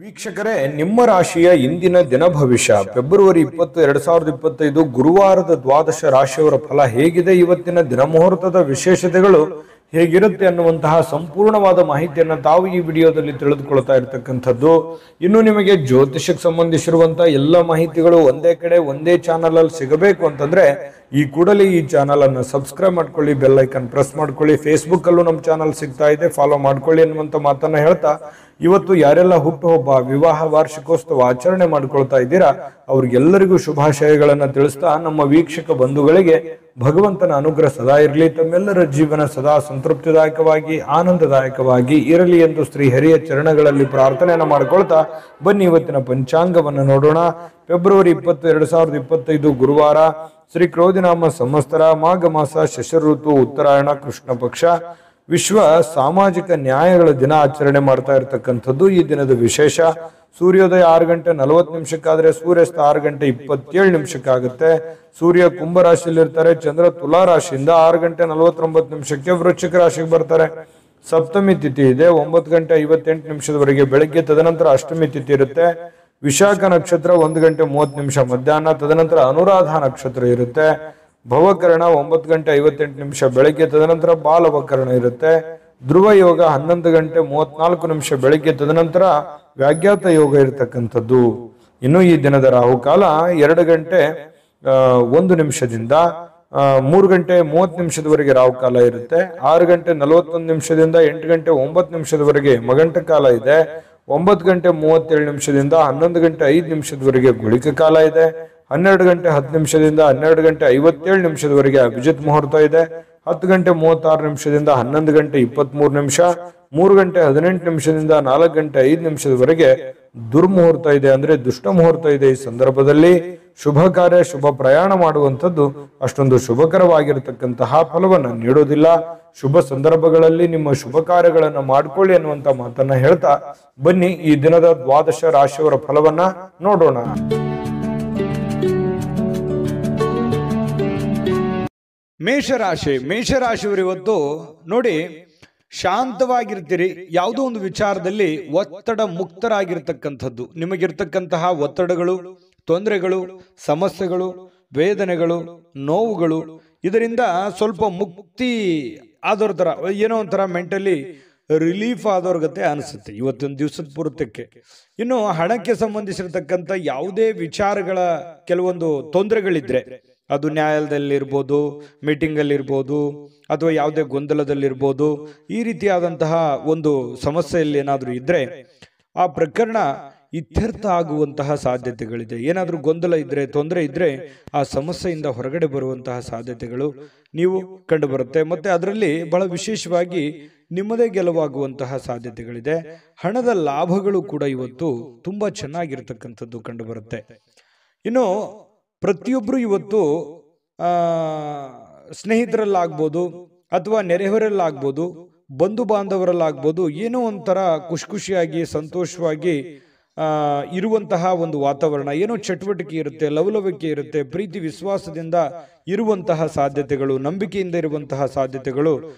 ವೀಕ್ಷಕರೇ, ನಿಮ್ಮ ರಾಶಿಯ ಇಂದಿನ ದಿನ ಭವಿಷ್ಯ ಫೆಬ್ರವರಿ 20, 2025 ಗುರುವಾರದ ದ್ವಾದಶ ರಾಶಿಯವರ ಫಲ ಹೇಗಿದೆ, ಇವತ್ತಿನ ದಿನ ಮುಹೂರ್ತದ ವಿಶೇಷತೆಗಳು ಹೇಗಿರುತ್ತೆ ಅನ್ನುವಂತಹ ಸಂಪೂರ್ಣವಾದ ಮಾಹಿತಿಯನ್ನು ತಾವು ಈ ವಿಡಿಯೋದಲ್ಲಿ ತಿಳಿದುಕೊಳ್ತಾ ಇರತಕ್ಕಂಥದ್ದು. ಇನ್ನು ನಿಮಗೆ ಜ್ಯೋತಿಷಕ್ಕೆ ಸಂಬಂಧಿಸಿರುವಂತಹ ಎಲ್ಲ ಮಾಹಿತಿಗಳು ಒಂದೇ ಕಡೆ ಒಂದೇ ಚಾನಲ್ ಅಲ್ಲಿ ಸಿಗಬೇಕು ಅಂತಂದ್ರೆ ಈ ಕೂಡಲೇ ಈ ಚಾನಲ್ ಅನ್ನು ಸಬ್ಸ್ಕ್ರೈಬ್ ಮಾಡ್ಕೊಳ್ಳಿ, ಬೆಲ್ ಐಕನ್ ಪ್ರೆಸ್ ಮಾಡ್ಕೊಳ್ಳಿ. ಫೇಸ್ಬುಕ್ ಅಲ್ಲೂ ನಮ್ಮ ಚಾನಲ್ ಸಿಗ್ತಾ ಇದೆ, ಫಾಲೋ ಮಾಡ್ಕೊಳ್ಳಿ ಅನ್ನುವಂತ ಮಾತನ್ನ ಹೇಳ್ತಾ, ಇವತ್ತು ಯಾರೆಲ್ಲ ಹುಟ್ಟುಹಬ್ಬ, ವಿವಾಹ ವಾರ್ಷಿಕೋತ್ಸವ ಆಚರಣೆ ಮಾಡ್ಕೊಳ್ತಾ ಇದ್ದೀರಾ ಅವ್ರಿಗೆಲ್ಲರಿಗೂ ಶುಭಾಶಯಗಳನ್ನ ತಿಳಿಸ್ತಾ, ನಮ್ಮ ವೀಕ್ಷಕ ಬಂಧುಗಳಿಗೆ ಭಗವಂತನ ಅನುಗ್ರಹ ಸದಾ ಇರಲಿ, ತಮ್ಮೆಲ್ಲರ ಜೀವನ ಸದಾ ಸಂತೃಪ್ತಿದಾಯಕವಾಗಿ ಆನಂದದಾಯಕವಾಗಿ ಇರಲಿ ಎಂದು ಶ್ರೀ ಹರಿಯ ಚರಣಗಳಲ್ಲಿ ಪ್ರಾರ್ಥನೆಯನ್ನ ಮಾಡ್ಕೊಳ್ತಾ ಬನ್ನಿ ಇವತ್ತಿನ ಪಂಚಾಂಗವನ್ನು ನೋಡೋಣ. ಫೆಬ್ರವರಿ 20, 2025 ಗುರುವಾರ, ಶ್ರೀ ಕ್ರೋಧಿನಾಮ ಸಂವತ್ಸರ, ಮಾಘ ಮಾಸ, ಶಶಿರ ಋತು, ಉತ್ತರಾಯಣ, ಕೃಷ್ಣ ಪಕ್ಷ. ವಿಶ್ವ ಸಾಮಾಜಿಕ ನ್ಯಾಯಗಳ ದಿನ ಆಚರಣೆ ಮಾಡ್ತಾ ಇರತಕ್ಕಂಥದ್ದು ಈ ದಿನದ ವಿಶೇಷ. ಸೂರ್ಯೋದಯ 6 ಗಂಟೆ 40 ನಿಮಿಷಕ್ಕಾದ್ರೆ ಸೂರ್ಯಾಸ್ತ 6 ಗಂಟೆ 27 ನಿಮಿಷಕ್ಕಾಗುತ್ತೆ. ಸೂರ್ಯ ಕುಂಭ ರಾಶಿಯಲ್ಲಿ ಇರ್ತಾರೆ, ಚಂದ್ರ ತುಲಾ ರಾಶಿಯಿಂದ 6 ಗಂಟೆ 49 ನಿಮಿಷಕ್ಕೆ ವೃಶ್ಚಿಕ ರಾಶಿಗೆ ಬರ್ತಾರೆ. ಸಪ್ತಮಿ ತಿಥಿ ಇದೆ 9 ಗಂಟೆ 58 ನಿಮಿಷದವರೆಗೆ ಬೆಳಗ್ಗೆ, ತದನಂತರ ಅಷ್ಟಮಿ ತಿಥಿ ಇರುತ್ತೆ. ವಿಶಾಖ ನಕ್ಷತ್ರ 1 ಗಂಟೆ 30 ನಿಮಿಷ ಮಧ್ಯಾಹ್ನ, ತದನಂತರ ಅನುರಾಧ ನಕ್ಷತ್ರ ಇರುತ್ತೆ. ಭವಕರಣ 9 ಗಂಟೆ 58 ನಿಮಿಷ ಬೆಳಗ್ಗೆ, ತದನಂತರ ಬಾಲವಕರಣ ಇರುತ್ತೆ. ಧ್ರುವ ಯೋಗ 11 ಗಂಟೆ 34 ನಿಮಿಷ ಬೆಳಗ್ಗೆ, ತದನಂತರ ವ್ಯಾಘಾತ ಯೋಗ ಇರತಕ್ಕಂಥದ್ದು. ಇನ್ನು ಈ ದಿನದ ರಾಹುಕಾಲ 2 ಗಂಟೆ 1 ನಿಮಿಷದಿಂದ 3 ಗಂಟೆ 30 ನಿಮಿಷದವರೆಗೆ ರಾಹುಕಾಲ ಇರುತ್ತೆ. 6 ಗಂಟೆ 41 ನಿಮಿಷದಿಂದ 8 ಗಂಟೆ 9 ನಿಮಿಷದವರೆಗೆ ಮಗಂಟ ಕಾಲ ಇದೆ. 9 ಗಂಟೆ 37 ನಿಮಿಷದಿಂದ 11 ಗಂಟೆ 5 ನಿಮಿಷದವರೆಗೆ ಗುಳಿಕ ಕಾಲ ಇದೆ. 12 ಗಂಟೆ 10 ನಿಮಿಷದಿಂದ 12 ಗಂಟೆ 57 ನಿಮಿಷದವರೆಗೆ ಅಭಿಜಿತ್ ಮುಹೂರ್ತ ಇದೆ. 10 ಗಂಟೆ 36 ನಿಮಿಷದಿಂದ 11 ಗಂಟೆ 23 ನಿಮಿಷ, 3 ಗಂಟೆ 18 ನಿಮಿಷದಿಂದ 4 ಗಂಟೆ 5 ನಿಮಿಷದವರೆಗೆ ದುರ್ಮುಹೂರ್ತ ಇದೆ, ಅಂದ್ರೆ ದುಷ್ಟ ಮುಹೂರ್ತ ಇದೆ. ಈ ಸಂದರ್ಭದಲ್ಲಿ ಶುಭ ಕಾರ್ಯ, ಶುಭ ಪ್ರಯಾಣ ಮಾಡುವಂಥದ್ದು ಅಷ್ಟೊಂದು ಶುಭಕರವಾಗಿರತಕ್ಕಂತಹ ಫಲವನ್ನು ನೀಡೋದಿಲ್ಲ. ಶುಭ ಸಂದರ್ಭಗಳಲ್ಲಿ ನಿಮ್ಮ ಶುಭ ಕಾರ್ಯಗಳನ್ನ ಮಾಡ್ಕೊಳ್ಳಿ ಅನ್ನುವಂತ ಮಾತನ್ನ ಹೇಳ್ತಾ ಬನ್ನಿ ಈ ದಿನದ ದ್ವಾದಶ ರಾಶಿಯವರ ಫಲವನ್ನ ನೋಡೋಣ. ಮೇಷರಾಶಿಯವರು ಇವತ್ತು ನೋಡಿ ಶಾಂತವಾಗಿರ್ತೀರಿ. ಯಾವುದೋ ಒಂದು ವಿಚಾರದಲ್ಲಿ ಒತ್ತಡ ಮುಕ್ತರಾಗಿರ್ತಕ್ಕಂಥದ್ದು. ನಿಮಗಿರ್ತಕ್ಕಂತಹ ಒತ್ತಡಗಳು, ತೊಂದರೆಗಳು, ಸಮಸ್ಯೆಗಳು, ವೇದನೆಗಳು, ನೋವುಗಳು, ಇದರಿಂದ ಸ್ವಲ್ಪ ಮುಕ್ತಿ ಆದವ್ರ ತರ, ಏನೋ ಒಂಥರ ಮೆಂಟಲಿ ರಿಲೀಫ್ ಆದವ್ರ ಗತೆ ಅನಿಸುತ್ತೆ ಇವತ್ತೊಂದು ದಿವಸದ ಪೂರ್ತಕ್ಕೆ. ಇನ್ನು ಹಣಕ್ಕೆ ಸಂಬಂಧಿಸಿರ್ತಕ್ಕಂಥ ಯಾವುದೇ ವಿಚಾರಗಳ ಕೆಲವೊಂದು ತೊಂದರೆಗಳಿದ್ರೆ, ಅದು ನ್ಯಾಯಾಲಯದಲ್ಲಿರ್ಬೋದು, ಮೀಟಿಂಗ್ ಅಲ್ಲಿ ಇರ್ಬೋದು, ಅಥವಾ ಯಾವುದೇ ಗೊಂದಲದಲ್ಲಿರ್ಬೋದು, ಈ ರೀತಿಯಾದಂತಹ ಒಂದು ಸಮಸ್ಯೆಯಲ್ಲಿ ಏನಾದರೂ ಇದ್ರೆ ಆ ಪ್ರಕರಣ ಇತ್ಯರ್ಥ ಆಗುವಂತಹ ಸಾಧ್ಯತೆಗಳಿದೆ. ಏನಾದರೂ ಗೊಂದಲ ಇದ್ರೆ, ತೊಂದರೆ ಇದ್ರೆ ಆ ಸಮಸ್ಯೆಯಿಂದ ಹೊರಗಡೆ ಬರುವಂತಹ ಸಾಧ್ಯತೆಗಳು ನೀವು ಕಂಡು ಬರುತ್ತೆ. ಮತ್ತೆ ಅದರಲ್ಲಿ ಬಹಳ ವಿಶೇಷವಾಗಿ ನಿಮ್ಮದೇ ಗೆಲುವಾಗುವಂತಹ ಸಾಧ್ಯತೆಗಳಿದೆ. ಹಣದ ಲಾಭಗಳು ಕೂಡ ಇವತ್ತು ತುಂಬಾ ಚೆನ್ನಾಗಿರ್ತಕ್ಕಂಥದ್ದು ಕಂಡು ಬರುತ್ತೆ. ಇನ್ನು ಪ್ರತಿಯೊಬ್ಬರು ಇವತ್ತು ಸ್ನೇಹಿತರಲ್ಲಾಗ್ಬೋದು, ಅಥವಾ ನೆರೆಹೊರೆಯಲ್ಲಾಗ್ಬೋದು, ಬಂಧು ಬಾಂಧವರಲ್ಲಾಗ್ಬೋದು, ಏನೋ ಒಂಥರ ಖುಷಿಯಾಗಿ ಸಂತೋಷವಾಗಿ ಇರುವಂತಹ ಒಂದು ವಾತಾವರಣ, ಏನೋ ಚಟುವಟಿಕೆ ಇರುತ್ತೆ, ಲವಲವಿಕೆ ಇರುತ್ತೆ, ಪ್ರೀತಿ ವಿಶ್ವಾಸದಿಂದ ಇರುವಂತಹ ಸಾಧ್ಯತೆಗಳು, ನಂಬಿಕೆಯಿಂದ ಇರುವಂತಹ ಸಾಧ್ಯತೆಗಳು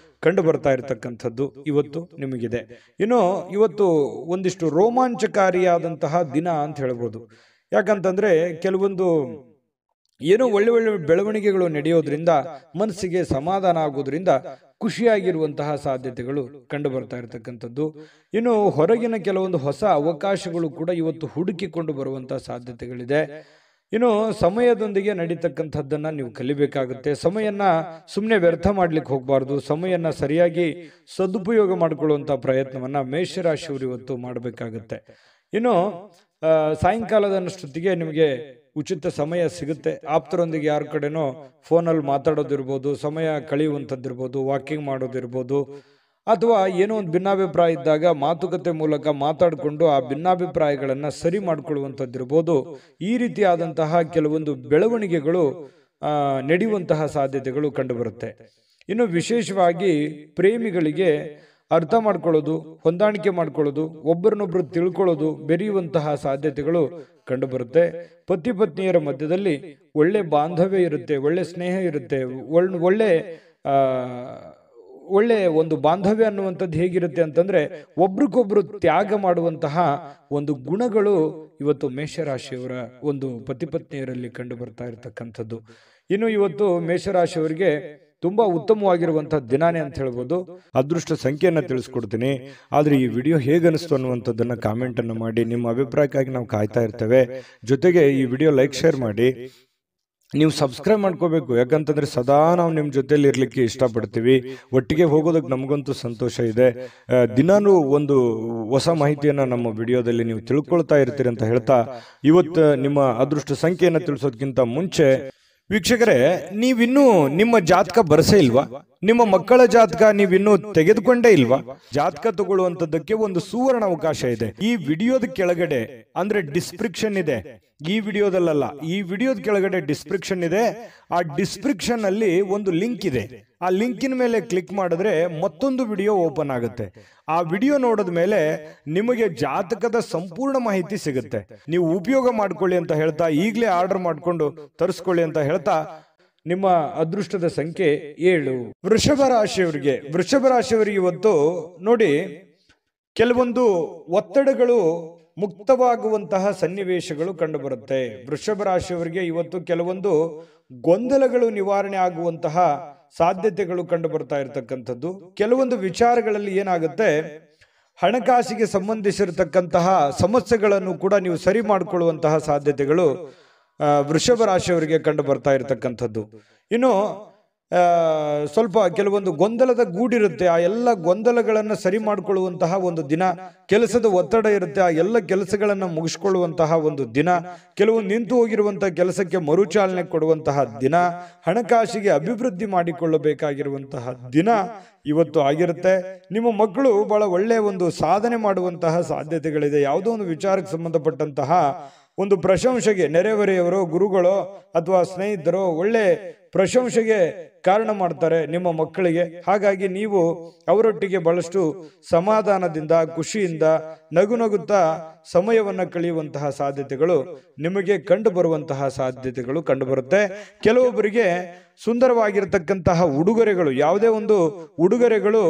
ಕಂಡು ಬರ್ತಾ ಇರತಕ್ಕಂಥದ್ದು ಇವತ್ತು ನಿಮಗಿದೆ. ಇನ್ನು ಇವತ್ತು ಒಂದಿಷ್ಟು ರೋಮಾಂಚಕಾರಿಯಾದಂತಹ ದಿನ ಅಂತ ಹೇಳ್ಬೋದು. ಯಾಕಂತಂದ್ರೆ ಕೆಲವೊಂದು ಏನೋ ಒಳ್ಳೆ ಒಳ್ಳೆ ಬೆಳವಣಿಗೆಗಳು ನಡೆಯೋದ್ರಿಂದ ಮನಸ್ಸಿಗೆ ಸಮಾಧಾನ ಆಗೋದ್ರಿಂದ ಖುಷಿಯಾಗಿರುವಂತಹ ಸಾಧ್ಯತೆಗಳು ಕಂಡು ಬರ್ತಾ ಇರತಕ್ಕಂಥದ್ದು. ಇನ್ನು ಹೊರಗಿನ ಕೆಲವೊಂದು ಹೊಸ ಅವಕಾಶಗಳು ಕೂಡ ಇವತ್ತು ಹುಡುಕಿಕೊಂಡು ಬರುವಂತಹ ಸಾಧ್ಯತೆಗಳಿದೆ. ಇನ್ನು ಸಮಯದೊಂದಿಗೆ ನಡೀತಕ್ಕಂಥದ್ದನ್ನ ನೀವು ಕಲಿಬೇಕಾಗುತ್ತೆ. ಸಮಯನ ಸುಮ್ಮನೆ ವ್ಯರ್ಥ ಮಾಡ್ಲಿಕ್ಕೆ ಹೋಗಬಾರ್ದು. ಸಮಯನ ಸರಿಯಾಗಿ ಸದುಪಯೋಗ ಮಾಡಿಕೊಳ್ಳುವಂತ ಪ್ರಯತ್ನವನ್ನ ಮೇಷರಾಶಿಯವರು ಇವತ್ತು ಮಾಡಬೇಕಾಗುತ್ತೆ. ಇನ್ನು ಸಾಯಂಕಾಲದಷ್ಟೊತ್ತಿಗೆ ನಿಮಗೆ ಉಚಿತ ಸಮಯ ಸಿಗುತ್ತೆ. ಆಪ್ತರೊಂದಿಗೆ ಯಾರ ಕಡೆನೋ ಫೋನಲ್ಲಿ ಮಾತಾಡೋದಿರ್ಬೋದು, ಸಮಯ ಕಳೆಯುವಂಥದ್ದಿರ್ಬೋದು, ವಾಕಿಂಗ್ ಮಾಡೋದಿರ್ಬೋದು, ಅಥವಾ ಏನೋ ಒಂದು ಭಿನ್ನಾಭಿಪ್ರಾಯ ಇದ್ದಾಗ ಮಾತುಕತೆ ಮೂಲಕ ಮಾತಾಡಿಕೊಂಡು ಆ ಭಿನ್ನಾಭಿಪ್ರಾಯಗಳನ್ನು ಸರಿ ಮಾಡಿಕೊಳ್ಳುವಂಥದ್ದಿರ್ಬೋದು. ಈ ರೀತಿಯಾದಂತಹ ಕೆಲವೊಂದು ಬೆಳವಣಿಗೆಗಳು ನಡೆಯುವಂತಹ ಸಾಧ್ಯತೆಗಳು ಕಂಡುಬರುತ್ತೆ. ಇನ್ನು ವಿಶೇಷವಾಗಿ ಪ್ರೇಮಿಗಳಿಗೆ ಅರ್ಥ ಮಾಡ್ಕೊಳ್ಳೋದು, ಹೊಂದಾಣಿಕೆ ಮಾಡ್ಕೊಳ್ಳೋದು, ಒಬ್ಬರನ್ನೊಬ್ರು ತಿಳ್ಕೊಳ್ಳೋದು, ಬೆರೆಯುವಂತಹ ಸಾಧ್ಯತೆಗಳು ಕಂಡು ಬರುತ್ತೆ. ಪತಿ ಪತ್ನಿಯರ ಮಧ್ಯದಲ್ಲಿ ಒಳ್ಳೆ ಬಾಂಧವ್ಯ ಇರುತ್ತೆ, ಒಳ್ಳೆ ಸ್ನೇಹ ಇರುತ್ತೆ, ಒಳ್ಳೆ ಒಳ್ಳೆಯ ಒಂದು ಬಾಂಧವ್ಯ ಅನ್ನುವಂಥದ್ದು ಹೇಗಿರುತ್ತೆ ಅಂತಂದ್ರೆ ಒಬ್ರಿಗೊಬ್ರು ತ್ಯಾಗ ಮಾಡುವಂತಹ ಒಂದು ಗುಣಗಳು ಇವತ್ತು ಮೇಷರಾಶಿಯವರ ಒಂದು ಪತಿ ಪತ್ನಿಯರಲ್ಲಿ ಕಂಡು ಬರ್ತಾ ಇರತಕ್ಕಂಥದ್ದು. ಇನ್ನು ಇವತ್ತು ಮೇಷರಾಶಿಯವರಿಗೆ ತುಂಬಾ ಉತ್ತಮವಾಗಿರುವಂತಹ ದಿನಾನೇ ಅಂತ ಹೇಳ್ಬೋದು. ಅದೃಷ್ಟ ಸಂಖ್ಯೆಯನ್ನ ತಿಳಿಸ್ಕೊಡ್ತೀನಿ. ಆದ್ರೆ ಈ ವಿಡಿಯೋ ಹೇಗನಿಸ್ತು ಅನ್ನುವಂಥದ್ದನ್ನ ಕಾಮೆಂಟ್ ಅನ್ನು ಮಾಡಿ. ನಿಮ್ಮ ಅಭಿಪ್ರಾಯಕ್ಕಾಗಿ ನಾವು ಕಾಯ್ತಾ ಇರ್ತೇವೆ. ಜೊತೆಗೆ ಈ ವಿಡಿಯೋ ಲೈಕ್ ಶೇರ್ ಮಾಡಿ. ನೀವು ಸಬ್ಸ್ಕ್ರೈಬ್ ಮಾಡ್ಕೋಬೇಕು, ಯಾಕಂತಂದ್ರೆ ಸದಾ ನಾವು ನಿಮ್ಮ ಜೊತೆಲಿ ಇರ್ಲಿಕ್ಕೆ ಇಷ್ಟಪಡ್ತೀವಿ. ಒಟ್ಟಿಗೆ ಹೋಗೋದಕ್ಕೆ ನಮಗಂತೂ ಸಂತೋಷ ಇದೆ. ದಿನಾನು ಒಂದು ಹೊಸ ಮಾಹಿತಿಯನ್ನ ನಮ್ಮ ವಿಡಿಯೋದಲ್ಲಿ ನೀವು ತಿಳ್ಕೊಳ್ತಾ ಇರ್ತೀರಿ ಅಂತ ಹೇಳ್ತಾ, ಇವತ್ತು ನಿಮ್ಮ ಅದೃಷ್ಟ ಸಂಖ್ಯೆಯನ್ನು ತಿಳಿಸೋದಕ್ಕಿಂತ ಮುಂಚೆ ವೀಕ್ಷಕರೇ, ನೀವಿನ್ನೂ ನಿಮ್ಮ ಜಾತಕ ಬರಸೇ ಇಲ್ವಾ? ನಿಮ್ಮ ಮಕ್ಕಳ ಜಾತಕ ನೀವಿನ್ನೂ ತೆಗೆದುಕೊಂಡೇ ಇಲ್ವಾ? ಜಾತಕ ತಗೊಳ್ಳುವಂತದ್ದಕ್ಕೆ ಒಂದು ಸುವರ್ಣ ಅವಕಾಶ ಇದೆ. ಈ ವಿಡಿಯೋದ ಕೆಳಗಡೆ ಅಂದ್ರೆ ಡಿಸ್ಕ್ರಿಪ್ಷನ್ ಇದೆ. ಈ ವಿಡಿಯೋದಲ್ಲ, ಈ ವಿಡಿಯೋದ ಕೆಳಗಡೆ ಡಿಸ್ಕ್ರಿಪ್ಷನ್ ಇದೆ. ಆ ಡಿಸ್ಕ್ರಿಪ್ಷನ್ ಅಲ್ಲಿ ಒಂದು ಲಿಂಕ್ ಇದೆ. ಆ ಲಿಂಕಿನ ಮೇಲೆ ಕ್ಲಿಕ್ ಮಾಡಿದ್ರೆ ಮತ್ತೊಂದು ವಿಡಿಯೋ ಓಪನ್ ಆಗುತ್ತೆ. ಆ ವಿಡಿಯೋ ನೋಡಿದ ಮೇಲೆ ನಿಮಗೆ ಜಾತಕದ ಸಂಪೂರ್ಣ ಮಾಹಿತಿ ಸಿಗುತ್ತೆ. ನೀವು ಉಪಯೋಗ ಮಾಡ್ಕೊಳ್ಳಿ ಅಂತ ಹೇಳ್ತಾ, ಈಗಲೇ ಆರ್ಡರ್ ಮಾಡ್ಕೊಂಡು ತರಿಸ್ಕೊಳ್ಳಿ ಅಂತ ಹೇಳ್ತಾ, ನಿಮ್ಮ ಅದೃಷ್ಟದ ಸಂಖ್ಯೆ 7. ವೃಷಭ ರಾಶಿಯವರಿಗೆ ಇವತ್ತು ನೋಡಿ, ಕೆಲವೊಂದು ಒತ್ತಡಗಳು ಮುಕ್ತವಾಗುವಂತಹ ಸನ್ನಿವೇಶಗಳು ಕಂಡು ಬರುತ್ತೆ. ವೃಷಭ ರಾಶಿಯವರಿಗೆ ಇವತ್ತು ಕೆಲವೊಂದು ಗೊಂದಲಗಳು ನಿವಾರಣೆ ಆಗುವಂತಹ ಸಾಧ್ಯತೆಗಳು ಕಂಡು ಬರ್ತಾ ಇರತಕ್ಕಂಥದ್ದು. ಕೆಲವೊಂದು ವಿಚಾರಗಳಲ್ಲಿ ಏನಾಗುತ್ತೆ, ಹಣಕಾಸಿಗೆ ಸಂಬಂಧಿಸಿರತಕ್ಕಂತಹ ಸಮಸ್ಯೆಗಳನ್ನು ಕೂಡ ನೀವು ಸರಿ ಮಾಡಿಕೊಳ್ಳುವಂತಹ ಸಾಧ್ಯತೆಗಳು ವೃಷಭ ರಾಶಿಯವರಿಗೆ ಕಂಡು ಬರ್ತಾ ಇರತಕ್ಕಂಥದ್ದು. ಇನ್ನು ಸ್ವಲ್ಪ ಕೆಲವೊಂದು ಗೊಂದಲದ ಗೂಡಿರುತ್ತೆ. ಆ ಎಲ್ಲ ಗೊಂದಲಗಳನ್ನು ಸರಿ ಮಾಡಿಕೊಳ್ಳುವಂತಹ ಒಂದು ದಿನ. ಕೆಲಸದ ಒತ್ತಡ ಇರುತ್ತೆ, ಆ ಎಲ್ಲ ಕೆಲಸಗಳನ್ನು ಮುಗಿಸ್ಕೊಳ್ಳುವಂತಹ ಒಂದು ದಿನ. ಕೆಲವೊಂದು ನಿಂತು ಹೋಗಿರುವಂತಹ ಕೆಲಸಕ್ಕೆ ಮರುಚಾಲನೆ ಕೊಡುವಂತಹ ದಿನ. ಹಣಕಾಸಿಗೆ ಅಭಿವೃದ್ಧಿ ಮಾಡಿಕೊಳ್ಳಬೇಕಾಗಿರುವಂತಹ ದಿನ ಇವತ್ತು ಆಗಿರುತ್ತೆ. ನಿಮ್ಮ ಮಕ್ಕಳು ಬಹಳ ಒಳ್ಳೆಯ ಒಂದು ಸಾಧನೆ ಮಾಡುವಂತಹ ಸಾಧ್ಯತೆಗಳಿದೆ. ಯಾವುದೋ ಒಂದು ವಿಚಾರಕ್ಕೆ ಸಂಬಂಧಪಟ್ಟಂತಹ ಒಂದು ಪ್ರಶಂಸೆಗೆ ನೆರೆಹೊರೆಯವರೋ ಗುರುಗಳೋ ಅಥವಾ ಸ್ನೇಹಿತರೋ ಒಳ್ಳೆ ಪ್ರಶಂಸೆಗೆ ಕಾರಣ ಮಾಡ್ತಾರೆ ನಿಮ್ಮ ಮಕ್ಕಳಿಗೆ. ಹಾಗಾಗಿ ನೀವು ಅವರೊಟ್ಟಿಗೆ ಬಹಳಷ್ಟು ಸಮಾಧಾನದಿಂದ, ಖುಷಿಯಿಂದ, ನಗುತ್ತಾ ಸಮಯವನ್ನ ಕಳೆಯುವಂತಹ ಸಾಧ್ಯತೆಗಳು ನಿಮಗೆ ಕಂಡು ಬರುವಂತಹ ಸಾಧ್ಯತೆಗಳು ಕಂಡು ಬರುತ್ತೆ. ಕೆಲವೊಬ್ಬರಿಗೆ ಸುಂದರವಾಗಿರತಕ್ಕಂತಹ ಉಡುಗೊರೆಗಳು, ಯಾವುದೇ ಒಂದು ಉಡುಗೊರೆಗಳು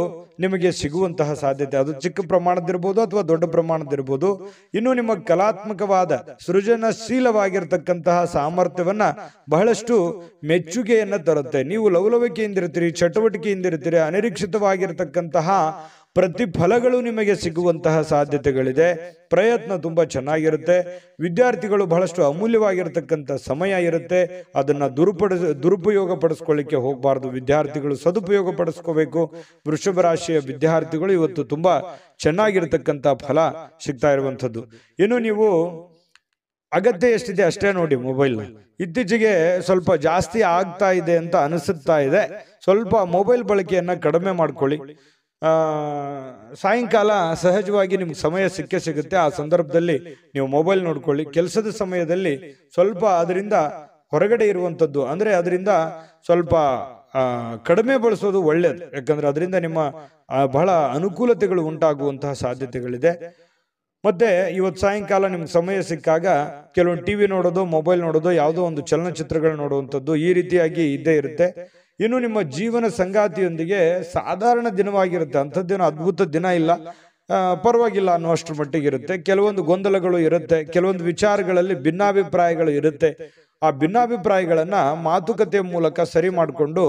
ನಿಮಗೆ ಸಿಗುವಂತಹ ಸಾಧ್ಯತೆ, ಅದು ಚಿಕ್ಕ ಪ್ರಮಾಣದಿರ್ಬೋದು ಅಥವಾ ದೊಡ್ಡ ಪ್ರಮಾಣದಿರ್ಬೋದು. ಇನ್ನು ನಿಮ್ಮ ಕಲಾತ್ಮಕವಾದ ಸೃಜನಶೀಲವಾಗಿರ್ತಕ್ಕಂತಹ ಸಾಮರ್ಥ್ಯವನ್ನ ಬಹಳಷ್ಟು ಮೆಚ್ಚುಗೆಯನ್ನ ತರುತ್ತೆ. ನೀವು ಲವಲವಿಕೆಯಿಂದಿರ್ತೀರಿ, ಚಟುವಟಿಕೆಯಿಂದಿರ್ತೀರಿ. ಅನಿರೀಕ್ಷಿತವಾಗಿರ್ತಕ್ಕಂತಹ ಪ್ರತಿಫಲಗಳು ನಿಮಗೆ ಸಿಗುವಂತಹ ಸಾಧ್ಯತೆಗಳಿದೆ. ಪ್ರಯತ್ನ ತುಂಬಾ ಚೆನ್ನಾಗಿರುತ್ತೆ. ವಿದ್ಯಾರ್ಥಿಗಳು ಬಹಳಷ್ಟು ಅಮೂಲ್ಯವಾಗಿರತಕ್ಕಂಥ ಸಮಯ ಇರುತ್ತೆ. ಅದನ್ನ ದುರುಪಯೋಗ ಪಡಿಸ್ಕೊಳ್ಳಿಕ್ಕೆ ಹೋಗಬಾರ್ದು. ವಿದ್ಯಾರ್ಥಿಗಳು ಸದುಪಯೋಗ ಪಡಿಸ್ಕೋಬೇಕು. ವೃಷಭ ರಾಶಿಯ ವಿದ್ಯಾರ್ಥಿಗಳು ಇವತ್ತು ತುಂಬಾ ಚೆನ್ನಾಗಿರ್ತಕ್ಕಂಥ ಫಲ ಸಿಗ್ತಾ ಇರುವಂಥದ್ದು. ಇನ್ನು ನೀವು ಅಗತ್ಯ ಎಷ್ಟಿದೆ ಅಷ್ಟೇ ನೋಡಿ. ಮೊಬೈಲ್ ಇತ್ತೀಚೆಗೆ ಸ್ವಲ್ಪ ಜಾಸ್ತಿ ಆಗ್ತಾ ಇದೆ ಅಂತ ಅನಿಸುತ್ತಾ ಇದೆ. ಸ್ವಲ್ಪ ಮೊಬೈಲ್ ಬಳಕೆಯನ್ನ ಕಡಿಮೆ ಮಾಡ್ಕೊಳ್ಳಿ. ಸಾಯಂಕಾಲ ಸಹಜವಾಗಿ ನಿಮ್ಗೆ ಸಮಯ ಸಿಗುತ್ತೆ. ಆ ಸಂದರ್ಭದಲ್ಲಿ ನೀವು ಮೊಬೈಲ್ ನೋಡ್ಕೊಳ್ಳಿ. ಕೆಲಸದ ಸಮಯದಲ್ಲಿ ಸ್ವಲ್ಪ ಅದರಿಂದ ಹೊರಗಡೆ ಇರುವಂತದ್ದು, ಅಂದ್ರೆ ಅದರಿಂದ ಸ್ವಲ್ಪ ಕಡಿಮೆ ಬಳಸೋದು ಒಳ್ಳೇದು. ಯಾಕಂದ್ರೆ ಅದರಿಂದ ನಿಮ್ಮ ಬಹಳ ಅನುಕೂಲತೆಗಳು ಉಂಟಾಗುವಂತಹ ಸಾಧ್ಯತೆಗಳಿದೆ. ಮತ್ತೆ ಇವತ್ತು ಸಾಯಂಕಾಲ ನಿಮ್ಗೆ ಸಮಯ ಸಿಕ್ಕಾಗ ಕೆಲವೊಂದು ಟಿವಿ ನೋಡೋದು, ಮೊಬೈಲ್ ನೋಡೋದು, ಯಾವುದೋ ಒಂದು ಚಲನಚಿತ್ರಗಳು ನೋಡುವಂಥದ್ದು ಈ ರೀತಿಯಾಗಿ ಇದ್ದೇ ಇರುತ್ತೆ. ಇನ್ನು ನಿಮ್ಮ ಜೀವನ ಸಂಗಾತಿಯೊಂದಿಗೆ ಸಾಧಾರಣ ದಿನವಾಗಿರುತ್ತೆ. ಅಂಥದ್ದೇನೋ ಅದ್ಭುತ ದಿನ ಇಲ್ಲ, ಪರವಾಗಿಲ್ಲ ಅನ್ನುವಷ್ಟರ ಮಟ್ಟಿಗೆ ಇರುತ್ತೆ. ಕೆಲವೊಂದು ಗೊಂದಲಗಳು ಇರುತ್ತೆ, ಕೆಲವೊಂದು ವಿಚಾರಗಳಲ್ಲಿ ಭಿನ್ನಾಭಿಪ್ರಾಯಗಳು ಇರುತ್ತೆ. ಆ ಭಿನ್ನಾಭಿಪ್ರಾಯಗಳನ್ನ ಮಾತುಕತೆಯ ಮೂಲಕ ಸರಿ ಮಾಡಿಕೊಂಡು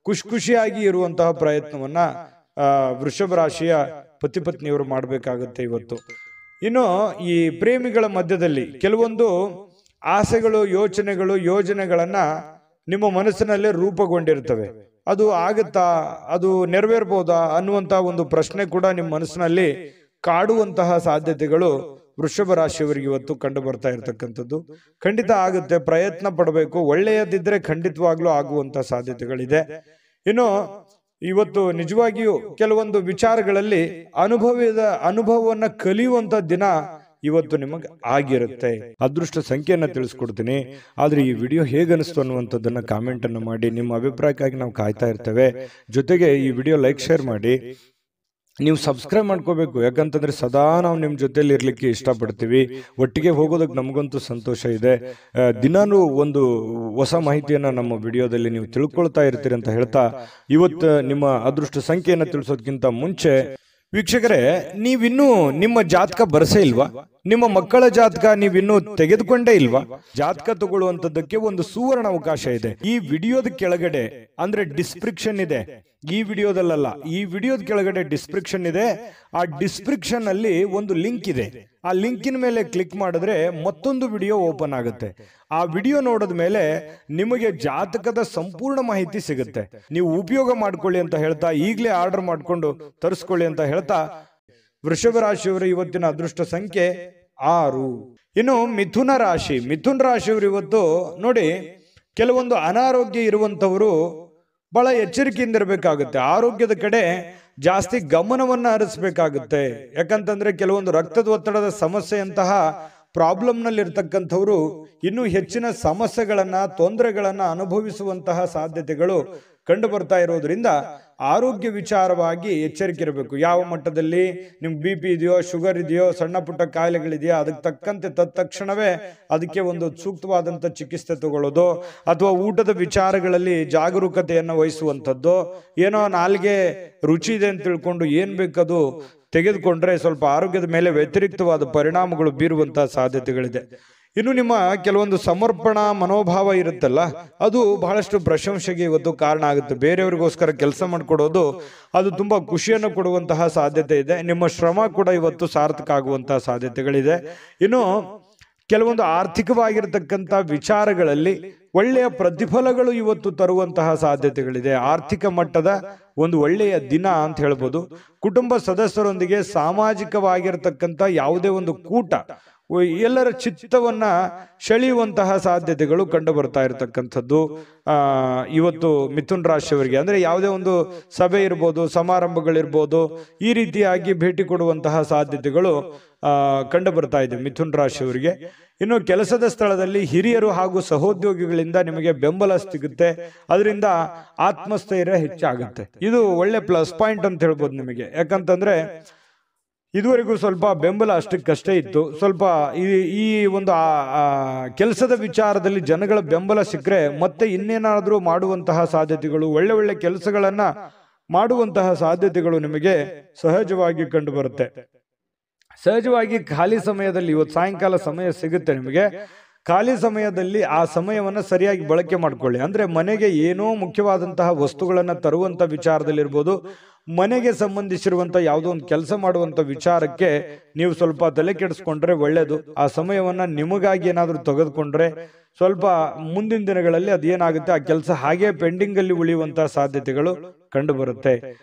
ಖುಷಿಯಾಗಿ ಇರುವಂತಹ ಪ್ರಯತ್ನವನ್ನ ವೃಷಭ ರಾಶಿಯ ಪತಿ ಪತ್ನಿಯವರು ಮಾಡಬೇಕಾಗುತ್ತೆ ಇವತ್ತು. ಇನ್ನು ಈ ಪ್ರೇಮಿಗಳ ಮಧ್ಯದಲ್ಲಿ ಕೆಲವೊಂದು ಆಸೆಗಳು, ಯೋಚನೆಗಳು, ಯೋಜನೆಗಳನ್ನ ನಿಮ್ಮ ಮನಸ್ಸಿನಲ್ಲೇ ರೂಪುಗೊಂಡಿರ್ತವೆ. ಅದು ಆಗುತ್ತಾ, ಅದು ನೆರವೇರ್ಬೋದಾ ಅನ್ನುವಂತಹ ಒಂದು ಪ್ರಶ್ನೆ ಕೂಡ ನಿಮ್ಮ ಮನಸ್ಸಿನಲ್ಲಿ ಕಾಡುವಂತಹ ಸಾಧ್ಯತೆಗಳು ವೃಷಭ ರಾಶಿಯವರಿಗೆ ಇವತ್ತು ಕಂಡು ಬರ್ತಾ ಇರತಕ್ಕಂಥದ್ದು. ಖಂಡಿತ ಆಗುತ್ತೆ, ಪ್ರಯತ್ನ ಪಡಬೇಕು. ಒಳ್ಳೆಯದಿದ್ರೆ ಖಂಡಿತವಾಗ್ಲೂ ಆಗುವಂತಹ ಸಾಧ್ಯತೆಗಳಿದೆ. ಇನ್ನು ಇವತ್ತು ನಿಜವಾಗಿಯೂ ಕೆಲವೊಂದು ವಿಚಾರಗಳಲ್ಲಿ ಅನುಭವವನ್ನ ಕಲಿಯುವಂತ ದಿನ ಇವತ್ತು ನಿಮಗೆ ಆಗಿರುತ್ತೆ. ಅದೃಷ್ಟ ಸಂಖ್ಯೆಯನ್ನ ತಿಳಿಸ್ಕೊಡ್ತೀನಿ. ಆದ್ರೆ ಈ ವಿಡಿಯೋ ಹೇಗನಿಸ್ತು ಅನ್ನುವಂಥದ್ದನ್ನ ಕಾಮೆಂಟ್ ಅನ್ನು ಮಾಡಿ. ನಿಮ್ಮ ಅಭಿಪ್ರಾಯಕ್ಕಾಗಿ ನಾವು ಕಾಯ್ತಾ ಇರ್ತೇವೆ. ಜೊತೆಗೆ ಈ ವಿಡಿಯೋ ಲೈಕ್ ಶೇರ್ ಮಾಡಿ. ನೀವು ಸಬ್ಸ್ಕ್ರೈಬ್ ಮಾಡ್ಕೋಬೇಕು. ಯಾಕಂತಂದ್ರೆ ಸದಾ ನಾವು ನಿಮ್ಮ ಜೊತೆಲಿ ಇರ್ಲಿಕ್ಕೆ ಇಷ್ಟಪಡ್ತೀವಿ. ಒಟ್ಟಿಗೆ ಹೋಗೋದಕ್ಕೆ ನಮಗಂತೂ ಸಂತೋಷ ಇದೆ. ದಿನಾನು ಒಂದು ಹೊಸ ಮಾಹಿತಿಯನ್ನ ನಮ್ಮ ವಿಡಿಯೋದಲ್ಲಿ ನೀವು ತಿಳ್ಕೊಳ್ತಾ ಇರ್ತೀರಿ ಅಂತ ಹೇಳ್ತಾ, ಇವತ್ತು ನಿಮ್ಮ ಅದೃಷ್ಟ ಸಂಖ್ಯೆಯನ್ನು ತಿಳಿಸೋದಕ್ಕಿಂತ ಮುಂಚೆ ವೀಕ್ಷಕರೇ, ನೀವಿನ್ನೂ ನಿಮ್ಮ ಜಾತಕ ಬರಸೇ ಇಲ್ವಾ? ನಿಮ್ಮ ಮಕ್ಕಳ ಜಾತಕ ನೀವಿನ್ನೂ ತೆಗೆದುಕೊಂಡೇ ಇಲ್ವಾ? ಜಾತಕ ತಗೊಳ್ಳುವಂತದ್ದಕ್ಕೆ ಒಂದು ಸುವರ್ಣ ಅವಕಾಶ ಇದೆ. ಈ ವಿಡಿಯೋದ ಕೆಳಗಡೆ ಅಂದ್ರೆ ಡಿಸ್ಕ್ರಿಪ್ಷನ್ ಇದೆ. ಈ ವಿಡಿಯೋದಲ್ಲ, ಈ ವಿಡಿಯೋದ ಕೆಳಗಡೆ ಡಿಸ್ಕ್ರಿಪ್ಷನ್ ಇದೆ. ಆ ಡಿಸ್ಕ್ರಿಪ್ಷನ್ ಅಲ್ಲಿ ಒಂದು ಲಿಂಕ್ ಇದೆ. ಆ ಲಿಂಕಿನ ಮೇಲೆ ಕ್ಲಿಕ್ ಮಾಡಿದ್ರೆ ಮತ್ತೊಂದು ವಿಡಿಯೋ ಓಪನ್ ಆಗುತ್ತೆ. ಆ ವಿಡಿಯೋ ನೋಡಿದ ಮೇಲೆ ನಿಮಗೆ ಜಾತಕದ ಸಂಪೂರ್ಣ ಮಾಹಿತಿ ಸಿಗುತ್ತೆ. ನೀವು ಉಪಯೋಗ ಮಾಡ್ಕೊಳ್ಳಿ ಅಂತ ಹೇಳ್ತಾ, ಈಗಲೇ ಆರ್ಡರ್ ಮಾಡ್ಕೊಂಡು ತರಿಸ್ಕೊಳ್ಳಿ ಅಂತ ಹೇಳ್ತಾ, ವೃಷಭ ರಾಶಿಯವರ ಇವತ್ತಿನ ಅದೃಷ್ಟ ಸಂಖ್ಯೆ 6. ಇನ್ನು ಮಿಥುನ ರಾಶಿ. ಮಿಥುನ ರಾಶಿಯವರು ಇವತ್ತು ನೋಡಿ, ಕೆಲವೊಂದು ಅನಾರೋಗ್ಯ ಇರುವಂತವರು ಬಹಳ ಎಚ್ಚರಿಕೆಯಿಂದ ಇರಬೇಕಾಗುತ್ತೆ. ಆರೋಗ್ಯದ ಕಡೆ ಜಾಸ್ತಿ ಗಮನವನ್ನ ಹರಿಸಬೇಕಾಗುತ್ತೆ. ಯಾಕಂತಂದ್ರೆ ಕೆಲವೊಂದು ರಕ್ತದ ಒತ್ತಡದ ಸಮಸ್ಯೆಯಂತಹ ಪ್ರಾಬ್ಲಮ್ ನಲ್ಲಿ ಇರ್ತಕ್ಕಂಥವ್ರು ಇನ್ನೂ ಹೆಚ್ಚಿನ ಸಮಸ್ಯೆಗಳನ್ನ, ತೊಂದರೆಗಳನ್ನ ಅನುಭವಿಸುವಂತಹ ಸಾಧ್ಯತೆಗಳು ಕಂಡು ಬರ್ತಾ ಇರೋದ್ರಿಂದ ಆರೋಗ್ಯ ವಿಚಾರವಾಗಿ ಎಚ್ಚರಿಕೆ ಇರಬೇಕು. ಯಾವ ಮಟ್ಟದಲ್ಲಿ ನಿಮ್ಗೆ BP ಇದೆಯೋ, ಶುಗರ್ ಇದೆಯೋ, ಸಣ್ಣ ಪುಟ್ಟ ಕಾಯಿಲೆಗಳಿದೆಯೋ, ಅದಕ್ಕೆ ತಕ್ಕಂತೆ ತಕ್ಷಣವೇ ಅದಕ್ಕೆ ಒಂದು ಸೂಕ್ತವಾದಂಥ ಚಿಕಿತ್ಸೆ ತಗೊಳ್ಳೋದು, ಅಥವಾ ಊಟದ ವಿಚಾರಗಳಲ್ಲಿ ಜಾಗರೂಕತೆಯನ್ನು ವಹಿಸುವಂಥದ್ದು. ಏನೋ ನಾಲ್ಗೆ ರುಚಿ ಇದೆ ಅಂತ ತಿಳ್ಕೊಂಡು ಏನ್ ಬೇಕದು ತೆಗೆದುಕೊಂಡ್ರೆ ಸ್ವಲ್ಪ ಆರೋಗ್ಯದ ಮೇಲೆ ವ್ಯತಿರಿಕ್ತವಾದ ಪರಿಣಾಮಗಳು ಬೀರುವಂತಹ ಸಾಧ್ಯತೆಗಳಿದೆ. ಇನ್ನು ನಿಮ್ಮ ಕೆಲವೊಂದು ಸಮರ್ಪಣಾ ಮನೋಭಾವ ಇರುತ್ತಲ್ಲ, ಅದು ಬಹಳಷ್ಟು ಪ್ರಶಂಸೆಗೆ ಇವತ್ತು ಕಾರಣ ಆಗುತ್ತೆ. ಬೇರೆಯವರಿಗೋಸ್ಕರ ಕೆಲಸ ಮಾಡಿಕೊಡೋದು ಅದು ತುಂಬಾ ಖುಷಿಯನ್ನು ಕೊಡುವಂತಹ ಸಾಧ್ಯತೆ ಇದೆ. ನಿಮ್ಮ ಶ್ರಮ ಕೂಡ ಇವತ್ತು ಸಾರ್ಥಕ ಆಗುವಂತಹ ಸಾಧ್ಯತೆಗಳಿದೆ. ಇನ್ನು ಕೆಲವೊಂದು ಆರ್ಥಿಕವಾಗಿರತಕ್ಕಂಥ ವಿಚಾರಗಳಲ್ಲಿ ಒಳ್ಳೆಯ ಪ್ರತಿಫಲಗಳು ಇವತ್ತು ತರುವಂತಹ ಸಾಧ್ಯತೆಗಳಿದೆ. ಆರ್ಥಿಕ ಮಟ್ಟದ ಒಂದು ಒಳ್ಳೆಯ ದಿನ ಅಂತ ಹೇಳ್ಬೋದು. ಕುಟುಂಬ ಸದಸ್ಯರೊಂದಿಗೆ ಸಾಮಾಜಿಕವಾಗಿರತಕ್ಕಂಥ ಯಾವುದೇ ಒಂದು ಕೂಟ ಎಲ್ಲರ ಚಿತ್ತವನ್ನ ಸೆಳೆಯುವಂತಹ ಸಾಧ್ಯತೆಗಳು ಕಂಡು ಬರ್ತಾ ಇರತಕ್ಕಂಥದ್ದು ಇವತ್ತು ಮಿಥುನ್ ರಾಶಿಯವರಿಗೆ. ಅಂದ್ರೆ ಯಾವುದೇ ಒಂದು ಸಭೆ ಇರ್ಬೋದು, ಸಮಾರಂಭಗಳಿರ್ಬೋದು, ಈ ರೀತಿಯಾಗಿ ಭೇಟಿ ಕೊಡುವಂತಹ ಸಾಧ್ಯತೆಗಳು ಕಂಡು ಬರ್ತಾ ಇದೆ ಮಿಥುನ್ ರಾಶಿಯವರಿಗೆ. ಇನ್ನು ಕೆಲಸದ ಸ್ಥಳದಲ್ಲಿ ಹಿರಿಯರು ಹಾಗೂ ಸಹೋದ್ಯೋಗಿಗಳಿಂದ ನಿಮಗೆ ಬೆಂಬಲ ಸಿಗುತ್ತೆ. ಅದರಿಂದ ಆತ್ಮಸ್ಥೈರ್ಯ ಹೆಚ್ಚಾಗುತ್ತೆ. ಇದು ಒಳ್ಳೆ ಪ್ಲಸ್ ಪಾಯಿಂಟ್ ಅಂತ ಹೇಳ್ಬೋದು ನಿಮಗೆ. ಯಾಕಂತಂದ್ರೆ ಇದುವರೆಗೂ ಸ್ವಲ್ಪ ಬೆಂಬಲ ಅಷ್ಟಕ್ಕಷ್ಟೇ ಇತ್ತು. ಸ್ವಲ್ಪ ಈ ಒಂದು ಕೆಲಸದ ವಿಚಾರದಲ್ಲಿ ಜನಗಳ ಬೆಂಬಲ ಸಿಕ್ಕರೆ ಮತ್ತೆ ಇನ್ನೇನಾದ್ರೂ ಮಾಡುವಂತಹ ಸಾಧ್ಯತೆಗಳು, ಒಳ್ಳೆ ಒಳ್ಳೆ ಕೆಲಸಗಳನ್ನ ಮಾಡುವಂತಹ ಸಾಧ್ಯತೆಗಳು ನಿಮಗೆ ಸಹಜವಾಗಿ ಕಂಡು ಬರುತ್ತೆ. ಸಹಜವಾಗಿ ಖಾಲಿ ಸಮಯದಲ್ಲಿ ಇವತ್ತು ಸಾಯಂಕಾಲ ಸಮಯ ಸಿಗುತ್ತೆ ನಿಮಗೆ. ಖಾಲಿ ಸಮಯದಲ್ಲಿ ಆ ಸಮಯವನ್ನ ಸರಿಯಾಗಿ ಬಳಕೆ ಮಾಡ್ಕೊಳ್ಳಿ. ಅಂದ್ರೆ ಮನೆಗೆ ಏನೋ ಮುಖ್ಯವಾದಂತಹ ವಸ್ತುಗಳನ್ನ ತರುವಂತ ವಿಚಾರದಲ್ಲಿರ್ಬೋದು, ಮನೆಗೆ ಸಂಬಂಧಿಸಿರುವಂತ ಯಾವುದೋ ಒಂದು ಕೆಲಸ ಮಾಡುವಂತ ವಿಚಾರಕ್ಕೆ ನೀವು ಸ್ವಲ್ಪ ತಲೆ ಕೆಡಿಸ್ಕೊಂಡ್ರೆ ಒಳ್ಳೇದು. ಆ ಸಮಯವನ್ನ ನಿಮಗಾಗಿ ಏನಾದ್ರೂ ತೆಗೆದುಕೊಂಡ್ರೆ ಸ್ವಲ್ಪ ಮುಂದಿನ ದಿನಗಳಲ್ಲಿ ಅದೇನಾಗುತ್ತೆ, ಆ ಕೆಲಸ ಹಾಗೆ ಪೆಂಡಿಂಗ್ ಅಲ್ಲಿ ಉಳಿಯುವಂತಹ ಸಾಧ್ಯತೆಗಳು ಕಂಡು ಬರುತ್ತೆ.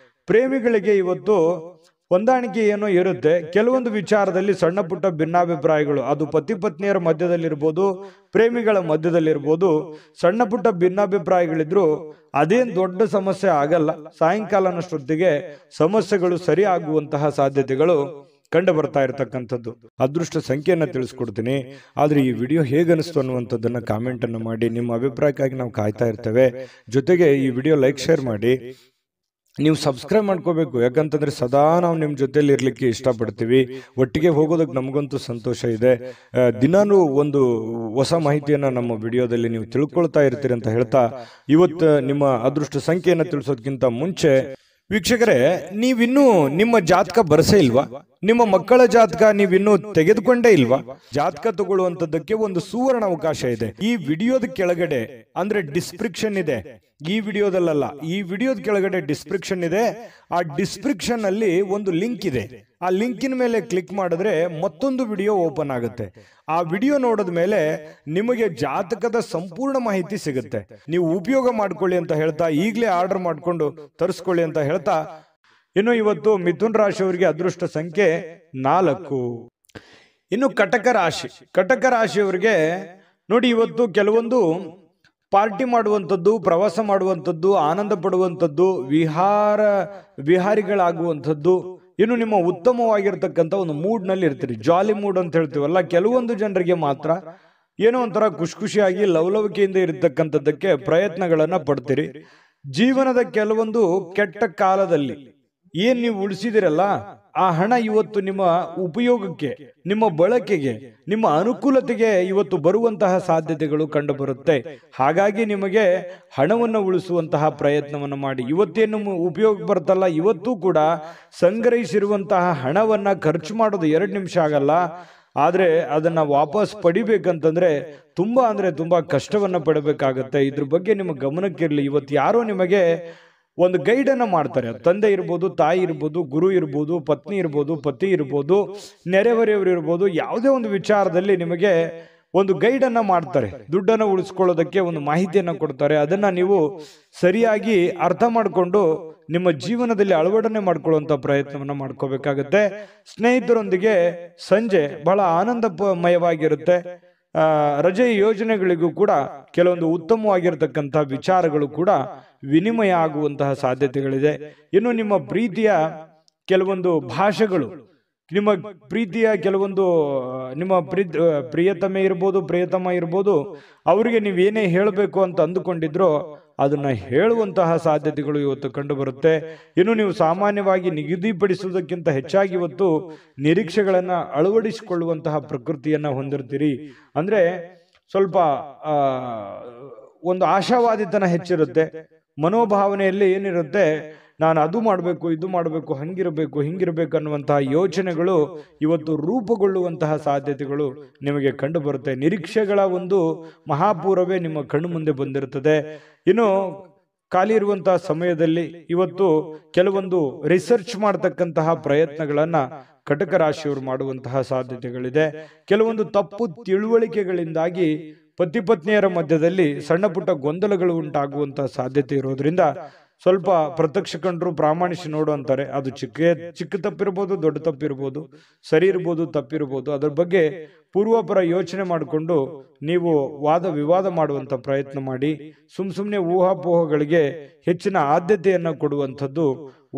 ಪ್ರೇಮಿಗಳಿಗೆ ಇವತ್ತು ಹೊಂದಾಣಿಕೆ ಏನೋ ಇರುತ್ತೆ. ಕೆಲವೊಂದು ವಿಚಾರದಲ್ಲಿ ಸಣ್ಣ ಪುಟ್ಟ ಭಿನ್ನಾಭಿಪ್ರಾಯಗಳು, ಅದು ಪತಿ ಪತ್ನಿಯರ ಮಧ್ಯದಲ್ಲಿರ್ಬೋದು, ಪ್ರೇಮಿಗಳ ಮಧ್ಯದಲ್ಲಿರ್ಬೋದು, ಸಣ್ಣ ಪುಟ್ಟ ಭಿನ್ನಾಭಿಪ್ರಾಯಗಳಿದ್ರು ಅದೇನ್ ದೊಡ್ಡ ಸಮಸ್ಯೆ ಆಗಲ್ಲ. ಸಾಯಂಕಾಲನಷ್ಟೊತ್ತಿಗೆ ಸಮಸ್ಯೆಗಳು ಸರಿ ಆಗುವಂತಹ ಸಾಧ್ಯತೆಗಳು ಕಂಡು ಬರ್ತಾ ಇರತಕ್ಕಂಥದ್ದು. ಅದೃಷ್ಟ ಸಂಖ್ಯೆಯನ್ನ ತಿಳಿಸ್ಕೊಡ್ತೀನಿ. ಆದ್ರೆ ಈ ವಿಡಿಯೋ ಹೇಗನಿಸ್ತು ಅನ್ನುವಂಥದ್ದನ್ನ ಕಾಮೆಂಟ್ ಅನ್ನು ಮಾಡಿ. ನಿಮ್ಮ ಅಭಿಪ್ರಾಯಕ್ಕಾಗಿ ನಾವು ಕಾಯ್ತಾ ಇರ್ತೇವೆ. ಜೊತೆಗೆ ಈ ವಿಡಿಯೋ ಲೈಕ್, ಶೇರ್ ಮಾಡಿ. ನೀವು ಸಬ್ಸ್ಕ್ರೈಬ್ ಮಾಡ್ಕೋಬೇಕು. ಯಾಕಂತಂದ್ರೆ ಸದಾ ನಾವು ನಿಮ್ಮ ಜೊತೆಲಿ ಇರ್ಲಿಕ್ಕೆ ಇಷ್ಟಪಡ್ತೀವಿ. ಒಟ್ಟಿಗೆ ಹೋಗೋದಕ್ಕೆ ನಮಗಂತೂ ಸಂತೋಷ ಇದೆ. ದಿನಾನು ಒಂದು ಹೊಸ ಮಾಹಿತಿಯನ್ನ ನಮ್ಮ ವಿಡಿಯೋದಲ್ಲಿ ನೀವು ತಿಳ್ಕೊಳ್ತಾ ಇರ್ತೀರಿ ಅಂತ ಹೇಳ್ತಾ, ಇವತ್ತು ನಿಮ್ಮ ಅದೃಷ್ಟ ಸಂಖ್ಯೆಯನ್ನು ತಿಳಿಸೋದಕ್ಕಿಂತ ಮುಂಚೆ ವೀಕ್ಷಕರೇ, ನೀವಿನ್ನೂ ನಿಮ್ಮ ಜಾತಕ ಬರಸೇ ಇಲ್ವಾ? ನಿಮ್ಮ ಮಕ್ಕಳ ಜಾತಕ ನೀವಿನ್ನೂ ತೆಗೆದುಕೊಂಡೇ ಇಲ್ವಾ? ಜಾತಕ ತಗೊಳ್ಳುವಂತದ್ದಕ್ಕೆ ಒಂದು ಸುವರ್ಣ ಅವಕಾಶ ಇದೆ. ಈ ವಿಡಿಯೋದ ಕೆಳಗಡೆ ಅಂದ್ರೆ ಡಿಸ್ಕ್ರಿಪ್ಷನ್ ಇದೆ. ಈ ವಿಡಿಯೋದಲ್ಲ, ಈ ವಿಡಿಯೋದ ಕೆಳಗಡೆ ಡಿಸ್ಕ್ರಿಪ್ಷನ್ ಇದೆ. ಆ ಡಿಸ್ಕ್ರಿಪ್ಷನ್ ಅಲ್ಲಿ ಒಂದು ಲಿಂಕ್ ಇದೆ. ಆ ಲಿಂಕಿನ ಮೇಲೆ ಕ್ಲಿಕ್ ಮಾಡಿದ್ರೆ ಮತ್ತೊಂದು ವಿಡಿಯೋ ಓಪನ್ ಆಗುತ್ತೆ. ಆ ವಿಡಿಯೋ ನೋಡಿದ ಮೇಲೆ ನಿಮಗೆ ಜಾತಕದ ಸಂಪೂರ್ಣ ಮಾಹಿತಿ ಸಿಗುತ್ತೆ. ನೀವು ಉಪಯೋಗ ಮಾಡ್ಕೊಳ್ಳಿ ಅಂತ ಹೇಳ್ತಾ, ಈಗಲೇ ಆರ್ಡರ್ ಮಾಡ್ಕೊಂಡು ತರಿಸ್ಕೊಳ್ಳಿ ಅಂತ ಹೇಳ್ತಾ, ಇನ್ನು ಇವತ್ತು ಮಿಥುನ್ ರಾಶಿಯವರಿಗೆ ಅದೃಷ್ಟ ಸಂಖ್ಯೆ 4. ಇನ್ನು ಕಟಕ ರಾಶಿ. ಕಟಕ ರಾಶಿಯವರಿಗೆ ನೋಡಿ, ಇವತ್ತು ಕೆಲವೊಂದು ಪಾರ್ಟಿ ಮಾಡುವಂಥದ್ದು, ಪ್ರವಾಸ ಮಾಡುವಂಥದ್ದು, ಆನಂದ ಪಡುವಂಥದ್ದು, ವಿಹಾರಿಗಳಾಗುವಂಥದ್ದು, ಇನ್ನು ನಿಮ್ಮ ಉತ್ತಮವಾಗಿರ್ತಕ್ಕಂಥ ಒಂದು ಮೂಡ್ ನಲ್ಲಿ ಇರ್ತೀರಿ. ಜಾಲಿ ಮೂಡ್ ಅಂತ ಹೇಳ್ತೀವಲ್ಲ, ಕೆಲವೊಂದು ಜನರಿಗೆ ಮಾತ್ರ ಏನೋ ಒಂಥರ ಖುಷಿಯಾಗಿ ಲವಲವಿಕೆಯಿಂದ ಇರತಕ್ಕಂಥದ್ದಕ್ಕೆ ಪ್ರಯತ್ನಗಳನ್ನ ಪಡ್ತೀರಿ. ಜೀವನದ ಕೆಲವೊಂದು ಕೆಟ್ಟ ಕಾಲದಲ್ಲಿ ಏನ್ ನೀವು ಉಳಿಸಿದಿರಲ್ಲ ಆ ಹಣ ಇವತ್ತು ನಿಮ್ಮ ಉಪಯೋಗಕ್ಕೆ, ನಿಮ್ಮ ಬಳಕೆಗೆ, ನಿಮ್ಮ ಅನುಕೂಲತೆಗೆ ಇವತ್ತು ಬರುವಂತಹ ಸಾಧ್ಯತೆಗಳು ಕಂಡು ಬರುತ್ತೆ. ಹಾಗಾಗಿ ನಿಮಗೆ ಹಣವನ್ನು ಉಳಿಸುವಂತಹ ಪ್ರಯತ್ನವನ್ನು ಮಾಡಿ. ಇವತ್ತೇನು ಉಪಯೋಗ ಬರುತ್ತಲ್ಲ, ಇವತ್ತು ಕೂಡ ಸಂಗ್ರಹಿಸಿರುವಂತಹ ಹಣವನ್ನ ಖರ್ಚು ಮಾಡೋದು 2 ನಿಮಿಷ ಆಗಲ್ಲ. ಆದ್ರೆ ಅದನ್ನ ವಾಪಸ್ ಪಡಿಬೇಕಂತಂದ್ರೆ ತುಂಬಾ ಕಷ್ಟವನ್ನ ಪಡಬೇಕಾಗತ್ತೆ. ಇದ್ರ ಬಗ್ಗೆ ನಿಮ್ಮ ಗಮನಕ್ಕಿರ್ಲಿ. ಇವತ್ತು ಯಾರೋ ನಿಮಗೆ ಒಂದು ಗೈಡ್ ಅನ್ನ ಮಾಡ್ತಾರೆ. ತಂದೆ ಇರ್ಬೋದು, ತಾಯಿ ಇರ್ಬೋದು, ಗುರು ಇರ್ಬೋದು, ಪತ್ನಿ ಇರ್ಬೋದು, ಪತಿ ಇರ್ಬೋದು, ನೆರೆಹೊರೆಯವರು ಇರ್ಬೋದು, ಯಾವುದೇ ಒಂದು ವಿಚಾರದಲ್ಲಿ ನಿಮಗೆ ಒಂದು ಗೈಡ್ ಅನ್ನ ಮಾಡ್ತಾರೆ. ದುಡ್ಡನ್ನು ಉಳಿಸ್ಕೊಳ್ಳೋದಕ್ಕೆ ಒಂದು ಮಾಹಿತಿಯನ್ನ ಕೊಡ್ತಾರೆ. ಅದನ್ನ ನೀವು ಸರಿಯಾಗಿ ಅರ್ಥ ಮಾಡಿಕೊಂಡು ನಿಮ್ಮ ಜೀವನದಲ್ಲಿ ಅಳವಡನೆ ಮಾಡ್ಕೊಳ್ಳುವಂತ ಪ್ರಯತ್ನವನ್ನ ಮಾಡ್ಕೋಬೇಕಾಗತ್ತೆ. ಸ್ನೇಹಿತರೊಂದಿಗೆ ಸಂಜೆ ಬಹಳ ಆನಂದಮಯವಾಗಿರುತ್ತೆ. ರಜೆ ಯೋಜನೆಗಳಿಗೂ ಕೂಡ ಕೆಲವೊಂದು ಉತ್ತಮವಾಗಿರತಕ್ಕಂಥ ವಿಚಾರಗಳು ಕೂಡ ವಿನಿಮಯ ಆಗುವಂತಹ ಸಾಧ್ಯತೆಗಳಿದೆ. ಇನ್ನು ನಿಮ್ಮ ಪ್ರೀತಿಯ ಕೆಲವೊಂದು ಭಾಷೆಗಳು, ನಿಮ್ಮ ಪ್ರೀತಿಯ ಕೆಲವೊಂದು ನಿಮ್ಮ ಪ್ರಿಯತಮೆ ಇರ್ಬೋದು, ಪ್ರಿಯತಮ ಇರ್ಬೋದು, ಅವರಿಗೆ ನೀವೇನೇ ಹೇಳಬೇಕು ಅಂತ ಅಂದುಕೊಂಡಿದ್ರೋ ಅದನ್ನ ಹೇಳುವಂತಹ ಸಾಧ್ಯತೆಗಳು ಇವತ್ತು ಕಂಡು ಬರುತ್ತೆ. ಇನ್ನು ನೀವು ಸಾಮಾನ್ಯವಾಗಿ ನಿಗದಿಪಡಿಸುವುದಕ್ಕಿಂತ ಹೆಚ್ಚಾಗಿ ಇವತ್ತು ನಿರೀಕ್ಷೆಗಳನ್ನ ಅಳವಡಿಸಿಕೊಳ್ಳುವಂತಹ ಪ್ರಕೃತಿಯನ್ನ ಹೊಂದಿರ್ತೀರಿ. ಅಂದ್ರೆ ಸ್ವಲ್ಪ ಒಂದು ಆಶಾವಾದಿತನ ಹೆಚ್ಚಿರುತ್ತೆ. ಮನೋಭಾವನೆಯಲ್ಲಿ ಏನಿರುತ್ತೆ, ನಾನು ಅದು ಮಾಡಬೇಕು, ಇದು ಮಾಡಬೇಕು, ಹಿಂಗಿರಬೇಕು ಅನ್ನುವಂತಹ ಯೋಚನೆಗಳು ಇವತ್ತು ರೂಪುಗೊಳ್ಳುವಂತಹ ಸಾಧ್ಯತೆಗಳು ನಿಮಗೆ ಕಂಡು ಬರುತ್ತೆ. ನಿರೀಕ್ಷೆಗಳ ಒಂದು ಮಹಾಪೂರವೇ ನಿಮ್ಮ ಕಣ್ಣು ಮುಂದೆ ಬಂದಿರುತ್ತದೆ. ಇನ್ನು ಖಾಲಿ ಇರುವಂತಹ ಸಮಯದಲ್ಲಿ ಇವತ್ತು ಕೆಲವೊಂದು ರಿಸರ್ಚ್ ಮಾಡತಕ್ಕಂತಹ ಪ್ರಯತ್ನಗಳನ್ನ ಕಟಕ ರಾಶಿಯವರು ಮಾಡುವಂತಹ ಸಾಧ್ಯತೆಗಳಿದೆ. ಕೆಲವೊಂದು ತಪ್ಪು ತಿಳುವಳಿಕೆಗಳಿಂದಾಗಿ ಪತಿ ಪತ್ನಿಯರ ಮಧ್ಯದಲ್ಲಿ ಸಣ್ಣ ಪುಟ್ಟ ಗೊಂದಲಗಳು ಉಂಟಾಗುವಂತಹ ಸಾಧ್ಯತೆ ಇರೋದ್ರಿಂದ ಸ್ವಲ್ಪ ಪ್ರತ್ಯಕ್ಷ ಕಂಡ್ರು ಪ್ರಾಮಾಣಿಸಿ ನೋಡು ಅಂತಾರೆ. ಅದು ಚಿಕ್ಕ ತಪ್ಪಿರ್ಬೋದು, ದೊಡ್ಡ ತಪ್ಪಿರ್ಬೋದು, ಸರಿ ಇರ್ಬೋದು, ತಪ್ಪಿರ್ಬೋದು. ಅದ್ರ ಬಗ್ಗೆ ಪೂರ್ವಪರ ಯೋಚನೆ ಮಾಡಿಕೊಂಡು ನೀವು ವಾದ ವಿವಾದ ಮಾಡುವಂತ ಪ್ರಯತ್ನ ಮಾಡಿ. ಸುಮ್ಮನೆ ಊಹಾಪೋಹಗಳಿಗೆ ಹೆಚ್ಚಿನ ಆದ್ಯತೆಯನ್ನ ಕೊಡುವಂಥದ್ದು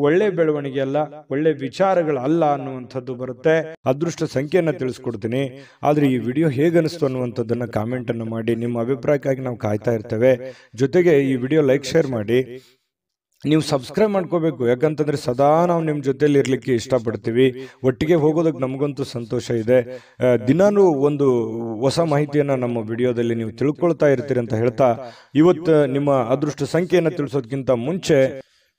ಒಳ್ಳೆ ಬೆಳವಣಿಗೆ ಅಲ್ಲ, ಒಳ್ಳೆ ವಿಚಾರಗಳಲ್ಲ ಅನ್ನುವಂಥದ್ದು ಬರುತ್ತೆ. ಅದೃಷ್ಟ ಸಂಖ್ಯೆಯನ್ನ ತಿಳಿಸ್ಕೊಡ್ತೀನಿ. ಆದ್ರೆ ಈ ವಿಡಿಯೋ ಹೇಗನಿಸ್ತು ಅನ್ನುವಂಥದ್ದನ್ನ ಕಾಮೆಂಟ್ ಅನ್ನು ಮಾಡಿ. ನಿಮ್ಮ ಅಭಿಪ್ರಾಯಕ್ಕಾಗಿ ನಾವು ಕಾಯ್ತಾ ಇರ್ತೇವೆ. ಜೊತೆಗೆ ಈ ವಿಡಿಯೋ ಲೈಕ್, ಶೇರ್ ಮಾಡಿ. ನೀವು ಸಬ್ಸ್ಕ್ರೈಬ್ ಮಾಡ್ಕೋಬೇಕು. ಯಾಕಂತಂದ್ರೆ ಸದಾ ನಾವು ನಿಮ್ಮ ಜೊತೆಲಿ ಇರ್ಲಿಕ್ಕೆ ಇಷ್ಟಪಡ್ತೀವಿ. ಒಟ್ಟಿಗೆ ಹೋಗೋದಕ್ಕೆ ನಮಗಂತೂ ಸಂತೋಷ ಇದೆ. ದಿನಾನು ಒಂದು ಹೊಸ ಮಾಹಿತಿಯನ್ನ ನಮ್ಮ ವಿಡಿಯೋದಲ್ಲಿ ನೀವು ತಿಳ್ಕೊಳ್ತಾ ಇರ್ತೀರಿ ಅಂತ ಹೇಳ್ತಾ, ಇವತ್ತು ನಿಮ್ಮ ಅದೃಷ್ಟ ಸಂಖ್ಯೆಯನ್ನು ತಿಳಿಸೋದಕ್ಕಿಂತ ಮುಂಚೆ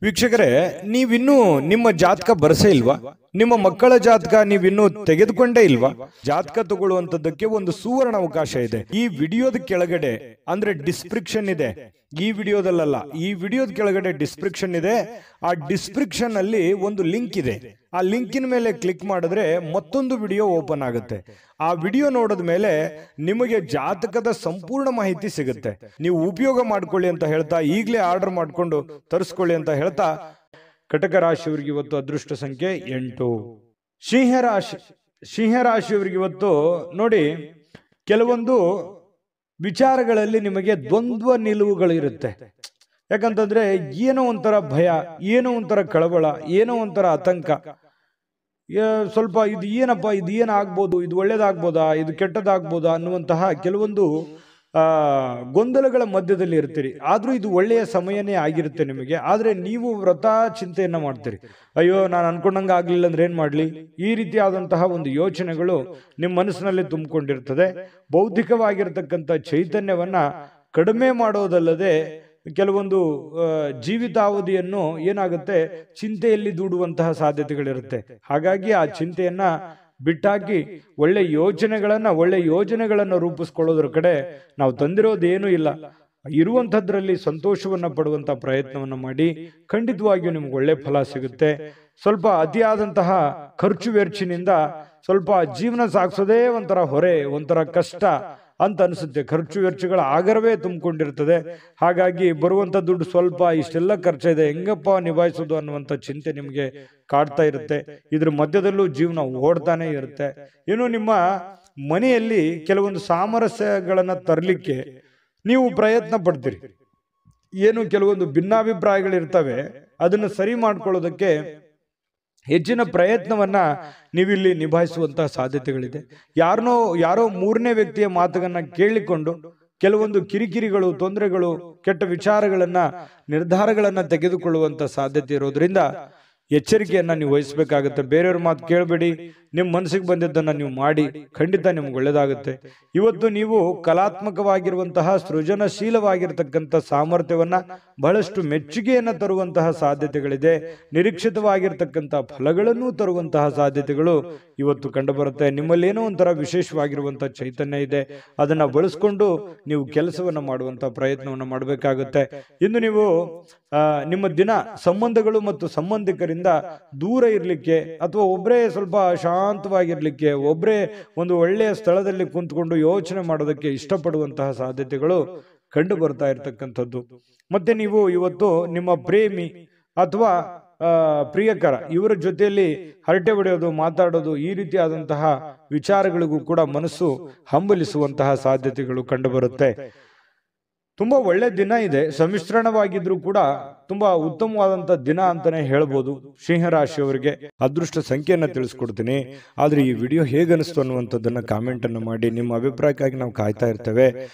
ವೀಕ್ಷಕರೇ, ನೀವಿನ್ನೂ ನಿಮ್ಮ ಜಾತಕ ಬರಸೇ ಇಲ್ವಾ? ನಿಮ್ಮ ಮಕ್ಕಳ ಜಾತಕ ನೀವಿನ್ನೂ ತೆಗೆದುಕೊಂಡೇ ಇಲ್ವಾ? ಜಾತಕ ತಗೊಳ್ಳುವಂತದ್ದಕ್ಕೆ ಒಂದು ಸುವರ್ಣ ಅವಕಾಶ ಇದೆ. ಈ ವಿಡಿಯೋದ ಕೆಳಗಡೆ ಅಂದ್ರೆ ಡಿಸ್ಕ್ರಿಪ್ಷನ್ ಇದೆ. ಈ ವಿಡಿಯೋದಲ್ಲ, ಈ ವಿಡಿಯೋದ ಕೆಳಗಡೆ ಡಿಸ್ಕ್ರಿಪ್ಷನ್ ಇದೆ. ಆ ಡಿಸ್ಕ್ರಿಪ್ಷನ್ ಅಲ್ಲಿ ಒಂದು ಲಿಂಕ್ ಇದೆ. ಆ ಲಿಂಕಿನ ಮೇಲೆ ಕ್ಲಿಕ್ ಮಾಡಿದ್ರೆ ಮತ್ತೊಂದು ವಿಡಿಯೋ ಓಪನ್ ಆಗುತ್ತೆ. ಆ ವಿಡಿಯೋ ನೋಡಿದ ಮೇಲೆ ನಿಮಗೆ ಜಾತಕದ ಸಂಪೂರ್ಣ ಮಾಹಿತಿ ಸಿಗುತ್ತೆ. ನೀವು ಉಪಯೋಗ ಮಾಡ್ಕೊಳ್ಳಿ ಅಂತ ಹೇಳ್ತಾ, ಈಗಲೇ ಆರ್ಡರ್ ಮಾಡ್ಕೊಂಡು ತರಿಸ್ಕೊಳ್ಳಿ ಅಂತ ಹೇಳ್ತಾ, ಕಟಕ ರಾಶಿಯವರಿಗೆ ಇವತ್ತು ಅದೃಷ್ಟ ಸಂಖ್ಯೆ 8. ಸಿಂಹರಾಶಿಯವರಿಗೆ ಇವತ್ತು ನೋಡಿ, ಕೆಲವೊಂದು ವಿಚಾರಗಳಲ್ಲಿ ನಿಮಗೆ ದ್ವಂದ್ವ ನಿಲುವುಗಳಿರುತ್ತೆ. ಯಾಕಂತಂದ್ರೆ ಏನೋ ಒಂಥರ ಭಯ, ಏನೋ ಒಂಥರ ಕಳವಳ, ಏನೋ ಒಂಥರ ಆತಂಕ. ಸ್ವಲ್ಪ ಇದು ಏನಪ್ಪ, ಇದು ಏನಾಗ್ಬೋದು, ಇದು ಒಳ್ಳೇದಾಗ್ಬೋದಾ, ಇದು ಕೆಟ್ಟದಾಗ್ಬೋದಾ ಅನ್ನುವಂತಹ ಕೆಲವೊಂದು ಗೊಂದಲಗಳ ಮಧ್ಯದಲ್ಲಿ ಇರ್ತೀರಿ. ಆದ್ರೂ ಇದು ಒಳ್ಳೆಯ ಸಮಯನೇ ಆಗಿರುತ್ತೆ ನಿಮಗೆ. ಆದ್ರೆ ನೀವು ವ್ರತ ಚಿಂತೆಯನ್ನ ಮಾಡ್ತೀರಿ. ಅಯ್ಯೋ, ನಾನು ಅನ್ಕೊಂಡಂಗ ಆಗ್ಲಿಲ್ಲ ಅಂದ್ರೆ ಏನ್ ಮಾಡ್ಲಿ, ಈ ರೀತಿಯಾದಂತಹ ಒಂದು ಯೋಚನೆಗಳು ನಿಮ್ಮ ಮನಸ್ಸಿನಲ್ಲಿ ತುಂಬಿಕೊಂಡಿರ್ತದೆ. ಬೌದ್ಧಿಕವಾಗಿರ್ತಕ್ಕಂಥ ಚೈತನ್ಯವನ್ನ ಕಡಿಮೆ ಮಾಡೋದಲ್ಲದೆ ಕೆಲವೊಂದು ಜೀವಿತಾವಧಿಯನ್ನು ಏನಾಗುತ್ತೆ, ಚಿಂತೆಯಲ್ಲಿ ದೂಡುವಂತಹ ಸಾಧ್ಯತೆಗಳಿರುತ್ತೆ. ಹಾಗಾಗಿ ಆ ಚಿಂತೆಯನ್ನ ಬಿಟ್ಟಾಕಿ ಒಳ್ಳೆ ಯೋಜನೆಗಳನ್ನ ರೂಪಿಸ್ಕೊಳ್ಳೋದ್ರ ಕಡೆ ನಾವು ತಂದಿರೋದೇನೂ ಇಲ್ಲ. ಇರುವಂತದ್ರಲ್ಲಿ ಸಂತೋಷವನ್ನ ಪಡುವಂತ ಪ್ರಯತ್ನವನ್ನ ಮಾಡಿ. ಖಂಡಿತವಾಗಿಯೂ ನಿಮ್ಗೆ ಒಳ್ಳೆ ಫಲ ಸಿಗುತ್ತೆ. ಸ್ವಲ್ಪ ಅತಿಯಾದಂತಹ ಖರ್ಚು ವೆರ್ಚಿನಿಂದ ಸ್ವಲ್ಪ ಜೀವನ ಸಾಗಿಸೋದೇ ಒಂಥರ ಹೊರೆ, ಒಂಥರ ಕಷ್ಟ ಅಂತ ಅನಿಸುತ್ತೆ. ಖರ್ಚು ವೆಚ್ಚಗಳ ಆಗರವೇ ತುಂಬಿಕೊಂಡಿರ್ತದೆ. ಹಾಗಾಗಿ ಬರುವಂತ ದುಡ್ಡು ಸ್ವಲ್ಪ, ಇಷ್ಟೆಲ್ಲ ಖರ್ಚಿದೆ, ಹೆಂಗಪ್ಪ ನಿಭಾಯಿಸೋದು ಅನ್ನುವಂಥ ಚಿಂತೆ ನಿಮಗೆ ಕಾಡ್ತಾ ಇರುತ್ತೆ. ಇದ್ರ ಮಧ್ಯದಲ್ಲೂ ಜೀವನ ಓಡ್ತಾನೆ ಇರುತ್ತೆ. ಇನ್ನು ನಿಮ್ಮ ಮನೆಯಲ್ಲಿ ಕೆಲವೊಂದು ಸಾಮರಸ್ಯಗಳನ್ನ ತರಲಿಕ್ಕೆ ನೀವು ಪ್ರಯತ್ನ ಪಡ್ತೀರಿ. ಏನು ಕೆಲವೊಂದು ಭಿನ್ನಾಭಿಪ್ರಾಯಗಳಿರ್ತವೆ, ಅದನ್ನು ಸರಿ ಮಾಡ್ಕೊಳ್ಳೋದಕ್ಕೆ ಹೆಚ್ಚಿನ ಪ್ರಯತ್ನವನ್ನ ನೀವಿಲ್ಲಿ ನಿಭಾಯಿಸುವಂತಹ ಸಾಧ್ಯತೆಗಳಿದೆ. ಯಾರೋ ಮೂರನೇ ವ್ಯಕ್ತಿಯ ಮಾತುಗಳನ್ನ ಕೇಳಿಕೊಂಡು ಕೆಲವೊಂದು ಕಿರಿಕಿರಿಗಳು, ತೊಂದರೆಗಳು, ಕೆಟ್ಟ ವಿಚಾರಗಳನ್ನ, ನಿರ್ಧಾರಗಳನ್ನ ತೆಗೆದುಕೊಳ್ಳುವಂತ ಸಾಧ್ಯತೆ ಇರೋದ್ರಿಂದ ಎಚ್ಚರಿಕೆಯನ್ನ ನೀವು ವಹಿಸಬೇಕಾಗುತ್ತೆ. ಬೇರೆಯವ್ರ ಮಾತು ಕೇಳಬೇಡಿ, ನಿಮ್ಮ ಮನಸ್ಸಿಗೆ ಬಂದಿದ್ದನ್ನ ನೀವು ಮಾಡಿ, ಖಂಡಿತ ನಿಮ್ಗೆ ಒಳ್ಳೇದಾಗುತ್ತೆ. ಇವತ್ತು ನೀವು ಕಲಾತ್ಮಕವಾಗಿರುವಂತಹ ಸೃಜನಶೀಲವಾಗಿರ್ತಕ್ಕಂಥ ಸಾಮರ್ಥ್ಯವನ್ನ ಬಹಳಷ್ಟು ಮೆಚ್ಚುಗೆಯನ್ನ ತರುವಂತಹ ಸಾಧ್ಯತೆಗಳಿದೆ. ನಿರೀಕ್ಷಿತವಾಗಿರ್ತಕ್ಕಂಥ ಫಲಗಳನ್ನು ತರುವಂತಹ ಸಾಧ್ಯತೆಗಳು ಇವತ್ತು ಕಂಡುಬರುತ್ತೆ. ನಿಮ್ಮಲ್ಲಿ ಏನೋ ಒಂಥರ ವಿಶೇಷವಾಗಿರುವಂತಹ ಚೈತನ್ಯ ಇದೆ, ಅದನ್ನ ಬಳಸ್ಕೊಂಡು ನೀವು ಕೆಲಸವನ್ನ ಮಾಡುವಂತಹ ಪ್ರಯತ್ನವನ್ನ ಮಾಡಬೇಕಾಗುತ್ತೆ. ಇನ್ನು ನೀವು ನಿಮ್ಮ ದಿನ ಸಂಬಂಧಗಳು ಮತ್ತು ಸಂಬಂಧಿಕರಿಂದ ದೂರ ಇರಲಿಕ್ಕೆ ಅಥವಾ ಒಬ್ಬರೇ ಸ್ವಲ್ಪ ಶಾಂತವಾಗಿರ್ಲಿಕ್ಕೆ, ಒಬ್ಬರೇ ಒಂದು ಒಳ್ಳೆಯ ಸ್ಥಳದಲ್ಲಿ ಕುಂತ್ಕೊಂಡು ಯೋಚನೆ ಮಾಡೋದಕ್ಕೆ ಇಷ್ಟಪಡುವಂತಹ ಸಾಧ್ಯತೆಗಳು ಕಂಡು ಬರ್ತಾ ಇರತಕ್ಕಂಥದ್ದು. ಮತ್ತೆ ನೀವು ಇವತ್ತು ನಿಮ್ಮ ಪ್ರೇಮಿ ಅಥವಾ ಪ್ರಿಯಕರ ಇವರ ಜೊತೆಯಲ್ಲಿ ಹರಟೆ ಹೊಡೆಯೋದು, ಮಾತಾಡೋದು, ಈ ರೀತಿಯಾದಂತಹ ವಿಚಾರಗಳಿಗೂ ಕೂಡ ಮನಸ್ಸು ಹಂಬಲಿಸುವಂತಹ ಸಾಧ್ಯತೆಗಳು ಕಂಡುಬರುತ್ತೆ. ತುಂಬಾ ಒಳ್ಳೆ ದಿನ ಇದೆ, ಸಮ್ಮಿಶ್ರಣವಾಗಿದ್ರು ಕೂಡ ತುಂಬಾ ಉತ್ತಮವಾದಂತ ದಿನ ಅಂತಾನೆ ಹೇಳ್ಬೋದು. ಸಿಂಹರಾಶಿಯವರಿಗೆ ಅದೃಷ್ಟ ಸಂಖ್ಯೆಯನ್ನ ತಿಳಿಸ್ಕೊಡ್ತೀನಿ. ಆದ್ರೆ ಈ ವಿಡಿಯೋ ಹೇಗನಿಸ್ತು ಅನ್ನುವಂಥದ್ದನ್ನ ಕಾಮೆಂಟ್ ಅನ್ನು ಮಾಡಿ. ನಿಮ್ಮ ಅಭಿಪ್ರಾಯಕ್ಕಾಗಿ ನಾವು ಕಾಯ್ತಾ ಇರ್ತೇವೆ.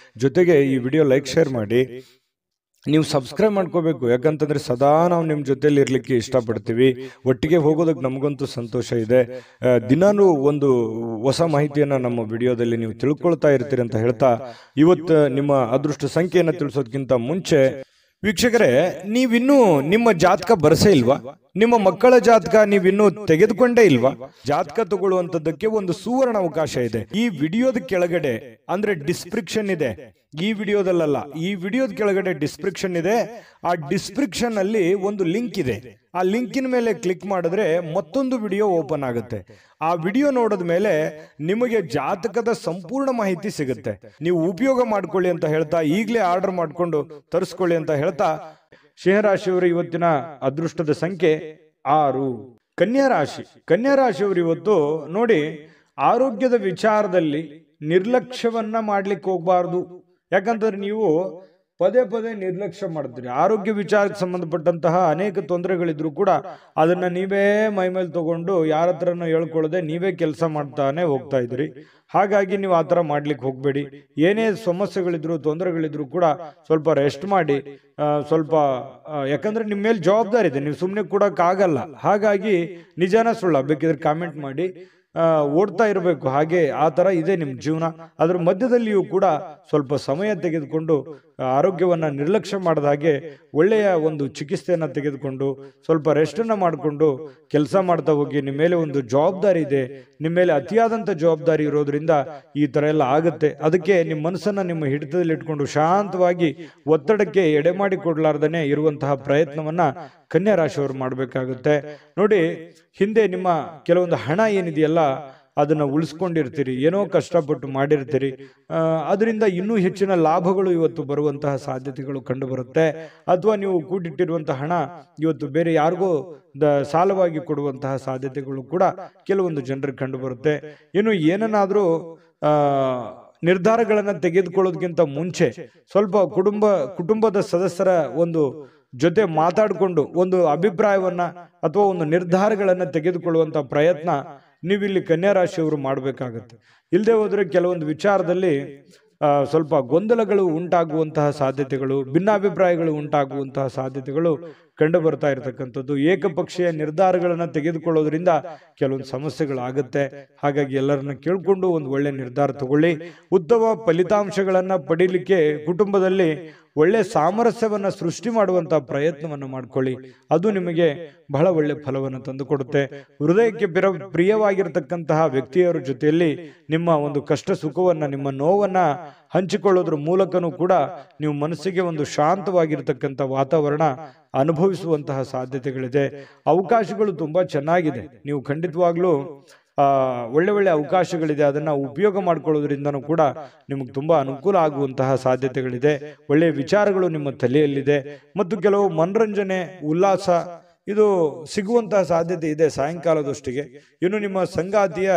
ಜೊತೆಗೆ ಈ ವಿಡಿಯೋ ಲೈಕ್, ಶೇರ್ ಮಾಡಿ. ನೀವು ಸಬ್ಸ್ಕ್ರೈಬ್ ಮಾಡ್ಕೋಬೇಕು, ಯಾಕಂತಂದ್ರೆ ಸದಾ ನಾವು ನಿಮ್ಮ ಜೊತೆಲಿ ಇರ್ಲಿಕ್ಕೆ ಇಷ್ಟಪಡ್ತೀವಿ. ಒಟ್ಟಿಗೆ ಹೋಗೋದಕ್ಕೆ ನಮಗಂತೂ ಸಂತೋಷ ಇದೆ. ದಿನಾನು ಒಂದು ಹೊಸ ಮಾಹಿತಿಯನ್ನ ನಮ್ಮ ವಿಡಿಯೋದಲ್ಲಿ ನೀವು ತಿಳ್ಕೊಳ್ತಾ ಇರ್ತೀರಿ ಅಂತ ಹೇಳ್ತಾ, ಇವತ್ತು ನಿಮ್ಮ ಅದೃಷ್ಟ ಸಂಖ್ಯೆಯನ್ನು ತಿಳಿಸೋದಕ್ಕಿಂತ ಮುಂಚೆ ವೀಕ್ಷಕರೇ, ನೀವಿನ್ನೂ ನಿಮ್ಮ ಜಾತಕ ಬರಸೇ ಇಲ್ವಾ? ನಿಮ್ಮ ಮಕ್ಕಳ ಜಾತಕ ನೀವಿನ್ನೂ ತೆಗೆದುಕೊಂಡೇ ಇಲ್ವಾ? ಜಾತಕ ತಗೊಳ್ಳುವಂತದ್ದಕ್ಕೆ ಒಂದು ಸುವರ್ಣ ಅವಕಾಶ ಇದೆ. ಈ ವಿಡಿಯೋದ ಕೆಳಗಡೆ ಅಂದ್ರೆ ಡಿಸ್ಕ್ರಿಪ್ಷನ್ ಇದೆ, ಈ ವಿಡಿಯೋದಲ್ಲ, ಈ ವಿಡಿಯೋದ ಕೆಳಗಡೆ ಡಿಸ್ಕ್ರಿಪ್ಷನ್ ಇದೆ. ಆ ಡಿಸ್ಕ್ರಿಪ್ಷನ್ ಅಲ್ಲಿ ಒಂದು ಲಿಂಕ್ ಇದೆ. ಆ ಲಿಂಕಿನ ಮೇಲೆ ಕ್ಲಿಕ್ ಮಾಡಿದ್ರೆ ಮತ್ತೊಂದು ವಿಡಿಯೋ ಓಪನ್ ಆಗುತ್ತೆ. ಆ ವಿಡಿಯೋ ನೋಡಿದ ಮೇಲೆ ನಿಮಗೆ ಜಾತಕದ ಸಂಪೂರ್ಣ ಮಾಹಿತಿ ಸಿಗುತ್ತೆ. ನೀವು ಉಪಯೋಗ ಮಾಡ್ಕೊಳ್ಳಿ ಅಂತ ಹೇಳ್ತಾ, ಈಗಲೇ ಆರ್ಡರ್ ಮಾಡ್ಕೊಂಡು ತರಿಸ್ಕೊಳ್ಳಿ ಅಂತ ಹೇಳ್ತಾ, ಸಿಂಹರಾಶಿಯವರು ಇವತ್ತಿನ ಅದೃಷ್ಟದ ಸಂಖ್ಯೆ 6. ಕನ್ಯಾ ರಾಶಿ. ಕನ್ಯಾ ರಾಶಿಯವರು ಇವತ್ತು ನೋಡಿ, ಆರೋಗ್ಯದ ವಿಚಾರದಲ್ಲಿ ನಿರ್ಲಕ್ಷ್ಯವನ್ನ ಮಾಡ್ಲಿಕ್ಕೆ ಹೋಗ್ಬಾರ್ದು. ಯಾಕಂತಂದ್ರೆ ನೀವು ಪದೇ ಪದೇ ನಿರ್ಲಕ್ಷ್ಯ ಮಾಡ್ತೀರಿ. ಆರೋಗ್ಯ ವಿಚಾರಕ್ಕೆ ಸಂಬಂಧಪಟ್ಟಂತಹ ಅನೇಕ ತೊಂದರೆಗಳಿದ್ರು ಕೂಡ ಅದನ್ನ ನೀವೇ ಮೈಮೇಲೆ ತಗೊಂಡು ಯಾರ ಹತ್ರನೂ ಹೇಳ್ಕೊಳ್ಳದೆ ನೀವೇ ಕೆಲಸ ಮಾಡ್ತಾನೆ ಹೋಗ್ತಾ ಇದ್ರಿ. ಹಾಗಾಗಿ ನೀವು ಆ ಥರ ಮಾಡ್ಲಿಕ್ಕೆ ಹೋಗ್ಬೇಡಿ. ಏನೇ ಸಮಸ್ಯೆಗಳಿದ್ರು, ತೊಂದರೆಗಳಿದ್ರು ಕೂಡ ಸ್ವಲ್ಪ ರೆಸ್ಟ್ ಮಾಡಿ. ಸ್ವಲ್ಪ ಯಾಕಂದ್ರೆ ನಿಮ್ಮ ಮೇಲೆ ಜವಾಬ್ದಾರಿ ಇದೆ, ನೀವು ಸುಮ್ಮನೆ ಕೊಡೋಕ್ಕಾಗಲ್ಲ. ಹಾಗಾಗಿ ನಿಜಾನ ಸುಳ್ಳ ಬೇಕಿದ್ರೆ ಕಾಮೆಂಟ್ ಮಾಡಿ. ಓಡ್ತಾ ಇರಬೇಕು, ಹಾಗೆ ಆ ತರ ಇದೆ ನಿಮ್ಮ ಜೀವನ. ಅದ್ರ ಮಧ್ಯದಲ್ಲಿಯೂ ಕೂಡ ಸ್ವಲ್ಪ ಸಮಯ ತೆಗೆದುಕೊಂಡು ಆರೋಗ್ಯವನ್ನ ನಿರ್ಲಕ್ಷ್ಯ ಮಾಡದ ಹಾಗೆ ಒಳ್ಳೆಯ ಒಂದು ಚಿಕಿತ್ಸೆಯನ್ನ ತೆಗೆದುಕೊಂಡು ಸ್ವಲ್ಪ ರೆಸ್ಟ್ ಅನ್ನ ಮಾಡಿಕೊಂಡು ಕೆಲಸ ಮಾಡ್ತಾ ಹೋಗಿ. ನಿಮ್ಮ ಮೇಲೆ ಒಂದು ಜವಾಬ್ದಾರಿ ಇದೆ, ನಿಮ್ಮ ಮೇಲೆ ಅತಿಯಾದಂತ ಜವಾಬ್ದಾರಿ ಇರೋದ್ರಿಂದ ಈ ತರ ಎಲ್ಲ ಆಗುತ್ತೆ. ಅದಕ್ಕೆ ನಿಮ್ಮ ಮನಸ್ಸನ್ನ ನಿಮ್ಮ ಹಿಡಿತದಲ್ಲಿ ಇಟ್ಕೊಂಡು ಶಾಂತವಾಗಿ ಒತ್ತಡಕ್ಕೆ ಎಡೆ ಮಾಡಿ ಕೊಡ್ಲಾರ್ದನೆ ಇರುವಂತಹ ಪ್ರಯತ್ನವನ್ನ ಕನ್ಯಾ ರಾಶಿಯವರು ಮಾಡಬೇಕಾಗುತ್ತೆ. ನೋಡಿ, ಹಿಂದೆ ನಿಮ್ಮ ಕೆಲವೊಂದು ಹಣ ಏನಿದೆಯಲ್ಲ ಅದನ್ನ ಉಳಿಸ್ಕೊಂಡಿರ್ತೀರಿ, ಏನೋ ಕಷ್ಟಪಟ್ಟು ಮಾಡಿರ್ತೀರಿ. ಅದರಿಂದ ಇನ್ನೂ ಹೆಚ್ಚಿನ ಲಾಭಗಳು ಇವತ್ತು ಬರುವಂತಹ ಸಾಧ್ಯತೆಗಳು ಕಂಡು ಬರುತ್ತೆ. ಅಥವಾ ನೀವು ಕೂಡಿಟ್ಟಿರುವಂತಹ ಹಣ ಇವತ್ತು ಬೇರೆ ಯಾರಿಗೋ ಸಾಲವಾಗಿ ಕೊಡುವಂತಹ ಸಾಧ್ಯತೆಗಳು ಕೂಡ ಕೆಲವೊಂದು ಜನರಿಗೆ ಕಂಡು ಬರುತ್ತೆ. ಇನ್ನು ಏನನ್ನಾದ್ರೂ ನಿರ್ಧಾರಗಳನ್ನ ತೆಗೆದುಕೊಳ್ಳೋದಕ್ಕಿಂತ ಮುಂಚೆ ಸ್ವಲ್ಪ ಕುಟುಂಬದ ಸದಸ್ಯರ ಒಂದು ಜೊತೆ ಮಾತಾಡಿಕೊಂಡು ಒಂದು ಅಭಿಪ್ರಾಯವನ್ನ ಅಥವಾ ಒಂದು ನಿರ್ಧಾರಗಳನ್ನ ತೆಗೆದುಕೊಳ್ಳುವಂತ ಪ್ರಯತ್ನ ನೀವಿಲ್ಲಿ ಕನ್ಯಾ ರಾಶಿಯವರು ಮಾಡಬೇಕಾಗತ್ತೆ. ಇಲ್ಲದೆ ಹೋದ್ರೆ ಕೆಲವೊಂದು ವಿಚಾರದಲ್ಲಿ ಸ್ವಲ್ಪ ಗೊಂದಲಗಳು ಉಂಟಾಗುವಂತಹ ಸಾಧ್ಯತೆಗಳು, ಭಿನ್ನಾಭಿಪ್ರಾಯಗಳು ಉಂಟಾಗುವಂತಹ ಸಾಧ್ಯತೆಗಳು ಕಂಡು ಬರ್ತಾ ಇರತಕ್ಕಂಥದ್ದು. ಏಕಪಕ್ಷೀಯ ನಿರ್ಧಾರಗಳನ್ನ ತೆಗೆದುಕೊಳ್ಳೋದ್ರಿಂದ ಕೆಲವೊಂದು ಸಮಸ್ಯೆಗಳಾಗುತ್ತೆ. ಹಾಗಾಗಿ ಎಲ್ಲರನ್ನ ಕೇಳ್ಕೊಂಡು ಒಂದು ಒಳ್ಳೆ ನಿರ್ಧಾರ ತಗೊಳ್ಳಿ. ಉತ್ತಮ ಫಲಿತಾಂಶಗಳನ್ನ ಪಡೀಲಿಕ್ಕೆ ಕುಟುಂಬದಲ್ಲಿ ಒಳ್ಳೆ ಸಾಮರಸ್ಯವನ್ನ ಸೃಷ್ಟಿ ಮಾಡುವಂತಹ ಪ್ರಯತ್ನವನ್ನು ಮಾಡ್ಕೊಳ್ಳಿ. ಅದು ನಿಮಗೆ ಬಹಳ ಒಳ್ಳೆ ಫಲವನ್ನು ತಂದುಕೊಡುತ್ತೆ. ಹೃದಯಕ್ಕೆ ಪ್ರಿಯವಾಗಿರತಕ್ಕಂತಹ ವ್ಯಕ್ತಿಯರ ಜೊತೆಯಲ್ಲಿ ನಿಮ್ಮ ಒಂದು ಕಷ್ಟ ಸುಖವನ್ನ, ನಿಮ್ಮ ನೋವನ್ನ ಹಂಚಿಕೊಳ್ಳೋದ್ರ ಮೂಲಕನೂ ಕೂಡ ನೀವು ಮನಸ್ಸಿಗೆ ಒಂದು ಶಾಂತವಾಗಿರ್ತಕ್ಕಂಥ ವಾತಾವರಣ ಅನುಭವಿಸುವಂತಹ ಸಾಧ್ಯತೆಗಳಿದೆ. ಅವಕಾಶಗಳು ತುಂಬಾ ಚೆನ್ನಾಗಿದೆ. ನೀವು ಖಂಡಿತವಾಗ್ಲೂ ಒಳ್ಳೆ ಒಳ್ಳೆ ಅವಕಾಶಗಳಿದೆ. ಅದನ್ನ ಉಪಯೋಗ ಮಾಡ್ಕೊಳ್ಳೋದ್ರಿಂದನೂ ಕೂಡ ನಿಮಗೆ ತುಂಬಾ ಅನುಕೂಲ ಆಗುವಂತಹ ಸಾಧ್ಯತೆಗಳಿದೆ. ಒಳ್ಳೆಯ ವಿಚಾರಗಳು ನಿಮ್ಮ ತಲೆಯಲ್ಲಿದೆ ಮತ್ತು ಕೆಲವು ಮನರಂಜನೆ, ಉಲ್ಲಾಸ ಇದು ಸಿಗುವಂತಹ ಸಾಧ್ಯತೆ ಇದೆ ಸಾಯಂಕಾಲದಷ್ಟಿಗೆ. ಇನ್ನು ನಿಮ್ಮ ಸಂಗಾತಿಯ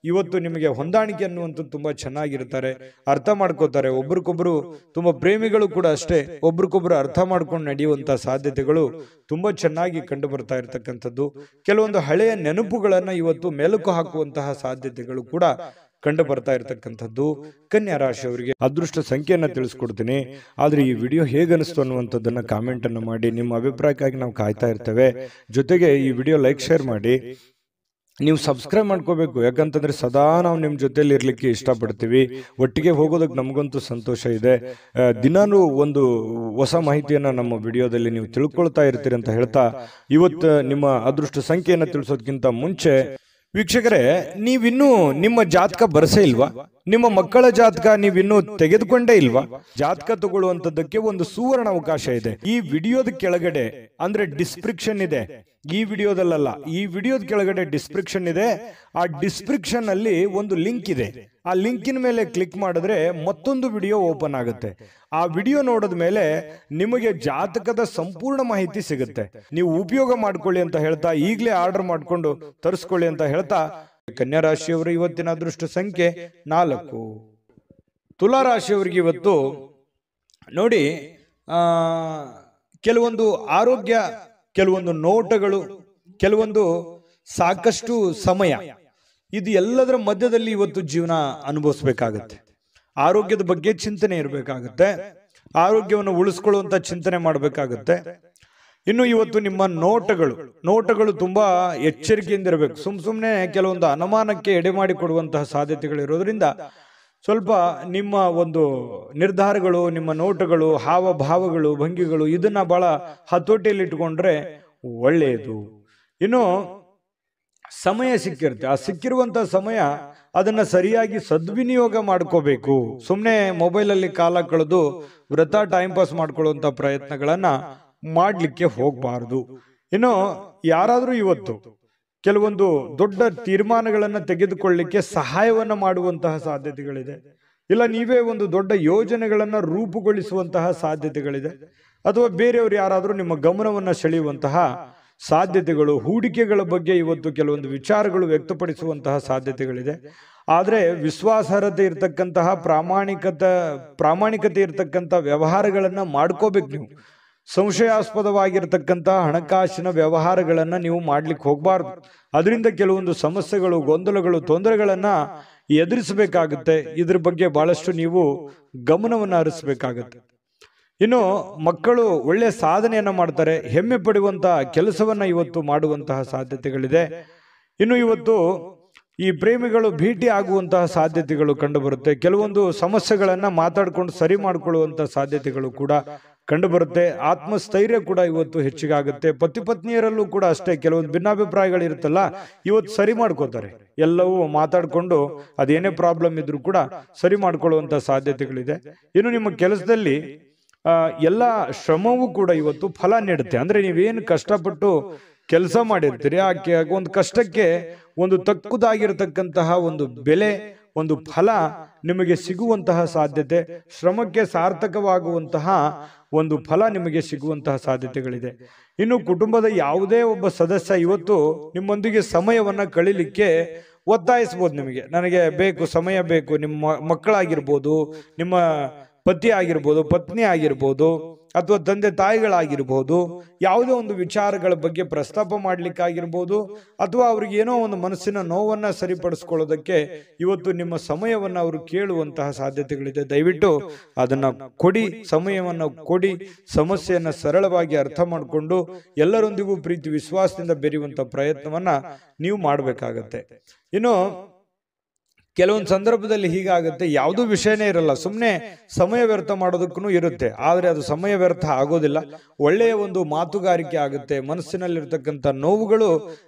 ಇವತ್ತು ನಿಮಗೆ ಹೊಂದಾಣಿಕೆ ಅನ್ನುವಂಥದ್ದು ತುಂಬಾ ಚೆನ್ನಾಗಿರ್ತಾರೆ, ಅರ್ಥ ಮಾಡ್ಕೋತಾರೆ. ಒಬ್ರಿಗೊಬ್ರು ತುಂಬಾ ಪ್ರೇಮಿಗಳು ಕೂಡ ಅಷ್ಟೇ, ಒಬ್ರಿಗೊಬ್ರು ಅರ್ಥ ಮಾಡ್ಕೊಂಡು ನಡೆಯುವಂತಹ ಸಾಧ್ಯತೆಗಳು ತುಂಬಾ ಚೆನ್ನಾಗಿ ಕಂಡು ಬರ್ತಾ ಇರತಕ್ಕಂಥದ್ದು. ಕೆಲವೊಂದು ಹಳೆಯ ನೆನಪುಗಳನ್ನ ಇವತ್ತು ಮೆಲುಕು ಹಾಕುವಂತಹ ಸಾಧ್ಯತೆಗಳು ಕೂಡ ಕಂಡು ಬರ್ತಾ ಇರತಕ್ಕಂಥದ್ದು. ಕನ್ಯಾ ರಾಶಿಯವರಿಗೆ ಅದೃಷ್ಟ ಸಂಖ್ಯೆಯನ್ನ ತಿಳಿಸ್ಕೊಡ್ತೀನಿ. ಆದ್ರೆ ಈ ವಿಡಿಯೋ ಹೇಗನಿಸ್ತು ಅನ್ನುವಂಥದ್ದನ್ನ ಕಾಮೆಂಟ್ ಅನ್ನು ಮಾಡಿ. ನಿಮ್ಮ ಅಭಿಪ್ರಾಯಕ್ಕಾಗಿ ನಾವು ಕಾಯ್ತಾ ಇರ್ತೇವೆ. ಜೊತೆಗೆ ಈ ವಿಡಿಯೋ ಲೈಕ್ ಶೇರ್ ಮಾಡಿ. ನೀವು ಸಬ್ಸ್ಕ್ರೈಬ್ ಮಾಡ್ಕೋಬೇಕು, ಯಾಕಂತಂದ್ರೆ ಸದಾ ನಾವು ನಿಮ್ಮ ಜೊತೆಲಿ ಇರ್ಲಿಕ್ಕೆ ಇಷ್ಟಪಡ್ತೀವಿ. ಒಟ್ಟಿಗೆ ಹೋಗೋದಕ್ಕೆ ನಮಗಂತೂ ಸಂತೋಷ ಇದೆ. ದಿನಾನು ಒಂದು ಹೊಸ ಮಾಹಿತಿಯನ್ನ ನಮ್ಮ ವಿಡಿಯೋದಲ್ಲಿ ನೀವು ತಿಳ್ಕೊಳ್ತಾ ಇರ್ತೀರಿ ಅಂತ ಹೇಳ್ತಾ, ಇವತ್ತು ನಿಮ್ಮ ಅದೃಷ್ಟ ಸಂಖ್ಯೆಯನ್ನು ತಿಳಿಸೋದಕ್ಕಿಂತ ಮುಂಚೆ ವೀಕ್ಷಕರೇ, ನೀವಿನ್ನೂ ನಿಮ್ಮ ಜಾತಕ ಬರಸೇ ಇಲ್ವಾ? ನಿಮ್ಮ ಮಕ್ಕಳ ಜಾತಕ ನೀವಿನ್ನೂ ತೆಗೆದುಕೊಂಡೇ ಇಲ್ವಾ? ಜಾತಕ ತಗೊಳ್ಳುವಂತದ್ದಕ್ಕೆ ಒಂದು ಸುವರ್ಣ ಅವಕಾಶ ಇದೆ. ಈ ವಿಡಿಯೋದ ಕೆಳಗಡೆ ಅಂದ್ರೆ ಡಿಸ್ಕ್ರಿಪ್ಷನ್ ಇದೆ. ಈ ವಿಡಿಯೋದಲ್ಲ, ಈ ವಿಡಿಯೋದ ಕೆಳಗಡೆ ಡಿಸ್ಕ್ರಿಪ್ಷನ್ ಇದೆ. ಆ ಡಿಸ್ಕ್ರಿಪ್ಷನ್ ಅಲ್ಲಿ ಒಂದು ಲಿಂಕ್ ಇದೆ. ಆ ಲಿಂಕಿನ ಮೇಲೆ ಕ್ಲಿಕ್ ಮಾಡಿದ್ರೆ ಮತ್ತೊಂದು ವಿಡಿಯೋ ಓಪನ್ ಆಗುತ್ತೆ. ಆ ವಿಡಿಯೋ ನೋಡಿದ ಮೇಲೆ ನಿಮಗೆ ಜಾತಕದ ಸಂಪೂರ್ಣ ಮಾಹಿತಿ ಸಿಗುತ್ತೆ. ನೀವು ಉಪಯೋಗ ಮಾಡ್ಕೊಳ್ಳಿ ಅಂತ ಹೇಳ್ತಾ, ಈಗಲೇ ಆರ್ಡರ್ ಮಾಡ್ಕೊಂಡು ತರಿಸ್ಕೊಳ್ಳಿ ಅಂತ ಹೇಳ್ತಾ, ಕನ್ಯಾ ರಾಶಿಯವರು ಇವತ್ತಿನ ಅದೃಷ್ಟ ಸಂಖ್ಯೆ 4. ತುಲಾ ರಾಶಿಯವರಿಗೆ ಇವತ್ತು ನೋಡಿ, ಕೆಲವೊಂದು ಆರೋಗ್ಯ, ಕೆಲವೊಂದು ನೋಟಗಳು, ಕೆಲವೊಂದು ಸಾಕಷ್ಟು ಸಮಯ, ಇದು ಎಲ್ಲದರ ಮಧ್ಯದಲ್ಲಿ ಇವತ್ತು ಜೀವನ ಅನುಭವಿಸಬೇಕಾಗತ್ತೆ. ಆರೋಗ್ಯದ ಬಗ್ಗೆ ಚಿಂತನೆ ಇರಬೇಕಾಗತ್ತೆ. ಆರೋಗ್ಯವನ್ನು ಉಳಿಸ್ಕೊಳ್ಳುವಂತ ಚಿಂತನೆ ಮಾಡಬೇಕಾಗತ್ತೆ. ಇನ್ನು ಇವತ್ತು ನಿಮ್ಮ ನೋಟಗಳು ತುಂಬಾ ಎಚ್ಚರಿಕೆಯಿಂದ ಇರಬೇಕು. ಸುಮ್ಮನೆ ಕೆಲವೊಂದು ಅನುಮಾನಕ್ಕೆ ಎಡೆ ಮಾಡಿ ಕೊಡುವಂತಹ ಸಾಧ್ಯತೆಗಳಿರೋದ್ರಿಂದ ಸ್ವಲ್ಪ ನಿಮ್ಮ ಒಂದು ನಿರ್ಧಾರಗಳು, ನಿಮ್ಮ ನೋಟಗಳು, ಹಾವಭಾವಗಳು, ಭಂಗಿಗಳು, ಇದನ್ನ ಬಹಳ ಹತೋಟಿಯಲ್ಲಿ ಇಟ್ಕೊಂಡ್ರೆ ಒಳ್ಳೆಯದು. ಇನ್ನು ಸಮಯ ಸಿಕ್ಕಿರುತ್ತೆ. ಆ ಸಿಕ್ಕಿರುವಂತಹ ಸಮಯ ಅದನ್ನ ಸರಿಯಾಗಿ ಸದ್ವಿನಿಯೋಗ ಮಾಡ್ಕೋಬೇಕು. ಸುಮ್ಮನೆ ಮೊಬೈಲಲ್ಲಿ ಕಾಲ ಕಳೆದು ವೃಥಾ ಟೈಮ್ ಪಾಸ್ ಮಾಡ್ಕೊಳ್ಳುವಂತ ಪ್ರಯತ್ನಗಳನ್ನ ಮಾಡ್ಲಿಕ್ಕೆ ಹೋಗಬಾರದು. ಇನ್ನು ಯಾರಾದ್ರೂ ಇವತ್ತು ಕೆಲವೊಂದು ದೊಡ್ಡ ತೀರ್ಮಾನಗಳನ್ನ ತೆಗೆದುಕೊಳ್ಳಲಿಕ್ಕೆ ಸಹಾಯವನ್ನ ಮಾಡುವಂತಹ ಸಾಧ್ಯತೆಗಳಿದೆ. ಇಲ್ಲ ನೀವೇ ಒಂದು ದೊಡ್ಡ ಯೋಜನೆಗಳನ್ನ ರೂಪುಗೊಳಿಸುವಂತಹ ಸಾಧ್ಯತೆಗಳಿದೆ. ಅಥವಾ ಬೇರೆಯವರು ಯಾರಾದ್ರೂ ನಿಮ್ಮ ಗಮನವನ್ನ ಸೆಳೆಯುವಂತಹ ಸಾಧ್ಯತೆಗಳು, ಹೂಡಿಕೆಗಳ ಬಗ್ಗೆ ಇವತ್ತು ಕೆಲವೊಂದು ವಿಚಾರಗಳು ವ್ಯಕ್ತಪಡಿಸುವಂತಹ ಸಾಧ್ಯತೆಗಳಿದೆ. ಆದ್ರೆ ವಿಶ್ವಾಸಾರ್ಹತೆ ಇರತಕ್ಕಂತಹ ಪ್ರಾಮಾಣಿಕತೆ ಇರತಕ್ಕಂತಹ ವ್ಯವಹಾರಗಳನ್ನ ಮಾಡ್ಕೋಬೇಕು. ನೀವು ಸಂಶಯಾಸ್ಪದವಾಗಿರ್ತಕ್ಕಂತಹ ಹಣಕಾಸಿನ ವ್ಯವಹಾರಗಳನ್ನ ನೀವು ಮಾಡ್ಲಿಕ್ಕೆ ಹೋಗಬಾರ್ದು. ಅದರಿಂದ ಕೆಲವೊಂದು ಸಮಸ್ಯೆಗಳು, ಗೊಂದಲಗಳು, ತೊಂದರೆಗಳನ್ನ ಎದುರಿಸಬೇಕಾಗುತ್ತೆ. ಇದ್ರ ಬಗ್ಗೆ ಬಹಳಷ್ಟು ನೀವು ಗಮನವನ್ನು ಹರಿಸಬೇಕಾಗತ್ತೆ. ಇನ್ನು ಮಕ್ಕಳು ಒಳ್ಳೆ ಸಾಧನೆಯನ್ನ ಮಾಡ್ತಾರೆ. ಹೆಮ್ಮೆ ಪಡುವಂತಹ ಕೆಲಸವನ್ನ ಇವತ್ತು ಮಾಡುವಂತಹ ಸಾಧ್ಯತೆಗಳಿದೆ. ಇನ್ನು ಇವತ್ತು ಈ ಪ್ರೇಮಿಗಳು ಭೇಟಿ ಆಗುವಂತಹ ಸಾಧ್ಯತೆಗಳು ಕಂಡು ಬರುತ್ತೆ. ಕೆಲವೊಂದು ಸಮಸ್ಯೆಗಳನ್ನ ಮಾತಾಡ್ಕೊಂಡು ಸರಿ ಮಾಡಿಕೊಳ್ಳುವಂತಹ ಸಾಧ್ಯತೆಗಳು ಕೂಡ ಕಂಡು ಬರುತ್ತೆ. ಆತ್ಮಸ್ಥೈರ್ಯ ಕೂಡ ಇವತ್ತು ಹೆಚ್ಚಿಗಾಗುತ್ತೆ. ಪತಿ ಪತ್ನಿಯರಲ್ಲೂ ಕೂಡ ಅಷ್ಟೇ, ಕೆಲವೊಂದು ಭಿನ್ನಾಭಿಪ್ರಾಯಗಳು ಇರುತ್ತಲ್ಲ, ಇವತ್ತು ಸರಿ ಮಾಡ್ಕೋತಾರೆ. ಎಲ್ಲವೂ ಮಾತಾಡ್ಕೊಂಡು ಅದೇನೇ ಪ್ರಾಬ್ಲಮ್ ಇದ್ರೂ ಕೂಡ ಸರಿ ಮಾಡ್ಕೊಳ್ಳುವಂತ ಸಾಧ್ಯತೆಗಳಿದೆ. ಇನ್ನು ನಿಮ್ಮ ಕೆಲಸದಲ್ಲಿ ಎಲ್ಲ ಶ್ರಮವೂ ಕೂಡ ಇವತ್ತು ಫಲ ನೀಡುತ್ತೆ. ಅಂದ್ರೆ ನೀವೇನು ಕಷ್ಟಪಟ್ಟು ಕೆಲಸ ಮಾಡಿರ್ತೀರಿ, ಆ ಒಂದು ಕಷ್ಟಕ್ಕೆ ಒಂದು ತಕ್ಕುದಾಗಿರತಕ್ಕಂತಹ ಒಂದು ಬೆಲೆ, ಒಂದು ಫಲ ನಿಮಗೆ ಸಿಗುವಂತಹ ಸಾಧ್ಯತೆ, ಶ್ರಮಕ್ಕೆ ಸಾರ್ಥಕವಾಗುವಂತಹ ಒಂದು ಫಲ ನಿಮಗೆ ಸಿಗುವಂತಹ ಸಾಧ್ಯತೆಗಳಿದೆ. ಇನ್ನು ಕುಟುಂಬದ ಯಾವುದೇ ಒಬ್ಬ ಸದಸ್ಯ ಇವತ್ತು ನಿಮ್ಮೊಂದಿಗೆ ಸಮಯವನ್ನ ಕಳೀಲಿಕ್ಕೆ ಒತ್ತಾಯಿಸಬಹುದು. ನಿಮಗೆ ನನಗೆ ಬೇಕು, ಸಮಯ ಬೇಕು. ನಿಮ್ಮ ಮಕ್ಕಳಾಗಿರ್ಬೋದು, ನಿಮ್ಮ ಪತಿ ಆಗಿರ್ಬೋದು, ಪತ್ನಿ ಆಗಿರ್ಬೋದು, ಅಥವಾ ತಂದೆ ತಾಯಿಗಳಾಗಿರ್ಬೋದು, ಯಾವುದೇ ಒಂದು ವಿಚಾರಗಳ ಬಗ್ಗೆ ಪ್ರಸ್ತಾಪ ಮಾಡ್ಲಿಕ್ಕಾಗಿರ್ಬೋದು, ಅಥವಾ ಅವ್ರಿಗೆ ಏನೋ ಒಂದು ಮನಸ್ಸಿನ ನೋವನ್ನ ಸರಿಪಡಿಸ್ಕೊಳ್ಳೋದಕ್ಕೆ ಇವತ್ತು ನಿಮ್ಮ ಸಮಯವನ್ನ ಅವರು ಕೇಳುವಂತಹ ಸಾಧ್ಯತೆಗಳಿದೆ. ದಯವಿಟ್ಟು ಅದನ್ನ ಕೊಡಿ, ಸಮಯವನ್ನ ಕೊಡಿ. ಸಮಸ್ಯೆಯನ್ನ ಸರಳವಾಗಿ ಅರ್ಥ ಮಾಡಿಕೊಂಡು ಎಲ್ಲರೊಂದಿಗೂ ಪ್ರೀತಿ ವಿಶ್ವಾಸದಿಂದ ಬೆರೆಯುವಂತ ಪ್ರಯತ್ನವನ್ನ ನೀವು ಮಾಡಬೇಕಾಗತ್ತೆ. ಇನ್ನು ಕೆಲವೊಂದು ಸಂದರ್ಭದಲ್ಲಿ ಹೀಗಾಗುತ್ತೆ, ಯಾವುದೂ ವಿಷಯನೇ ಇರಲ್ಲ, ಸುಮ್ಮನೆ ಸಮಯ ವ್ಯರ್ಥ ಮಾಡೋದಕ್ಕೂ ಇರುತ್ತೆ. ಆದರೆ ಅದು ಸಮಯ ವ್ಯರ್ಥ ಆಗೋದಿಲ್ಲ. ಒಳ್ಳೆಯ ಒಂದು ಮಾತುಗಾರಿಕೆ ಆಗುತ್ತೆ. ಮನಸ್ಸಿನಲ್ಲಿರ್ತಕ್ಕಂಥ ನೋವುಗಳು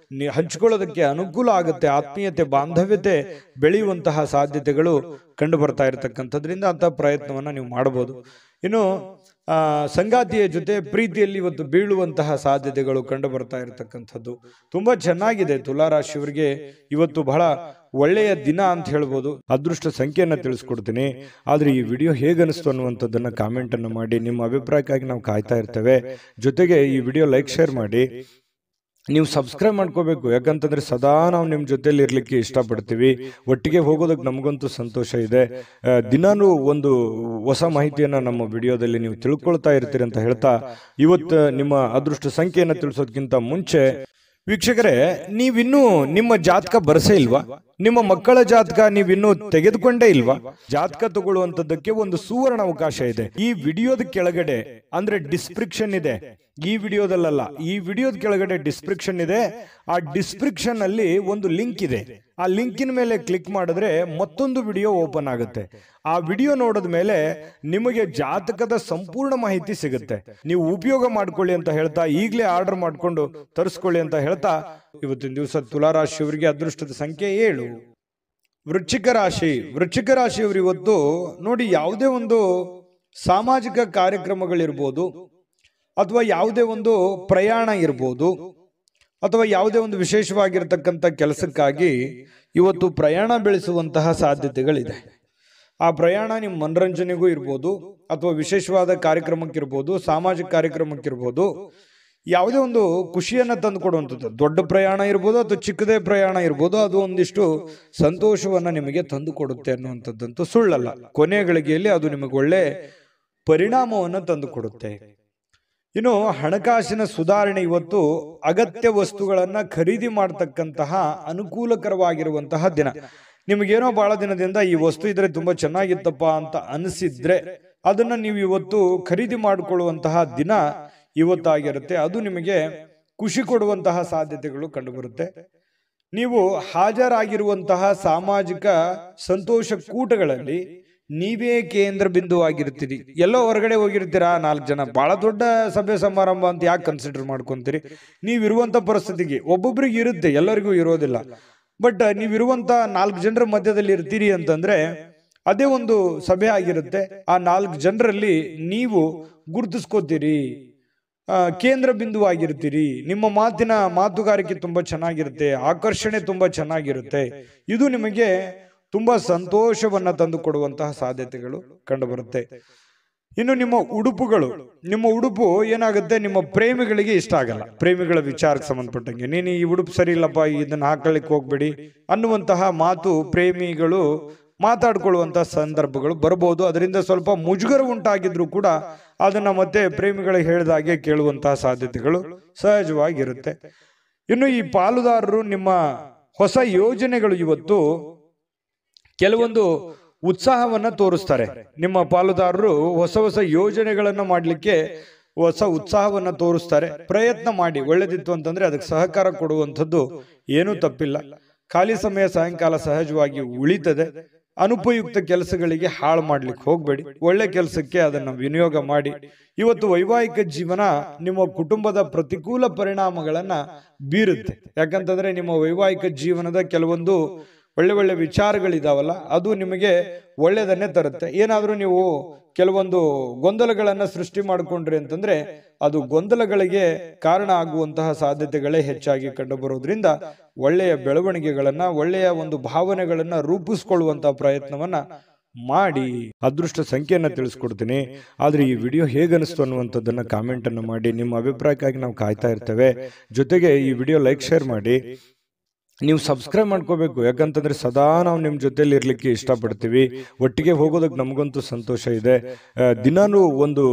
ಹಂಚಿಕೊಳ್ಳೋದಕ್ಕೆ ಅನುಕೂಲ ಆಗುತ್ತೆ. ಆತ್ಮೀಯತೆ, ಬಾಂಧವ್ಯತೆ ಬೆಳೆಯುವಂತಹ ಸಾಧ್ಯತೆಗಳು ಕಂಡು ಬರ್ತಾ ಇರತಕ್ಕಂಥದ್ರಿಂದ ಅಂತ ಪ್ರಯತ್ನವನ್ನ ನೀವು ಮಾಡಬಹುದು. ಇನ್ನು ಸಂಗಾತಿಯ ಜೊತೆ ಪ್ರೀತಿಯಲ್ಲಿ ಇವತ್ತು ಬೀಳುವಂತಹ ಸಾಧ್ಯತೆಗಳು ಕಂಡು ಬರ್ತಾ ಇರತಕ್ಕಂಥದ್ದು ತುಂಬಾ ಚೆನ್ನಾಗಿದೆ. ತುಲಾರಾಶಿಯವರಿಗೆ ಇವತ್ತು ಬಹಳ ಒಳ್ಳೆಯ ದಿನ ಅಂತ ಹೇಳ್ಬೋದು. ಅದೃಷ್ಟ ಸಂಖ್ಯೆಯನ್ನ ತಿಳಿಸ್ಕೊಡ್ತೀನಿ. ಆದ್ರೆ ಈ ವಿಡಿಯೋ ಹೇಗನಿಸ್ತು ಅನ್ನುವಂಥದ್ದನ್ನ ಕಾಮೆಂಟ್ ಅನ್ನು ಮಾಡಿ. ನಿಮ್ಮ ಅಭಿಪ್ರಾಯಕ್ಕಾಗಿ ನಾವು ಕಾಯ್ತಾ ಇರ್ತೇವೆ. ಜೊತೆಗೆ ಈ ವಿಡಿಯೋ ಲೈಕ್ ಶೇರ್ ಮಾಡಿ. ನೀವು ಸಬ್ಸ್ಕ್ರೈಬ್ ಮಾಡ್ಕೋಬೇಕು, ಯಾಕಂತಂದ್ರೆ ಸದಾ ನಾವು ನಿಮ್ಮ ಜೊತೆಲಿ ಇರ್ಲಿಕ್ಕೆ ಇಷ್ಟಪಡ್ತೀವಿ. ಒಟ್ಟಿಗೆ ಹೋಗೋದಕ್ಕೆ ನಮಗಂತೂ ಸಂತೋಷ ಇದೆ. ದಿನಾನು ಒಂದು ಹೊಸ ಮಾಹಿತಿಯನ್ನ ನಮ್ಮ ವಿಡಿಯೋದಲ್ಲಿ ನೀವು ತಿಳ್ಕೊಳ್ತಾ ಇರ್ತೀರಿ ಅಂತ ಹೇಳ್ತಾ, ಇವತ್ತು ನಿಮ್ಮ ಅದೃಷ್ಟ ಸಂಖ್ಯೆಯನ್ನ ತಿಳಿಸೋದಕ್ಕಿಂತ ಮುಂಚೆ ವೀಕ್ಷಕರೇ, ನೀವಿನ್ನೂ ನಿಮ್ಮ ಜಾತಕ ಬರಸೇ ಇಲ್ವಾ? ನಿಮ್ಮ ಮಕ್ಕಳ ಜಾತಕ ನೀವಿನ್ನೂ ತೆಗೆದುಕೊಂಡೇ ಇಲ್ವಾ? ಜಾತಕ ತಗೊಳ್ಳುವಂತದ್ದಕ್ಕೆ ಒಂದು ಸುವರ್ಣ ಅವಕಾಶ ಇದೆ. ಈ ವಿಡಿಯೋದ ಕೆಳಗಡೆ ಅಂದ್ರೆ ಡಿಸ್ಕ್ರಿಪ್ಷನ್ ಇದೆ, ಈ ವಿಡಿಯೋದಲ್ಲ, ಈ ವಿಡಿಯೋದ ಕೆಳಗಡೆ ಡಿಸ್ಕ್ರಿಪ್ಷನ್ ಇದೆ. ಆ ಡಿಸ್ಕ್ರಿಪ್ಷನ್ ಅಲ್ಲಿ ಒಂದು ಲಿಂಕ್ ಇದೆ. ಆ ಲಿಂಕಿನ ಮೇಲೆ ಕ್ಲಿಕ್ ಮಾಡಿದ್ರೆ ಮತ್ತೊಂದು ವಿಡಿಯೋ ಓಪನ್ ಆಗುತ್ತೆ. ಆ ವಿಡಿಯೋ ನೋಡಿದ ಮೇಲೆ ನಿಮಗೆ ಜಾತಕದ ಸಂಪೂರ್ಣ ಮಾಹಿತಿ ಸಿಗುತ್ತೆ. ನೀವು ಉಪಯೋಗ ಮಾಡ್ಕೊಳ್ಳಿ ಅಂತ ಹೇಳ್ತಾ, ಈಗಲೇ ಆರ್ಡರ್ ಮಾಡ್ಕೊಂಡು ತರಿಸ್ಕೊಳ್ಳಿ ಅಂತ ಹೇಳ್ತಾ, ಇವತ್ತಿನ ದಿವಸ ತುಲಾರಾಶಿಯವರಿಗೆ ಅದೃಷ್ಟದ ಸಂಖ್ಯೆ 7. ವೃಶ್ಚಿಕ ರಾಶಿ. ವೃಶ್ಚಿಕ ರಾಶಿಯವರು ಇವತ್ತು ನೋಡಿ, ಯಾವುದೇ ಒಂದು ಸಾಮಾಜಿಕ ಕಾರ್ಯಕ್ರಮಗಳಿರ್ಬೋದು, ಅಥವಾ ಯಾವುದೇ ಒಂದು ಪ್ರಯಾಣ ಇರ್ಬೋದು, ಅಥವಾ ಯಾವುದೇ ಒಂದು ವಿಶೇಷವಾಗಿರತಕ್ಕಂಥ ಕೆಲಸಕ್ಕಾಗಿ ಇವತ್ತು ಪ್ರಯಾಣ ಬೆಳೆಸುವಂತಹ ಸಾಧ್ಯತೆಗಳಿದೆ. ಆ ಪ್ರಯಾಣ ನಿಮ್ಮ ಮನರಂಜನೆಗೂ ಇರ್ಬೋದು, ಅಥವಾ ವಿಶೇಷವಾದ ಕಾರ್ಯಕ್ರಮಕ್ಕಿರ್ಬೋದು, ಸಾಮಾಜಿಕ ಕಾರ್ಯಕ್ರಮಕ್ಕಿರ್ಬೋದು, ಯಾವುದೇ ಒಂದು ಖುಷಿಯನ್ನು ತಂದು ಕೊಡುವಂಥದ್ದು. ದೊಡ್ಡ ಪ್ರಯಾಣ ಇರ್ಬೋದು ಅಥವಾ ಚಿಕ್ಕದೇ ಪ್ರಯಾಣ ಇರ್ಬೋದು, ಅದು ಒಂದಿಷ್ಟು ಸಂತೋಷವನ್ನು ನಿಮಗೆ ತಂದು ಕೊಡುತ್ತೆ ಅನ್ನುವಂಥದ್ದಂತೂ ಸುಳ್ಳಲ್ಲ. ಕೊನೆಯ ಗಳಿಗೆಯಲ್ಲಿ ಅದು ನಿಮಗೆ ಒಳ್ಳೆ ಪರಿಣಾಮವನ್ನು ತಂದು ಕೊಡುತ್ತೆ. ಇನ್ನು ಹಣಕಾಸಿನ ಸುಧಾರಣೆ. ಇವತ್ತು ಅಗತ್ಯ ವಸ್ತುಗಳನ್ನ ಖರೀದಿ ಮಾಡತಕ್ಕಂತಹ ಅನುಕೂಲಕರವಾಗಿರುವಂತಹ ದಿನ. ನಿಮಗೇನೋ ಬಹಳ ದಿನದಿಂದ ಈ ವಸ್ತು ಇದ್ರೆ ತುಂಬಾ ಚೆನ್ನಾಗಿತ್ತಪ್ಪ ಅಂತ ಅನಿಸಿದ್ರೆ ಅದನ್ನ ನೀವು ಇವತ್ತು ಖರೀದಿ ಮಾಡಿಕೊಳ್ಳುವಂತಹ ದಿನ ಇವತ್ತಾಗಿರುತ್ತೆ. ಅದು ನಿಮಗೆ ಖುಷಿ ಕೊಡುವಂತಹ ಸಾಧ್ಯತೆಗಳು ಕಂಡುಬರುತ್ತೆ. ನೀವು ಹಾಜರಾಗಿರುವಂತಹ ಸಾಮಾಜಿಕ ಸಂತೋಷ ಕೂಟಗಳಲ್ಲಿ ನೀವೇ ಕೇಂದ್ರ ಬಿಂದುವಾಗಿರ್ತೀರಿ. ಎಲ್ಲೋ ಹೊರಗಡೆ ಹೋಗಿರ್ತೀರಾ, 4 ಜನ, ಬಹಳ ದೊಡ್ಡ ಸಭೆ ಸಮಾರಂಭ ಅಂತ ಯಾಕೆ ಕನ್ಸಿಡರ್ ಮಾಡ್ಕೊಂತೀರಿ? ನೀವಿರುವಂತ ಪರಿಸ್ಥಿತಿಗೆ ಒಬ್ಬೊಬ್ರಿಗೆ ಇರುತ್ತೆ, ಎಲ್ಲರಿಗೂ ಇರೋದಿಲ್ಲ. ಬಟ್ ನೀವಿರುವಂತ 4 ಜನರ ಮಧ್ಯದಲ್ಲಿ ಇರ್ತೀರಿ ಅಂತಂದ್ರೆ ಅದೇ ಒಂದು ಸಭೆ ಆಗಿರುತ್ತೆ. ಆ 4 ಜನರಲ್ಲಿ ನೀವು ಗುರುತಿಸ್ಕೋತೀರಿ, ಕೇಂದ್ರ ಬಿಂದುವಾಗಿರ್ತೀರಿ. ನಿಮ್ಮ ಮಾತುಗಾರಿಕೆ ತುಂಬಾ ಚೆನ್ನಾಗಿರುತ್ತೆ, ಆಕರ್ಷಣೆ ತುಂಬಾ ಚೆನ್ನಾಗಿರುತ್ತೆ. ಇದು ನಿಮಗೆ ತುಂಬಾ ಸಂತೋಷವನ್ನ ತಂದು ಕೊಡುವಂತಹ ಸಾಧ್ಯತೆಗಳು ಕಂಡುಬರುತ್ತೆ. ಇನ್ನು ನಿಮ್ಮ ಉಡುಪು ಏನಾಗುತ್ತೆ, ನಿಮ್ಮ ಪ್ರೇಮಿಗಳಿಗೆ ಇಷ್ಟ ಆಗಲ್ಲ. ಪ್ರೇಮಿಗಳ ವಿಚಾರಕ್ಕೆ ಸಂಬಂಧಪಟ್ಟಂಗೆ, ನೀನು ಈ ಉಡುಪು ಸರಿ ಇಲ್ಲಪ್ಪ, ಇದನ್ನ ಹಾಕೊಳ್ಳಿಕ್ಕೆ ಹೋಗ್ಬೇಡಿ ಅನ್ನುವಂತಹ ಮಾತು ಪ್ರೇಮಿಗಳು ಮಾತಾಡ್ಕೊಳ್ಳುವಂತಹ ಸಂದರ್ಭಗಳು ಬರಬಹುದು. ಅದರಿಂದ ಸ್ವಲ್ಪ ಮುಜುಗರ ಉಂಟಾಗಿದ್ರು ಕೂಡ ಅದನ್ನ ಮತ್ತೆ ಪ್ರೇಮಿಗಳಿಗೆ ಹೇಳಿದಾಗೆ ಕೇಳುವಂತಹ ಸಾಧ್ಯತೆಗಳು ಸಹಜವಾಗಿರುತ್ತೆ. ಇನ್ನು ಈ ಪಾಲುದಾರರು ನಿಮ್ಮ ಹೊಸ ಯೋಜನೆಗಳು ಇವತ್ತು ಕೆಲವೊಂದು ಉತ್ಸಾಹವನ್ನ ತೋರಿಸ್ತಾರೆ. ನಿಮ್ಮ ಪಾಲುದಾರರು ಹೊಸ ಯೋಜನೆಗಳನ್ನ ಮಾಡ್ಲಿಕ್ಕೆ ಹೊಸ ಉತ್ಸಾಹವನ್ನ ತೋರಿಸ್ತಾರೆ. ಪ್ರಯತ್ನ ಮಾಡಿ, ಒಳ್ಳೇದಿತ್ತು ಅಂತಂದ್ರೆ ಅದಕ್ಕೆ ಸಹಕಾರ ಕೊಡುವಂಥದ್ದು ಏನೂ ತಪ್ಪಿಲ್ಲ. ಖಾಲಿ ಸಮಯ ಸಾಯಂಕಾಲ ಸಹಜವಾಗಿ ಉಳಿತದೆ. ಅನುಪಯುಕ್ತ ಕೆಲಸಗಳಿಗೆ ಹಾಳು ಮಾಡ್ಲಿಕ್ಕೆ ಹೋಗ್ಬೇಡಿ, ಒಳ್ಳೆ ಕೆಲಸಕ್ಕೆ ಅದನ್ನ ವಿನಿಯೋಗ ಮಾಡಿ. ಇವತ್ತು ವೈವಾಹಿಕ ಜೀವನ ನಿಮ್ಮ ಕುಟುಂಬದ ಪ್ರತಿಕೂಲ ಪರಿಣಾಮಗಳನ್ನ ಬೀರುತ್ತೆ. ಯಾಕಂತಂದ್ರೆ ನಿಮ್ಮ ವೈವಾಹಿಕ ಜೀವನದ ಕೆಲವೊಂದು ಒಳ್ಳೆ ವಿಚಾರಗಳಿದಾವಲ್ಲ, ಅದು ನಿಮಗೆ ಒಳ್ಳೆಯದನ್ನೇ ತರುತ್ತೆ. ಏನಾದ್ರೂ ನೀವು ಕೆಲವೊಂದು ಗೊಂದಲಗಳನ್ನ ಸೃಷ್ಟಿ ಮಾಡಿಕೊಂಡ್ರಿ ಅಂತಂದ್ರೆ ಅದು ಗೊಂದಲಗಳಿಗೆ ಕಾರಣ ಆಗುವಂತಹ ಸಾಧ್ಯತೆಗಳೇ ಹೆಚ್ಚಾಗಿ ಕಂಡುಬರೋದ್ರಿಂದ ಒಳ್ಳೆಯ ಬೆಳವಣಿಗೆಗಳನ್ನ, ಒಳ್ಳೆಯ ಒಂದು ಭಾವನೆಗಳನ್ನ ರೂಪಿಸ್ಕೊಳ್ಳುವಂತಹ ಪ್ರಯತ್ನವನ್ನ ಮಾಡಿ. ಅದೃಷ್ಟ ಸಂಖ್ಯೆಯನ್ನ ತಿಳಿಸ್ಕೊಡ್ತೀನಿ. ಆದ್ರೆ ಈ ವಿಡಿಯೋ ಹೇಗನಿಸ್ತು ಅನ್ನುವಂಥದ್ದನ್ನ ಕಾಮೆಂಟ್ ಅನ್ನು ಮಾಡಿ. ನಿಮ್ಮ ಅಭಿಪ್ರಾಯಕ್ಕಾಗಿ ನಾವು ಕಾಯ್ತಾ ಇರ್ತೇವೆ. ಜೊತೆಗೆ ಈ ವಿಡಿಯೋ ಲೈಕ್, ಶೇರ್ ಮಾಡಿ. ನೀವು ಸಬ್ಸ್ಕ್ರೈಬ್ ಮಾಡ್ಕೋಬೇಕು, ಯಾಕಂತಂದ್ರೆ ಸದಾ ನಾವು ನಿಮ್ಮ ಜೊತೆಲಿ ಇರ್ಲಿಕ್ಕೆ ಇಷ್ಟಪಡ್ತೀವಿ. ಒಟ್ಟಿಗೆ ಹೋಗೋದಕ್ಕೆ ನಮಗಂತೂ ಸಂತೋಷ ಇದೆ. ದಿನಾನು ಒಂದು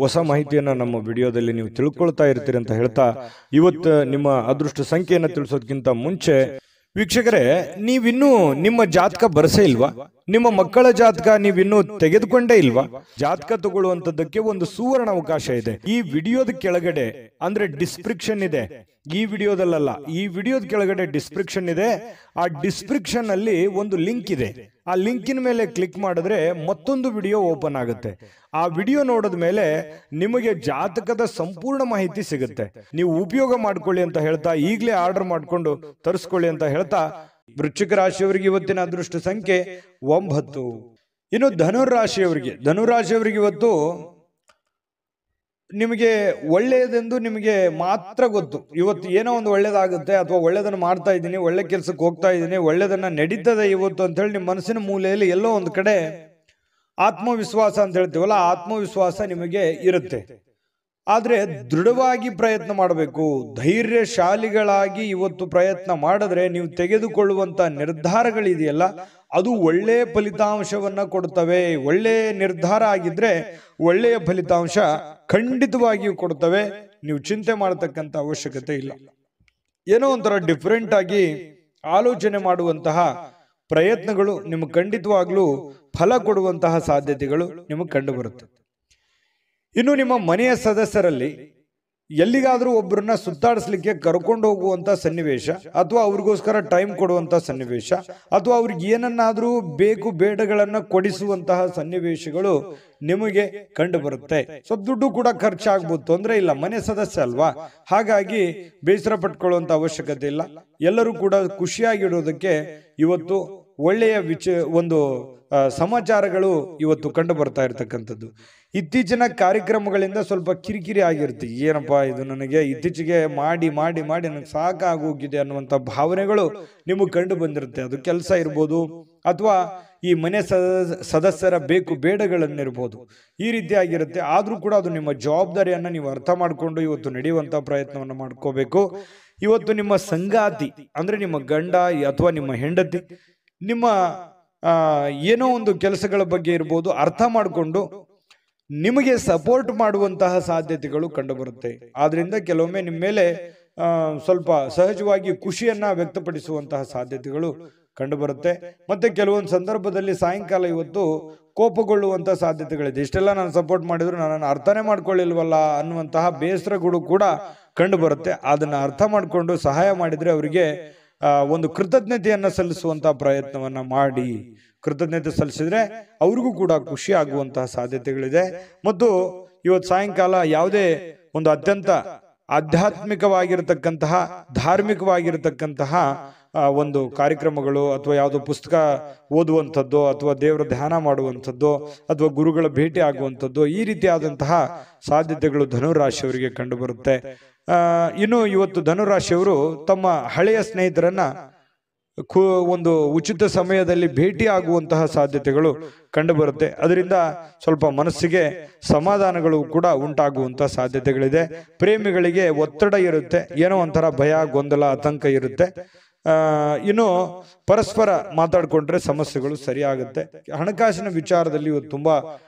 ಹೊಸ ಮಾಹಿತಿಯನ್ನ ನಮ್ಮ ವಿಡಿಯೋದಲ್ಲಿ ನೀವು ತಿಳ್ಕೊಳ್ತಾ ಇರ್ತೀರಿ ಅಂತ ಹೇಳ್ತಾ, ಇವತ್ತು ನಿಮ್ಮ ಅದೃಷ್ಟ ಸಂಖ್ಯೆಯನ್ನು ತಿಳಿಸೋದಕ್ಕಿಂತ ಮುಂಚೆ ವೀಕ್ಷಕರೇ, ನೀವಿನ್ನೂ ನಿಮ್ಮ ಜಾತಕ ಬರಸೇ ಇಲ್ವಾ? ನಿಮ್ಮ ಮಕ್ಕಳ ಜಾತಕ ನೀವಿನ್ನೂ ತೆಗೆದುಕೊಂಡೇ ಇಲ್ವಾ? ಜಾತಕ ತಗೊಳ್ಳುವಂತದ್ದಕ್ಕೆ ಒಂದು ಸುವರ್ಣ ಅವಕಾಶ ಇದೆ. ಈ ವಿಡಿಯೋದ ಕೆಳಗಡೆ ಅಂದ್ರೆ ಡಿಸ್ಕ್ರಿಪ್ಷನ್ ಇದೆ, ಈ ವಿಡಿಯೋದಲ್ಲ, ಈ ವಿಡಿಯೋದ ಕೆಳಗಡೆ ಡಿಸ್ಕ್ರಿಪ್ಷನ್ ಇದೆ. ಆ ಡಿಸ್ಕ್ರಿಪ್ಷನ್ ಅಲ್ಲಿ ಒಂದು ಲಿಂಕ್ ಇದೆ. ಆ ಲಿಂಕಿನ ಮೇಲೆ ಕ್ಲಿಕ್ ಮಾಡಿದ್ರೆ ಮತ್ತೊಂದು ವಿಡಿಯೋ ಓಪನ್ ಆಗುತ್ತೆ. ಆ ವಿಡಿಯೋ ನೋಡಿದ ಮೇಲೆ ನಿಮಗೆ ಜಾತಕದ ಸಂಪೂರ್ಣ ಮಾಹಿತಿ ಸಿಗುತ್ತೆ. ನೀವು ಉಪಯೋಗ ಮಾಡ್ಕೊಳ್ಳಿ ಅಂತ ಹೇಳ್ತಾ, ಈಗಲೇ ಆರ್ಡರ್ ಮಾಡ್ಕೊಂಡು ತರಿಸ್ಕೊಳ್ಳಿ ಅಂತ ಹೇಳ್ತಾ, ವೃಶ್ಚಿಕ ರಾಶಿಯವರಿಗೆ ಇವತ್ತಿನ ಅದೃಷ್ಟ ಸಂಖ್ಯೆ 9. ಇನ್ನು ಧನುರಾಶಿಯವರಿಗೆ ಇವತ್ತು ನಿಮಗೆ ಒಳ್ಳೆಯದೆಂದು ನಿಮಗೆ ಮಾತ್ರ ಗೊತ್ತು. ಇವತ್ತು ಏನೋ ಒಂದು ಒಳ್ಳೇದಾಗುತ್ತೆ, ಅಥವಾ ಒಳ್ಳೇದನ್ನ ಮಾಡ್ತಾ ಇದ್ದೀನಿ, ಒಳ್ಳೆ ಕೆಲ್ಸಕ್ಕೆ ಹೋಗ್ತಾ ಇದ್ದೀನಿ, ಒಳ್ಳೇದನ್ನ ನಡೀತದೆ ಇವತ್ತು ಅಂತ ಹೇಳಿ ನಿಮ್ಮ ಮನಸ್ಸಿನ ಮೂಲೆಯಲ್ಲಿ ಎಲ್ಲೋ ಒಂದು ಕಡೆ ಆತ್ಮವಿಶ್ವಾಸ ಅಂತ ಹೇಳ್ತೀವಲ್ಲ, ಆತ್ಮವಿಶ್ವಾಸ ನಿಮಗೆ ಇರುತ್ತೆ. ಆದ್ರೆ ದೃಢವಾಗಿ ಪ್ರಯತ್ನ ಮಾಡಬೇಕು, ಧೈರ್ಯಶಾಲಿಗಳಾಗಿ ಇವತ್ತು ಪ್ರಯತ್ನ ಮಾಡಿದ್ರೆ ನೀವು ತೆಗೆದುಕೊಳ್ಳುವಂತ ನಿರ್ಧಾರಗಳಿದೆಯಲ್ಲ, ಅದು ಒಳ್ಳೆಯ ಫಲಿತಾಂಶವನ್ನ ಕೊಡ್ತವೆ. ಒಳ್ಳೆಯ ನಿರ್ಧಾರ ಆಗಿದ್ರೆ ಒಳ್ಳೆಯ ಫಲಿತಾಂಶ ಖಂಡಿತವಾಗಿಯೂ ಕೊಡ್ತವೆ. ನೀವು ಚಿಂತೆ ಮಾಡತಕ್ಕಂತ ಅವಶ್ಯಕತೆ ಇಲ್ಲ. ಏನೋ ಒಂಥರ ಡಿಫ್ರೆಂಟ್ ಆಗಿ ಆಲೋಚನೆ ಮಾಡುವಂತಹ ಪ್ರಯತ್ನಗಳು ನಿಮಗೆ ಖಂಡಿತವಾಗ್ಲೂ ಫಲ ಕೊಡುವಂತಹ ಸಾಧ್ಯತೆಗಳು ನಿಮಗೆ ಕಂಡು ಬರುತ್ತೆ. ಇನ್ನು ನಿಮ್ಮ ಮನೆಯ ಸದಸ್ಯರಲ್ಲಿ ಎಲ್ಲಿಗಾದ್ರೂ ಒಬ್ಬರನ್ನ ಸುತ್ತಾಡಿಸ್ಲಿಕ್ಕೆ ಕರ್ಕೊಂಡು ಹೋಗುವಂತ ಸನ್ನಿವೇಶ, ಅಥವಾ ಅವ್ರಿಗೋಸ್ಕರ ಟೈಮ್ ಕೊಡುವಂತ ಸನ್ನಿವೇಶ, ಅಥವಾ ಅವ್ರಿಗೆ ಏನನ್ನಾದ್ರೂ ಬೇಕು ಬೇಡಗಳನ್ನ ಕೊಡಿಸುವಂತಹ ಸನ್ನಿವೇಶಗಳು ನಿಮಗೆ ಕಂಡು ಬರುತ್ತೆ. ಸ್ವಲ್ಪ ದುಡ್ಡು ಕೂಡ ಖರ್ಚಾಗ್ಬೋದು, ತೊಂದರೆ ಇಲ್ಲ, ಮನೆ ಸದಸ್ಯ ಅಲ್ವಾ, ಹಾಗಾಗಿ ಬೇಸರ ಪಟ್ಕೊಳ್ಳುವಂತ ಅವಶ್ಯಕತೆ ಇಲ್ಲ. ಎಲ್ಲರೂ ಕೂಡ ಖುಷಿಯಾಗಿಡೋದಕ್ಕೆ ಇವತ್ತು ಒಳ್ಳೆಯ ಒಂದು ಸಮಾಚಾರಗಳು ಇವತ್ತು ಕಂಡು ಬರ್ತಾ ಇರ್ತಕ್ಕಂಥದ್ದು. ಇತ್ತೀಚಿನ ಕಾರ್ಯಕ್ರಮಗಳಿಂದ ಸ್ವಲ್ಪ ಕಿರಿಕಿರಿ ಆಗಿರುತ್ತೆ. ಏನಪ್ಪಾ ಇದು, ನನಗೆ ಇತ್ತೀಚೆಗೆ ಮಾಡಿ ಮಾಡಿ ಮಾಡಿ ನನಗೆ ಸಾಕಾಗೋಗಿದೆ ಅನ್ನುವಂಥ ಭಾವನೆಗಳು ನಿಮಗೆ ಕಂಡು ಬಂದಿರುತ್ತೆ. ಅದು ಕೆಲಸ ಇರ್ಬೋದು, ಅಥವಾ ಈ ಮನೆ ಸದಸ್ಯರ ಬೇಕು ಬೇಡಗಳನ್ನಿರ್ಬೋದು, ಈ ರೀತಿಯಾಗಿರುತ್ತೆ. ಆದ್ರೂ ಕೂಡ ಅದು ನಿಮ್ಮ ಜವಾಬ್ದಾರಿಯನ್ನ ನೀವು ಅರ್ಥ ಮಾಡಿಕೊಂಡು ಇವತ್ತು ನಡೆಯುವಂತ ಪ್ರಯತ್ನವನ್ನು ಮಾಡ್ಕೋಬೇಕು. ಇವತ್ತು ನಿಮ್ಮ ಸಂಗಾತಿ ಅಂದ್ರೆ ನಿಮ್ಮ ಗಂಡ ಅಥವಾ ನಿಮ್ಮ ಹೆಂಡತಿ ನಿಮ್ಮ ಏನೋ ಒಂದು ಕೆಲಸಗಳ ಬಗ್ಗೆ ಇರ್ಬೋದು, ಅರ್ಥ ಮಾಡಿಕೊಂಡು ನಿಮಗೆ ಸಪೋರ್ಟ್ ಮಾಡುವಂತಹ ಸಾಧ್ಯತೆಗಳು ಕಂಡು ಬರುತ್ತೆ. ಆದ್ರಿಂದ ಕೆಲವೊಮ್ಮೆ ನಿಮ್ಮ ಮೇಲೆ ಸ್ವಲ್ಪ ಸಹಜವಾಗಿ ಖುಷಿಯನ್ನ ವ್ಯಕ್ತಪಡಿಸುವಂತಹ ಸಾಧ್ಯತೆಗಳು ಕಂಡು ಬರುತ್ತೆ. ಮತ್ತೆ ಕೆಲವೊಂದು ಸಂದರ್ಭದಲ್ಲಿ ಸಾಯಂಕಾಲ ಇವತ್ತು ಕೋಪಗೊಳ್ಳುವಂತಹ ಸಾಧ್ಯತೆಗಳಿದೆ. ಇಷ್ಟೆಲ್ಲ ನಾನು ಸಪೋರ್ಟ್ ಮಾಡಿದ್ರು ನನ್ನನ್ನು ಅರ್ಥನೇ ಮಾಡ್ಕೊಳ್ಳಿಲ್ವಲ್ಲ ಅನ್ನುವಂತಹ ಬೇಸರಗಳು ಕೂಡ ಕಂಡು ಬರುತ್ತೆ. ಅದನ್ನ ಅರ್ಥ ಮಾಡಿಕೊಂಡು ಸಹಾಯ ಮಾಡಿದ್ರೆ ಅವರಿಗೆ ಒಂದು ಕೃತಜ್ಞತೆಯನ್ನ ಸಲ್ಲಿಸುವಂತಹ ಪ್ರಯತ್ನವನ್ನ ಮಾಡಿ, ಕೃತಜ್ಞತೆ ಸಲ್ಲಿಸಿದ್ರೆ ಅವ್ರಿಗೂ ಕೂಡ ಖುಷಿ ಆಗುವಂತಹ ಸಾಧ್ಯತೆಗಳಿದೆ. ಮತ್ತು ಇವತ್ತು ಸಾಯಂಕಾಲ ಯಾವುದೇ ಒಂದು ಅತ್ಯಂತ ಆಧ್ಯಾತ್ಮಿಕವಾಗಿರತಕ್ಕಂತಹ ಧಾರ್ಮಿಕವಾಗಿರತಕ್ಕಂತಹ ಒಂದು ಕಾರ್ಯಕ್ರಮಗಳು, ಅಥವಾ ಯಾವುದೋ ಪುಸ್ತಕ ಓದುವಂಥದ್ದು, ಅಥವಾ ದೇವರ ಧ್ಯಾನ ಮಾಡುವಂಥದ್ದು, ಅಥವಾ ಗುರುಗಳ ಭೇಟಿ ಆಗುವಂಥದ್ದು, ಈ ರೀತಿಯಾದಂತಹ ಸಾಧ್ಯತೆಗಳು ಧನುರಾಶಿಯವರಿಗೆ ಕಂಡು ಬರುತ್ತೆ. ಇನ್ನು ಇವತ್ತು ಧನುರಾಶಿಯವರು ತಮ್ಮ ಹಳೆಯ ಸ್ನೇಹಿತರನ್ನ ಒಂದು ಉಚಿತ ಸಮಯದಲ್ಲಿ ಭೇಟಿ ಆಗುವಂತಹ ಸಾಧ್ಯತೆಗಳು ಕಂಡು ಬರುತ್ತೆ. ಅದರಿಂದ ಸ್ವಲ್ಪ ಮನಸ್ಸಿಗೆ ಸಮಾಧಾನಗಳು ಕೂಡ ಉಂಟಾಗುವಂತಹ ಸಾಧ್ಯತೆಗಳಿದೆ. ಪ್ರೇಮಿಗಳಿಗೆ ಒತ್ತಡ ಇರುತ್ತೆ, ಏನೋ ಒಂಥರ ಭಯ, ಗೊಂದಲ, ಆತಂಕ ಇರುತ್ತೆ. ಇನ್ನು ಪರಸ್ಪರ ಮಾತಾಡ್ಕೊಂಡ್ರೆ ಸಮಸ್ಯೆಗಳು ಸರಿಯಾಗುತ್ತೆ. ಹಣಕಾಸಿನ ವಿಚಾರದಲ್ಲಿ ಇವತ್ತು ತುಂಬಾ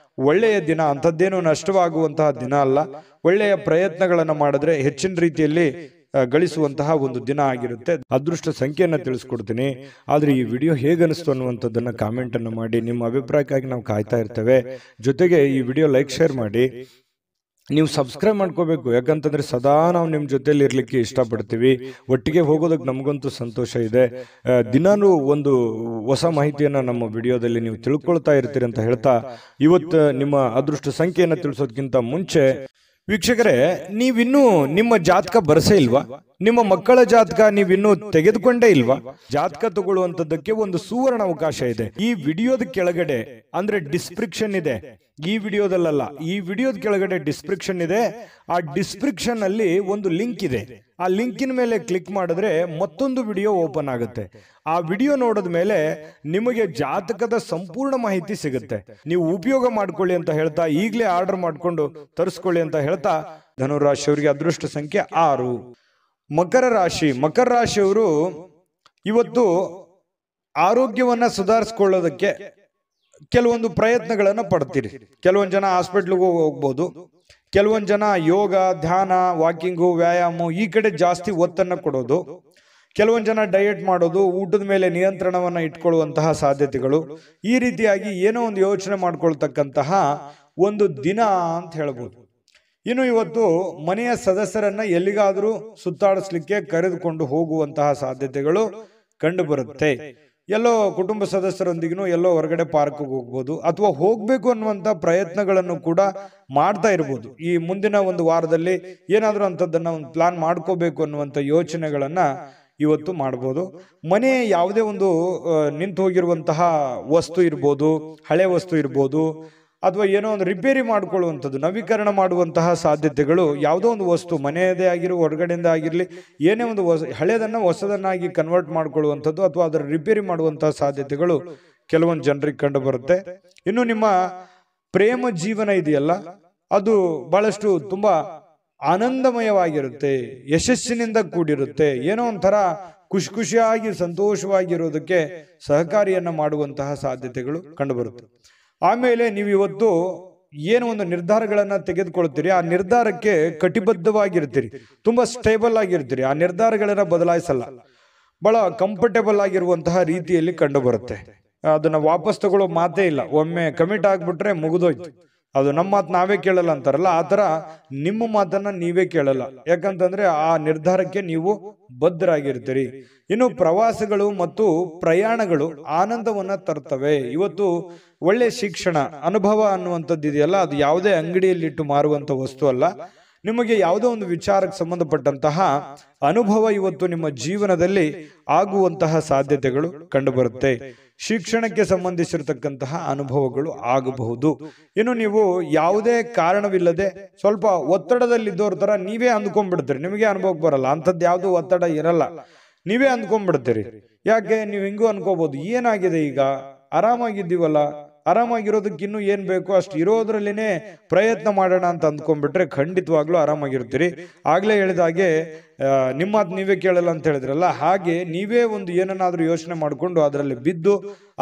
ಒಳ್ಳೆಯ ದಿನ, ಅಂಥದ್ದೇನು ನಷ್ಟವಾಗುವಂತಹ ದಿನ ಅಲ್ಲ. ಒಳ್ಳೆಯ ಪ್ರಯತ್ನಗಳನ್ನು ಮಾಡಿದ್ರೆ ಹೆಚ್ಚಿನ ರೀತಿಯಲ್ಲಿ ಗಳಿಸುವಂತಹ ಒಂದು ದಿನ ಆಗಿರುತ್ತೆ. ಅದೃಷ್ಟ ಸಂಖ್ಯೆಯನ್ನು ತಿಳಿಸ್ಕೊಡ್ತೀನಿ. ಆದ್ರೆ ಈ ವಿಡಿಯೋ ಹೇಗನಿಸ್ತು ಅನ್ನುವಂಥದ್ದನ್ನ ಕಾಮೆಂಟ್ ಅನ್ನು ಮಾಡಿ. ನಿಮ್ಮ ಅಭಿಪ್ರಾಯಕ್ಕಾಗಿ ನಾವು ಕಾಯ್ತಾ ಇರ್ತೇವೆ. ಜೊತೆಗೆ ಈ ವಿಡಿಯೋ ಲೈಕ್, ಶೇರ್ ಮಾಡಿ. ನೀವು ಸಬ್ಸ್ಕ್ರೈಬ್ ಮಾಡ್ಕೋಬೇಕು, ಯಾಕಂತಂದ್ರೆ ಸದಾ ನಾವು ನಿಮ್ಮ ಜೊತೆಲಿ ಇರ್ಲಿಕ್ಕೆ ಇಷ್ಟಪಡ್ತೀವಿ. ಒಟ್ಟಿಗೆ ಹೋಗೋದಕ್ಕೆ ನಮಗಂತೂ ಸಂತೋಷ ಇದೆ. ದಿನಾನು ಒಂದು ಹೊಸ ಮಾಹಿತಿಯನ್ನ ನಮ್ಮ ವಿಡಿಯೋದಲ್ಲಿ ನೀವು ತಿಳ್ಕೊಳ್ತಾ ಇರ್ತೀರಿ ಅಂತ ಹೇಳ್ತಾ, ಇವತ್ತು ನಿಮ್ಮ ಅದೃಷ್ಟ ಸಂಖ್ಯೆಯನ್ನು ತಿಳಿಸೋದಕ್ಕಿಂತ ಮುಂಚೆ ವೀಕ್ಷಕರೇ, ನೀವಿನ್ನೂ ನಿಮ್ಮ ಜಾತಕ ಬರಸೇ ಇಲ್ವಾ? ನಿಮ್ಮ ಮಕ್ಕಳ ಜಾತಕ ನೀವಿನ್ನೂ ತೆಗೆದುಕೊಂಡೇ ಇಲ್ವಾ? ಜಾತಕ ತಗೊಳ್ಳುವಂತದ್ದಕ್ಕೆ ಒಂದು ಸುವರ್ಣ ಅವಕಾಶ ಇದೆ. ಈ ವಿಡಿಯೋದ ಕೆಳಗಡೆ ಅಂದ್ರೆ ಡಿಸ್ಕ್ರಿಪ್ಷನ್ ಇದೆ. ಈ ವಿಡಿಯೋದಲ್ಲ, ಈ ವಿಡಿಯೋದ ಕೆಳಗಡೆ ಡಿಸ್ಕ್ರಿಪ್ಷನ್ ಇದೆ. ಆ ಡಿಸ್ಕ್ರಿಪ್ಷನ್ ಅಲ್ಲಿ ಒಂದು ಲಿಂಕ್ ಇದೆ. ಆ ಲಿಂಕಿನ ಮೇಲೆ ಕ್ಲಿಕ್ ಮಾಡಿದ್ರೆ ಮತ್ತೊಂದು ವಿಡಿಯೋ ಓಪನ್ ಆಗುತ್ತೆ. ಆ ವಿಡಿಯೋ ನೋಡಿದ ಮೇಲೆ ನಿಮಗೆ ಜಾತಕದ ಸಂಪೂರ್ಣ ಮಾಹಿತಿ ಸಿಗುತ್ತೆ. ನೀವು ಉಪಯೋಗ ಮಾಡ್ಕೊಳ್ಳಿ ಅಂತ ಹೇಳ್ತಾ, ಈಗಲೇ ಆರ್ಡರ್ ಮಾಡ್ಕೊಂಡು ತರಿಸ್ಕೊಳ್ಳಿ ಅಂತ ಹೇಳ್ತಾ, ಧನುರಾಶಿಯವರಿಗೆ ಅದೃಷ್ಟ ಸಂಖ್ಯೆ 6. ಮಕರ ರಾಶಿ. ಮಕರ ರಾಶಿಯವರು ಇವತ್ತು ಆರೋಗ್ಯವನ್ನ ಸುಧಾರಿಸ್ಕೊಳ್ಳೋದಕ್ಕೆ ಕೆಲವೊಂದು ಪ್ರಯತ್ನಗಳನ್ನ ಪಡ್ತೀರಿ. ಕೆಲವೊಂದು ಜನ ಹಾಸ್ಪಿಟ್ಲಿಗೆ ಹೋಗ್ಬೋದು, ಕೆಲವೊಂದು ಜನ ಯೋಗ, ಧ್ಯಾನ, ವಾಕಿಂಗು, ವ್ಯಾಯಾಮ ಈ ಕಡೆ ಜಾಸ್ತಿ ಒತ್ತನ್ನು ಕೊಡೋದು, ಕೆಲವೊಂದು ಜನ ಡಯಟ್ ಮಾಡೋದು, ಊಟದ ಮೇಲೆ ನಿಯಂತ್ರಣವನ್ನ ಇಟ್ಕೊಳ್ಳುವಂತಹ ಸಾಧ್ಯತೆಗಳು, ಈ ರೀತಿಯಾಗಿ ಏನೋ ಒಂದು ಯೋಚನೆ ಮಾಡ್ಕೊಳ್ತಕ್ಕಂತಹ ಒಂದು ದಿನ ಅಂತ ಹೇಳ್ಬೋದು. ಇನ್ನು ಇವತ್ತು ಮನೆಯ ಸದಸ್ಯರನ್ನ ಎಲ್ಲಿಗಾದರೂ ಸುತ್ತಾಡಿಸ್ಲಿಕ್ಕೆ ಕರೆದುಕೊಂಡು ಹೋಗುವಂತಹ ಸಾಧ್ಯತೆಗಳು ಕಂಡು ಬರುತ್ತೆ. ಎಲ್ಲೋ ಕುಟುಂಬ ಸದಸ್ಯರೊಂದಿಗೂ ಎಲ್ಲೋ ಹೊರಗಡೆ ಪಾರ್ಕ್ಗೆ ಹೋಗ್ಬೋದು, ಅಥವಾ ಹೋಗ್ಬೇಕು ಅನ್ನುವಂತ ಪ್ರಯತ್ನಗಳನ್ನು ಕೂಡ ಮಾಡ್ತಾ ಇರ್ಬೋದು. ಈ ಮುಂದಿನ ಒಂದು ವಾರದಲ್ಲಿ ಏನಾದ್ರೂ ಅಂತದನ್ನ ಒಂದು ಪ್ಲಾನ್ ಮಾಡ್ಕೋಬೇಕು ಅನ್ನುವಂತ ಯೋಚನೆಗಳನ್ನ ಇವತ್ತು ಮಾಡ್ಬೋದು. ಮನೆ ಯಾವುದೇ ಒಂದು ನಿಂತು ಹೋಗಿರುವಂತಹ ವಸ್ತು ಇರ್ಬೋದು, ಹಳೆ ವಸ್ತು ಇರ್ಬೋದು, ಅಥವಾ ಏನೋ ಒಂದು ರಿಪೇರಿ ಮಾಡ್ಕೊಳ್ಳುವಂಥದ್ದು, ನವೀಕರಣ ಮಾಡುವಂತಹ ಸಾಧ್ಯತೆಗಳು, ಯಾವುದೋ ಒಂದು ವಸ್ತು ಮನೆಯದೇ ಆಗಿರೋ ಹೊರಗಡೆಯಿಂದ ಆಗಿರಲಿ, ಏನೇ ಒಂದು ಹಳೆದನ್ನ ಹೊಸದನ್ನಾಗಿ ಕನ್ವರ್ಟ್ ಮಾಡ್ಕೊಳ್ಳುವಂಥದ್ದು ಅಥವಾ ಅದರ ರಿಪೇರಿ ಮಾಡುವಂತಹ ಸಾಧ್ಯತೆಗಳು ಕೆಲವೊಂದು ಜನರಿಗೆ ಕಂಡು ಬರುತ್ತೆ. ಇನ್ನು ನಿಮ್ಮ ಪ್ರೇಮ ಜೀವನ ಇದೆಯಲ್ಲ, ಅದು ಬಹಳಷ್ಟು ತುಂಬಾ ಆನಂದಮಯವಾಗಿರುತ್ತೆ, ಯಶಸ್ಸಿನಿಂದ ಕೂಡಿರುತ್ತೆ. ಏನೋ ಒಂಥರ ಖುಷಿಯಾಗಿ ಸಂತೋಷವಾಗಿರೋದಕ್ಕೆ ಸಹಕಾರಿಯನ್ನ ಮಾಡುವಂತಹ ಸಾಧ್ಯತೆಗಳು ಕಂಡು ಬರುತ್ತೆ. ಆಮೇಲೆ ನೀವು ಇವತ್ತು ಏನು ಒಂದು ನಿರ್ಧಾರಗಳನ್ನ ತೆಗೆದುಕೊಳ್ತೀರಿ, ಆ ನಿರ್ಧಾರಕ್ಕೆ ಕಟಿಬದ್ಧವಾಗಿರ್ತೀರಿ, ತುಂಬಾ ಸ್ಟೇಬಲ್ ಆಗಿರ್ತೀರಿ, ಆ ನಿರ್ಧಾರಗಳನ್ನ ಬದಲಾಯಿಸಲ್ಲ. ಬಹಳ ಕಂಫರ್ಟೇಬಲ್ ಆಗಿರುವಂತಹ ರೀತಿಯಲ್ಲಿ ಕಂಡು ಬರುತ್ತೆ. ಅದನ್ನ ವಾಪಸ್ ತಗೊಳ್ಳೋ ಮಾತೇ ಇಲ್ಲ. ಒಮ್ಮೆ ಕಮಿಟ್ ಆಗ್ಬಿಟ್ರೆ ಮುಗಿದೋಯ್ತು. ಅದು ನಮ್ಮ ಮಾತು ನಾವೇ ಕೇಳಲ್ಲ ಅಂತಾರಲ್ಲ, ಆ ತರ ನಿಮ್ಮ ಮಾತನ್ನ ನೀವೇ ಕೇಳಲ್ಲ. ಯಾಕಂತಂದ್ರೆ ಆ ನಿರ್ಧಾರಕ್ಕೆ ನೀವು ಬದ್ಧರಾಗಿರ್ತೀರಿ. ಇನ್ನು ಪ್ರವಾಸಗಳು ಮತ್ತು ಪ್ರಯಾಣಗಳು ಆನಂದವನ್ನ ತರ್ತವೆ. ಇವತ್ತು ಒಳ್ಳೆ ಶಿಕ್ಷಣ ಅನುಭವ ಅನ್ನುವಂಥದ್ದು ಇದೆಯಲ್ಲ, ಅದು ಯಾವುದೇ ಅಂಗಡಿಯಲ್ಲಿಟ್ಟು ಮಾರುವಂತ ವಸ್ತು ಅಲ್ಲ. ನಿಮಗೆ ಯಾವುದೋ ಒಂದು ವಿಚಾರಕ್ಕೆ ಸಂಬಂಧಪಟ್ಟಂತಹ ಅನುಭವ ಇವತ್ತು ನಿಮ್ಮ ಜೀವನದಲ್ಲಿ ಆಗುವಂತಹ ಸಾಧ್ಯತೆಗಳು ಕಂಡುಬರುತ್ತೆ. ಶಿಕ್ಷಣಕ್ಕೆ ಸಂಬಂಧಿಸಿರತಕ್ಕಂತಹ ಅನುಭವಗಳು ಆಗಬಹುದು. ಇನ್ನು ನೀವು ಯಾವುದೇ ಕಾರಣವಿಲ್ಲದೆ ಸ್ವಲ್ಪ ಒತ್ತಡದಲ್ಲಿದ್ದವ್ರ ತರ ನೀವೇ ಅಂದ್ಕೊಂಡ್ಬಿಡ್ತೀರಿ. ನಿಮಗೆ ಅನುಭವಕ್ಕೆ ಬರಲ್ಲ, ಅಂಥದ್ದು ಯಾವ್ದು ಒತ್ತಡ ಇರಲ್ಲ, ನೀವೇ ಅಂದ್ಕೊಂಡ್ಬಿಡ್ತೀರಿ. ಯಾಕೆ ನೀವು ಹಿಂಗೂ ಅನ್ಕೋಬಹುದು, ಏನಾಗಿದೆ ಈಗ ಆರಾಮಾಗಿದ್ದೀವಲ್ಲ, ಆರಾಮಾಗಿರೋದಕ್ಕೆ ಇನ್ನೂ ಏನ್ ಬೇಕು ಅಷ್ಟು ಇರೋದ್ರಲ್ಲಿನೇ ಪ್ರಯತ್ನ ಮಾಡೋಣ ಅಂತ ಅಂದ್ಕೊಂಡ್ಬಿಟ್ರೆ ಖಂಡಿತವಾಗ್ಲೂ ಆರಾಮಾಗಿರ್ತೀರಿ. ಆಗ್ಲೇ ಹೇಳಿದ ಹಾಗೆ ನಿಮ್ಮ ಮಾತು ನೀವೇ ಕೇಳಲ್ಲ ಅಂತ ಹೇಳಿದ್ರಲ್ಲ, ಹಾಗೆ ನೀವೇ ಒಂದು ಏನನ್ನಾದ್ರೂ ಯೋಚನೆ ಮಾಡಿಕೊಂಡು ಅದರಲ್ಲಿ ಬಿದ್ದು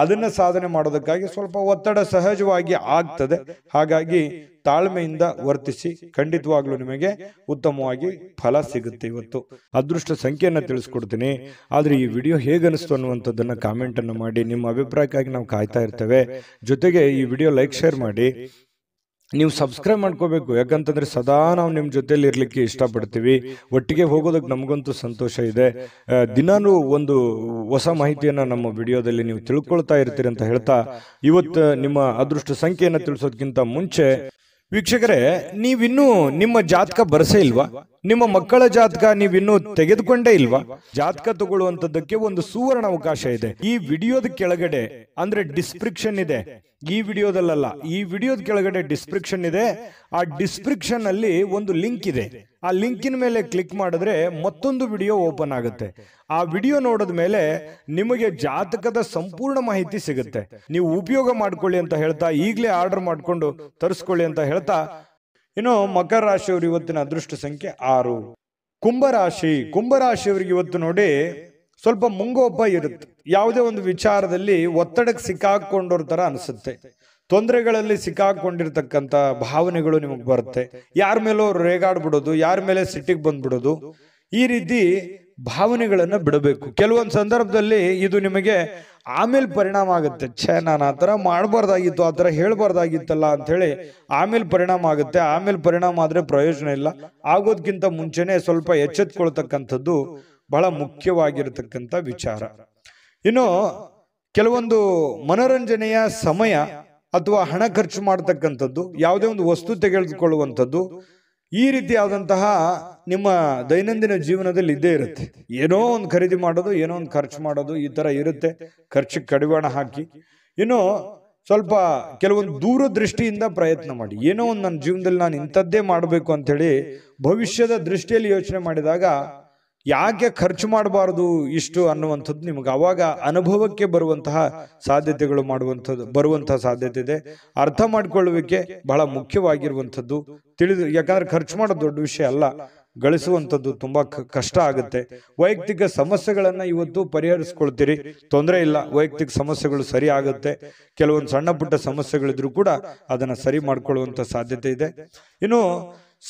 ಅದನ್ನ ಸಾಧನೆ ಮಾಡೋದಕ್ಕಾಗಿ ಸ್ವಲ್ಪ ಒತ್ತಡ ಸಹಜವಾಗಿ ಆಗ್ತದೆ. ಹಾಗಾಗಿ ತಾಳ್ಮೆಯಿಂದ ವರ್ತಿಸಿ, ಖಂಡಿತವಾಗ್ಲೂ ನಿಮಗೆ ಉತ್ತಮವಾಗಿ ಫಲ ಸಿಗುತ್ತೆ. ಇವತ್ತು ಅದೃಷ್ಟ ಸಂಖ್ಯೆಯನ್ನ ತಿಳಿಸ್ಕೊಡ್ತೀನಿ. ಆದ್ರೆ ಈ ವಿಡಿಯೋ ಹೇಗನಿಸ್ತು ಅನ್ನುವಂಥದ್ದನ್ನ ಕಾಮೆಂಟ್ ಅನ್ನು ಮಾಡಿ. ನಿಮ್ಮ ಅಭಿಪ್ರಾಯಕ್ಕಾಗಿ ನಾವು ಕಾಯ್ತಾ ಇರ್ತೇವೆ. ಜೊತೆಗೆ ಈ ವಿಡಿಯೋ ಲೈಕ್ ಶೇರ್ ಮಾಡಿ. ನೀವು ಸಬ್ಸ್ಕ್ರೈಬ್ ಮಾಡ್ಕೋಬೇಕು. ಯಾಕಂತಂದ್ರೆ ಸದಾ ನಾವು ನಿಮ್ಮ ಜೊತೆಲಿ ಇರ್ಲಿಕ್ಕೆ ಇಷ್ಟಪಡ್ತೀವಿ. ಒಟ್ಟಿಗೆ ಹೋಗೋದಕ್ಕೆ ನಮಗಂತೂ ಸಂತೋಷ ಇದೆ. ದಿನಾನು ಒಂದು ಹೊಸ ಮಾಹಿತಿಯನ್ನ ನಮ್ಮ ವಿಡಿಯೋದಲ್ಲಿ ನೀವು ತಿಳ್ಕೊಳ್ತಾ ಇರ್ತೀರಿ ಅಂತ ಹೇಳ್ತಾ, ಇವತ್ತು ನಿಮ್ಮ ಅದೃಷ್ಟ ಸಂಖ್ಯೆಯನ್ನ ತಿಳಿಸೋದಕ್ಕಿಂತ ಮುಂಚೆ ವೀಕ್ಷಕರೇ, ನೀವಿನ್ನೂ ನಿಮ್ಮ ಜಾತಕ ಬರಸೇ ಇಲ್ವಾ? ನಿಮ್ಮ ಮಕ್ಕಳ ಜಾತಕ ನೀವಿನ್ನೂ ತೆಗೆದುಕೊಂಡೇ ಇಲ್ವಾ? ಜಾತಕ ತಗೊಳ್ಳುವಂತದ್ದಕ್ಕೆ ಒಂದು ಸುವರ್ಣ ಅವಕಾಶ ಇದೆ. ಈ ವಿಡಿಯೋದ ಕೆಳಗಡೆ ಅಂದ್ರೆ ಡಿಸ್ಕ್ರಿಪ್ಷನ್ ಇದೆ. ಈ ವಿಡಿಯೋದಲ್ಲ, ಈ ವಿಡಿಯೋದ ಕೆಳಗಡೆ ಡಿಸ್ಕ್ರಿಪ್ಷನ್ ಇದೆ. ಆ ಡಿಸ್ಕ್ರಿಪ್ಷನ್ ಅಲ್ಲಿ ಒಂದು ಲಿಂಕ್ ಇದೆ. ಆ ಲಿಂಕಿನ ಮೇಲೆ ಕ್ಲಿಕ್ ಮಾಡಿದ್ರೆ ಮತ್ತೊಂದು ವಿಡಿಯೋ ಓಪನ್ ಆಗುತ್ತೆ. ಆ ವಿಡಿಯೋ ನೋಡಿದ ಮೇಲೆ ನಿಮಗೆ ಜಾತಕದ ಸಂಪೂರ್ಣ ಮಾಹಿತಿ ಸಿಗುತ್ತೆ. ನೀವು ಉಪಯೋಗ ಮಾಡ್ಕೊಳ್ಳಿ ಅಂತ ಹೇಳ್ತಾ, ಈಗಲೇ ಆರ್ಡರ್ ಮಾಡ್ಕೊಂಡು ತರಿಸ್ಕೊಳ್ಳಿ ಅಂತ ಹೇಳ್ತಾ, ಇನ್ನು ಮಕರ ರಾಶಿಯವರು ಇವತ್ತಿನ ಅದೃಷ್ಟ ಸಂಖ್ಯೆ 6. ಕುಂಭರಾಶಿಯವರಿಗೆ ಇವತ್ತು ನೋಡಿ ಸ್ವಲ್ಪ ಮುಂಗೋಪ ಇರುತ್ತೆ. ಯಾವುದೇ ಒಂದು ವಿಚಾರದಲ್ಲಿ ಒತ್ತಡಕ್ಕೆ ಸಿಕ್ಕಾಕೊಂಡವ್ರ ತರ ಅನಿಸುತ್ತೆ. ತೊಂದರೆಗಳಲ್ಲಿ ಸಿಕ್ಕಾಕೊಂಡಿರ್ತಕ್ಕಂಥ ಭಾವನೆಗಳು ನಿಮಗೆ ಬರುತ್ತೆ. ಯಾರ ಮೇಲೋ ರೇಗಾಡ್ಬಿಡೋದು, ಯಾರ ಮೇಲೆ ಸಿಟ್ಟಿಗೆ ಬಂದ್ಬಿಡೋದು, ಈ ರೀತಿ ಭಾವನೆಗಳನ್ನ ಬಿಡಬೇಕು. ಕೆಲವೊಂದು ಸಂದರ್ಭದಲ್ಲಿ ಇದು ನಿಮಗೆ ಆಮೇಲೆ ಪರಿಣಾಮ ಆಗುತ್ತೆ. ನಾನು ಆ ಥರ ಮಾಡಬಾರ್ದಾಗಿತ್ತು, ಆ ಥರ ಹೇಳ್ಬಾರ್ದಾಗಿತ್ತಲ್ಲ ಅಂತ ಹೇಳಿ ಆಮೇಲೆ ಪರಿಣಾಮ ಆಗುತ್ತೆ. ಆಮೇಲೆ ಪರಿಣಾಮ ಆದ್ರೆ ಪ್ರಯೋಜನ ಇಲ್ಲ. ಆಗೋದ್ಕಿಂತ ಮುಂಚೆನೆ ಸ್ವಲ್ಪ ಎಚ್ಚೆತ್ಕೊಳ್ತಕ್ಕಂಥದ್ದು ಬಹಳ ಮುಖ್ಯವಾಗಿರತಕ್ಕಂಥ ವಿಚಾರ. ಇನ್ನು ಕೆಲವೊಂದು ಮನೋರಂಜನೆಯ ಸಮಯ ಅಥವಾ ಹಣ ಖರ್ಚು ಮಾಡತಕ್ಕಂಥದ್ದು, ಯಾವುದೇ ಒಂದು ವಸ್ತು ತೆಗೆದುಕೊಳ್ಳುವಂಥದ್ದು, ಈ ರೀತಿಯಾದಂತಹ ನಿಮ್ಮ ದೈನಂದಿನ ಜೀವನದಲ್ಲಿ ಇದ್ದೇ ಇರುತ್ತೆ. ಏನೋ ಒಂದು ಖರೀದಿ ಮಾಡೋದು, ಏನೋ ಒಂದು ಖರ್ಚು ಮಾಡೋದು, ಈ ತರ ಇರುತ್ತೆ. ಖರ್ಚಿಗೆ ಕಡಿವಾಣ ಹಾಕಿ ಇನ್ನು ಸ್ವಲ್ಪ ಕೆಲವೊಂದು ದೂರದೃಷ್ಟಿಯಿಂದ ಪ್ರಯತ್ನ ಮಾಡಿ. ಏನೋ ಒಂದು ನನ್ನ ಜೀವನದಲ್ಲಿ ನಾನು ಇಂಥದ್ದೇ ಮಾಡಬೇಕು ಅಂತ ಹೇಳಿ ಭವಿಷ್ಯದ ದೃಷ್ಟಿಯಲ್ಲಿ ಯೋಚನೆ ಮಾಡಿದಾಗ ಯಾಕೆ ಖರ್ಚು ಮಾಡಬಾರದು ಇಷ್ಟು ಅನ್ನುವಂಥದ್ದು ನಿಮಗೆ ಅವಾಗ ಅನುಭವಕ್ಕೆ ಬರುವಂತಹ ಸಾಧ್ಯತೆಗಳು ಬರುವಂತಹ ಸಾಧ್ಯತೆ ಇದೆ. ಅರ್ಥ ಮಾಡ್ಕೊಳ್ಳುವಿಕೆ ಬಹಳ ಮುಖ್ಯವಾಗಿರುವಂಥದ್ದು. ಯಾಕಂದ್ರೆ ಖರ್ಚು ಮಾಡೋದು ದೊಡ್ಡ ವಿಷಯ ಅಲ್ಲ, ಗಳಿಸುವಂಥದ್ದು ತುಂಬಾ ಕಷ್ಟ ಆಗುತ್ತೆ. ವೈಯಕ್ತಿಕ ಸಮಸ್ಯೆಗಳನ್ನ ಇವತ್ತು ಪರಿಹರಿಸ್ಕೊಳ್ತೀರಿ, ತೊಂದರೆ ಇಲ್ಲ. ವೈಯಕ್ತಿಕ ಸಮಸ್ಯೆಗಳು ಸರಿ ಆಗುತ್ತೆ. ಕೆಲವೊಂದು ಸಣ್ಣ ಪುಟ್ಟ ಸಮಸ್ಯೆಗಳಿದ್ರು ಕೂಡ ಅದನ್ನ ಸರಿ ಮಾಡ್ಕೊಳ್ಳುವಂತ ಸಾಧ್ಯತೆ ಇದೆ. ಇನ್ನು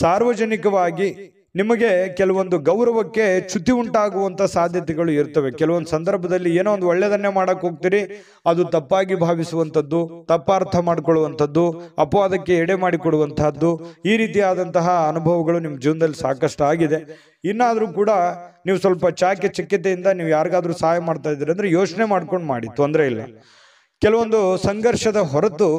ಸಾರ್ವಜನಿಕವಾಗಿ ನಿಮಗೆ ಕೆಲವೊಂದು ಗೌರವಕ್ಕೆ ಚ್ಯುತಿ ಉಂಟಾಗುವಂತ ಸಾಧ್ಯತೆಗಳು ಇರ್ತವೆ. ಕೆಲವೊಂದು ಸಂದರ್ಭದಲ್ಲಿ ಏನೋ ಒಂದು ಒಳ್ಳೆಯದನ್ನೇ ಮಾಡಕ್ ಹೋಗ್ತೀರಿ, ಅದು ತಪ್ಪಾಗಿ ಭಾವಿಸುವಂಥದ್ದು, ತಪ್ಪಾರ್ಥ ಮಾಡ್ಕೊಳ್ಳುವಂಥದ್ದು, ಅಪವಾದಕ್ಕೆ ಎಡೆ ಮಾಡಿಕೊಡುವಂತಹದ್ದು, ಈ ರೀತಿಯಾದಂತಹ ಅನುಭವಗಳು ನಿಮ್ಮ ಜೀವನದಲ್ಲಿ ಸಾಕಷ್ಟು ಆಗಿದೆ. ಇನ್ನಾದ್ರೂ ಕೂಡ ನೀವು ಸ್ವಲ್ಪ ಚಾಕಚಕ್ಯತೆಯಿಂದ ನೀವು ಯಾರಿಗಾದ್ರೂ ಸಹಾಯ ಮಾಡ್ತಾ ಇದ್ದೀರಿ ಅಂದ್ರೆ ಯೋಚನೆ ಮಾಡ್ಕೊಂಡು ಮಾಡಿ, ತೊಂದರೆ ಇಲ್ಲ. ಕೆಲವೊಂದು ಸಂಘರ್ಷದ ಹೊರತು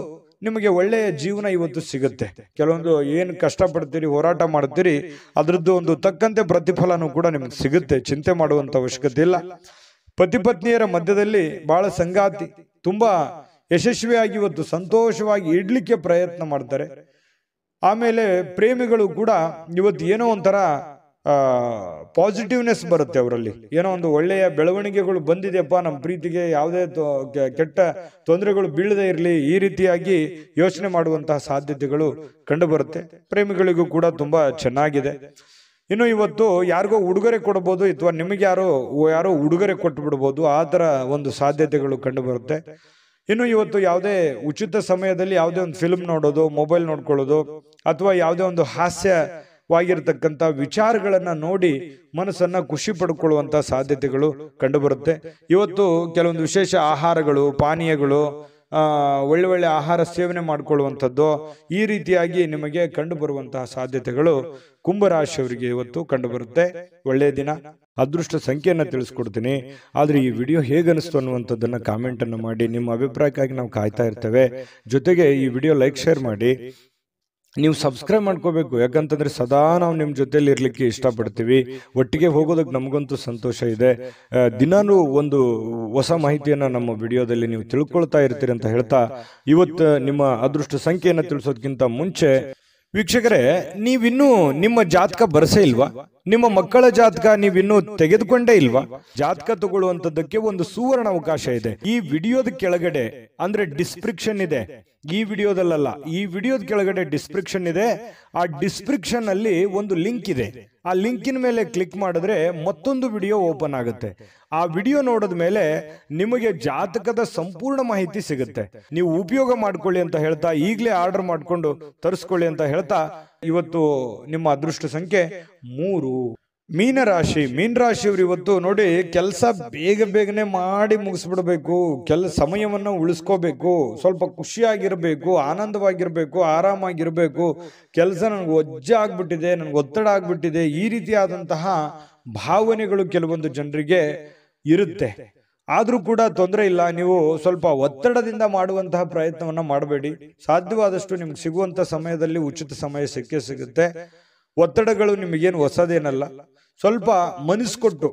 ನಿಮಗೆ ಒಳ್ಳೆಯ ಜೀವನ ಇವತ್ತು ಸಿಗುತ್ತೆ. ಕೆಲವೊಂದು ಏನು ಕಷ್ಟಪಡ್ತೀರಿ, ಹೋರಾಟ ಮಾಡ್ತೀರಿ, ಅದರದ್ದು ಒಂದು ತಕ್ಕಂತೆ ಪ್ರತಿಫಲನೂ ಕೂಡ ನಿಮ್ಗೆ ಸಿಗುತ್ತೆ. ಚಿಂತೆ ಮಾಡುವಂತ ಅವಶ್ಯಕತೆ ಇಲ್ಲ. ಪತಿ ಪತ್ನಿಯರ ಮಧ್ಯದಲ್ಲಿ ಬಹಳ ಸಂಗಾತಿ ತುಂಬಾ ಯಶಸ್ವಿಯಾಗಿ ಇವತ್ತು ಸಂತೋಷವಾಗಿ ಇಡ್ಲಿಕ್ಕೆ ಪ್ರಯತ್ನ ಮಾಡ್ತಾರೆ. ಆಮೇಲೆ ಪ್ರೇಮಿಗಳು ಕೂಡ ಇವತ್ತು ಏನೋ ಒಂಥರ ಪಾಸಿಟಿವ್ನೆಸ್ ಬರುತ್ತೆ ಅವರಲ್ಲಿ. ಏನೋ ಒಂದು ಒಳ್ಳೆಯ ಬೆಳವಣಿಗೆಗಳು ಬಂದಿದೆಯಪ್ಪ, ನಮ್ಮ ಪ್ರೀತಿಗೆ ಯಾವುದೇ ಕೆಟ್ಟ ತೊಂದರೆಗಳು ಬೀಳದೇ ಇರಲಿ, ಈ ರೀತಿಯಾಗಿ ಯೋಚನೆ ಮಾಡುವಂತಹ ಸಾಧ್ಯತೆಗಳು ಕಂಡು ಬರುತ್ತೆ. ಪ್ರೇಮಿಗಳಿಗೂ ಕೂಡ ತುಂಬಾ ಚೆನ್ನಾಗಿದೆ. ಇನ್ನು ಇವತ್ತು ಯಾರಿಗೋ ಉಡುಗೊರೆ ಕೊಡಬಹುದು, ಅಥವಾ ನಿಮಗೆ ಯಾರೋ ಉಡುಗೊರೆ ಕೊಟ್ಟು ಬಿಡ್ಬೋದು, ಆ ತರ ಒಂದು ಸಾಧ್ಯತೆಗಳು ಕಂಡು ಬರುತ್ತೆ. ಇನ್ನು ಇವತ್ತು ಯಾವುದೇ ಉಚಿತ ಸಮಯದಲ್ಲಿ ಯಾವುದೇ ಒಂದು ಫಿಲ್ಮ್ ನೋಡೋದು, ಮೊಬೈಲ್ ನೋಡ್ಕೊಳ್ಳೋದು, ಅಥವಾ ಯಾವುದೇ ಒಂದು ಹಾಸ್ಯ ವಾಗಿರತಕ್ಕಂಥ ವಿಚಾರಗಳನ್ನು ನೋಡಿ ಮನಸ್ಸನ್ನು ಖುಷಿ ಪಡ್ಕೊಳ್ಳುವಂಥ ಸಾಧ್ಯತೆಗಳು ಕಂಡುಬರುತ್ತೆ. ಇವತ್ತು ಕೆಲವೊಂದು ವಿಶೇಷ ಆಹಾರಗಳು, ಪಾನೀಯಗಳು, ಒಳ್ಳೆ ಆಹಾರ ಸೇವನೆ ಮಾಡಿಕೊಳ್ಳುವಂಥದ್ದು, ಈ ರೀತಿಯಾಗಿ ನಿಮಗೆ ಕಂಡು ಬರುವಂತಹ ಸಾಧ್ಯತೆಗಳು ಕುಂಭರಾಶಿಯವರಿಗೆ ಇವತ್ತು ಕಂಡುಬರುತ್ತೆ. ಒಳ್ಳೆಯ ದಿನ. ಅದೃಷ್ಟ ಸಂಖ್ಯೆಯನ್ನು ತಿಳಿಸ್ಕೊಡ್ತೀನಿ. ಆದರೆ ಈ ವಿಡಿಯೋ ಹೇಗನಿಸ್ತು ಅನ್ನುವಂಥದ್ದನ್ನು ಕಾಮೆಂಟನ್ನು ಮಾಡಿ. ನಿಮ್ಮ ಅಭಿಪ್ರಾಯಕ್ಕಾಗಿ ನಾವು ಕಾಯ್ತಾ ಇರ್ತೇವೆ. ಜೊತೆಗೆ ಈ ವಿಡಿಯೋ ಲೈಕ್, ಶೇರ್ ಮಾಡಿ. ನೀವು ಸಬ್ಸ್ಕ್ರೈಬ್ ಮಾಡ್ಕೋಬೇಕು, ಯಾಕಂತಂದ್ರೆ ಸದಾ ನಾವು ನಿಮ್ಮ ಜೊತೆಲಿ ಇರ್ಲಿಕ್ಕೆ ಇಷ್ಟಪಡ್ತೀವಿ. ಒಟ್ಟಿಗೆ ಹೋಗೋದಕ್ಕೆ ನಮಗಂತೂ ಸಂತೋಷ ಇದೆ. ದಿನಾನೂ ಒಂದು ಹೊಸ ಮಾಹಿತಿಯನ್ನು ನಮ್ಮ ವಿಡಿಯೋದಲ್ಲಿ ನೀವು ತಿಳ್ಕೊಳ್ತಾ ಇರ್ತೀರಿ ಅಂತ ಹೇಳ್ತಾ, ಇವತ್ತು ನಿಮ್ಮ ಅದೃಷ್ಟ ಸಂಖ್ಯೆಯನ್ನು ತಿಳಿಸೋದಕ್ಕಿಂತ ಮುಂಚೆ ವೀಕ್ಷಕರೇ, ನೀವಿನ್ನೂ ನಿಮ್ಮ ಜಾತಕ ಬರಸೇ ಇಲ್ವಾ? ನಿಮ್ಮ ಮಕ್ಕಳ ಜಾತಕ ನೀವಿನ್ನೂ ತೆಗೆದುಕೊಂಡೇ ಇಲ್ವಾ? ಜಾತಕ ತಗೊಳ್ಳುವಂತದ್ದಕ್ಕೆ ಒಂದು ಸುವರ್ಣ ಅವಕಾಶ ಇದೆ. ಈ ವಿಡಿಯೋದ ಕೆಳಗಡೆ ಅಂದ್ರೆ ಡಿಸ್ಕ್ರಿಪ್ಷನ್ ಇದೆ. ಈ ವಿಡಿಯೋದಲ್ಲ, ಈ ವಿಡಿಯೋದ ಕೆಳಗಡೆ ಡಿಸ್ಕ್ರಿಪ್ಷನ್ ಇದೆ. ಆ ಡಿಸ್ಕ್ರಿಪ್ಷನ್ ಅಲ್ಲಿ ಒಂದು ಲಿಂಕ್ ಇದೆ. ಆ ಲಿಂಕಿನ ಮೇಲೆ ಕ್ಲಿಕ್ ಮಾಡಿದ್ರೆ ಮತ್ತೊಂದು ವಿಡಿಯೋ ಓಪನ್ ಆಗುತ್ತೆ. ಆ ವಿಡಿಯೋ ನೋಡಿದ ಮೇಲೆ ನಿಮಗೆ ಜಾತಕದ ಸಂಪೂರ್ಣ ಮಾಹಿತಿ ಸಿಗುತ್ತೆ. ನೀವು ಉಪಯೋಗ ಮಾಡ್ಕೊಳ್ಳಿ ಅಂತ ಹೇಳ್ತಾ, ಈಗಲೇ ಆರ್ಡರ್ ಮಾಡಿಕೊಂಡು ತರಿಸ್ಕೊಳ್ಳಿ ಅಂತ ಹೇಳ್ತಾ, ಇವತ್ತು ನಿಮ್ಮ ಅದೃಷ್ಟ ಸಂಖ್ಯೆ 3. ಮೀನರಾಶಿ. ಮೀನರಾಶಿಯವರು ಇವತ್ತು ನೋಡಿ, ಕೆಲಸ ಬೇಗನೆ ಮಾಡಿ ಮುಗಿಸ್ಬಿಡ್ಬೇಕು, ಸಮಯವನ್ನು ಉಳಿಸ್ಕೋಬೇಕು, ಸ್ವಲ್ಪ ಖುಷಿಯಾಗಿರ್ಬೇಕು, ಆನಂದವಾಗಿರ್ಬೇಕು, ಆರಾಮಾಗಿರ್ಬೇಕು. ಕೆಲಸ ನನಗೆ ಒಜ್ಜೆ ಆಗ್ಬಿಟ್ಟಿದೆ, ನನಗೆ ಒತ್ತಡ ಆಗ್ಬಿಟ್ಟಿದೆ, ಈ ರೀತಿಯಾದಂತಹ ಭಾವನೆಗಳು ಕೆಲವೊಂದು ಜನರಿಗೆ ಇರುತ್ತೆ. ಆದ್ರೂ ಕೂಡ ತೊಂದರೆ ಇಲ್ಲ. ನೀವು ಸ್ವಲ್ಪ ಒತ್ತಡದಿಂದ ಮಾಡುವಂತಹ ಪ್ರಯತ್ನವನ್ನ ಮಾಡಬೇಡಿ. ಸಾಧ್ಯವಾದಷ್ಟು ನಿಮ್ಗೆ ಸಿಗುವಂತ ಸಮಯದಲ್ಲಿ ಉಚಿತ ಸಮಯ ಸಿಗುತ್ತೆ. ಒತ್ತಡಗಳು ನಿಮಗೇನು ಹೊಸದೇನಲ್ಲ. ಸ್ವಲ್ಪ ಮನಸ್ಕೊಟ್ಟು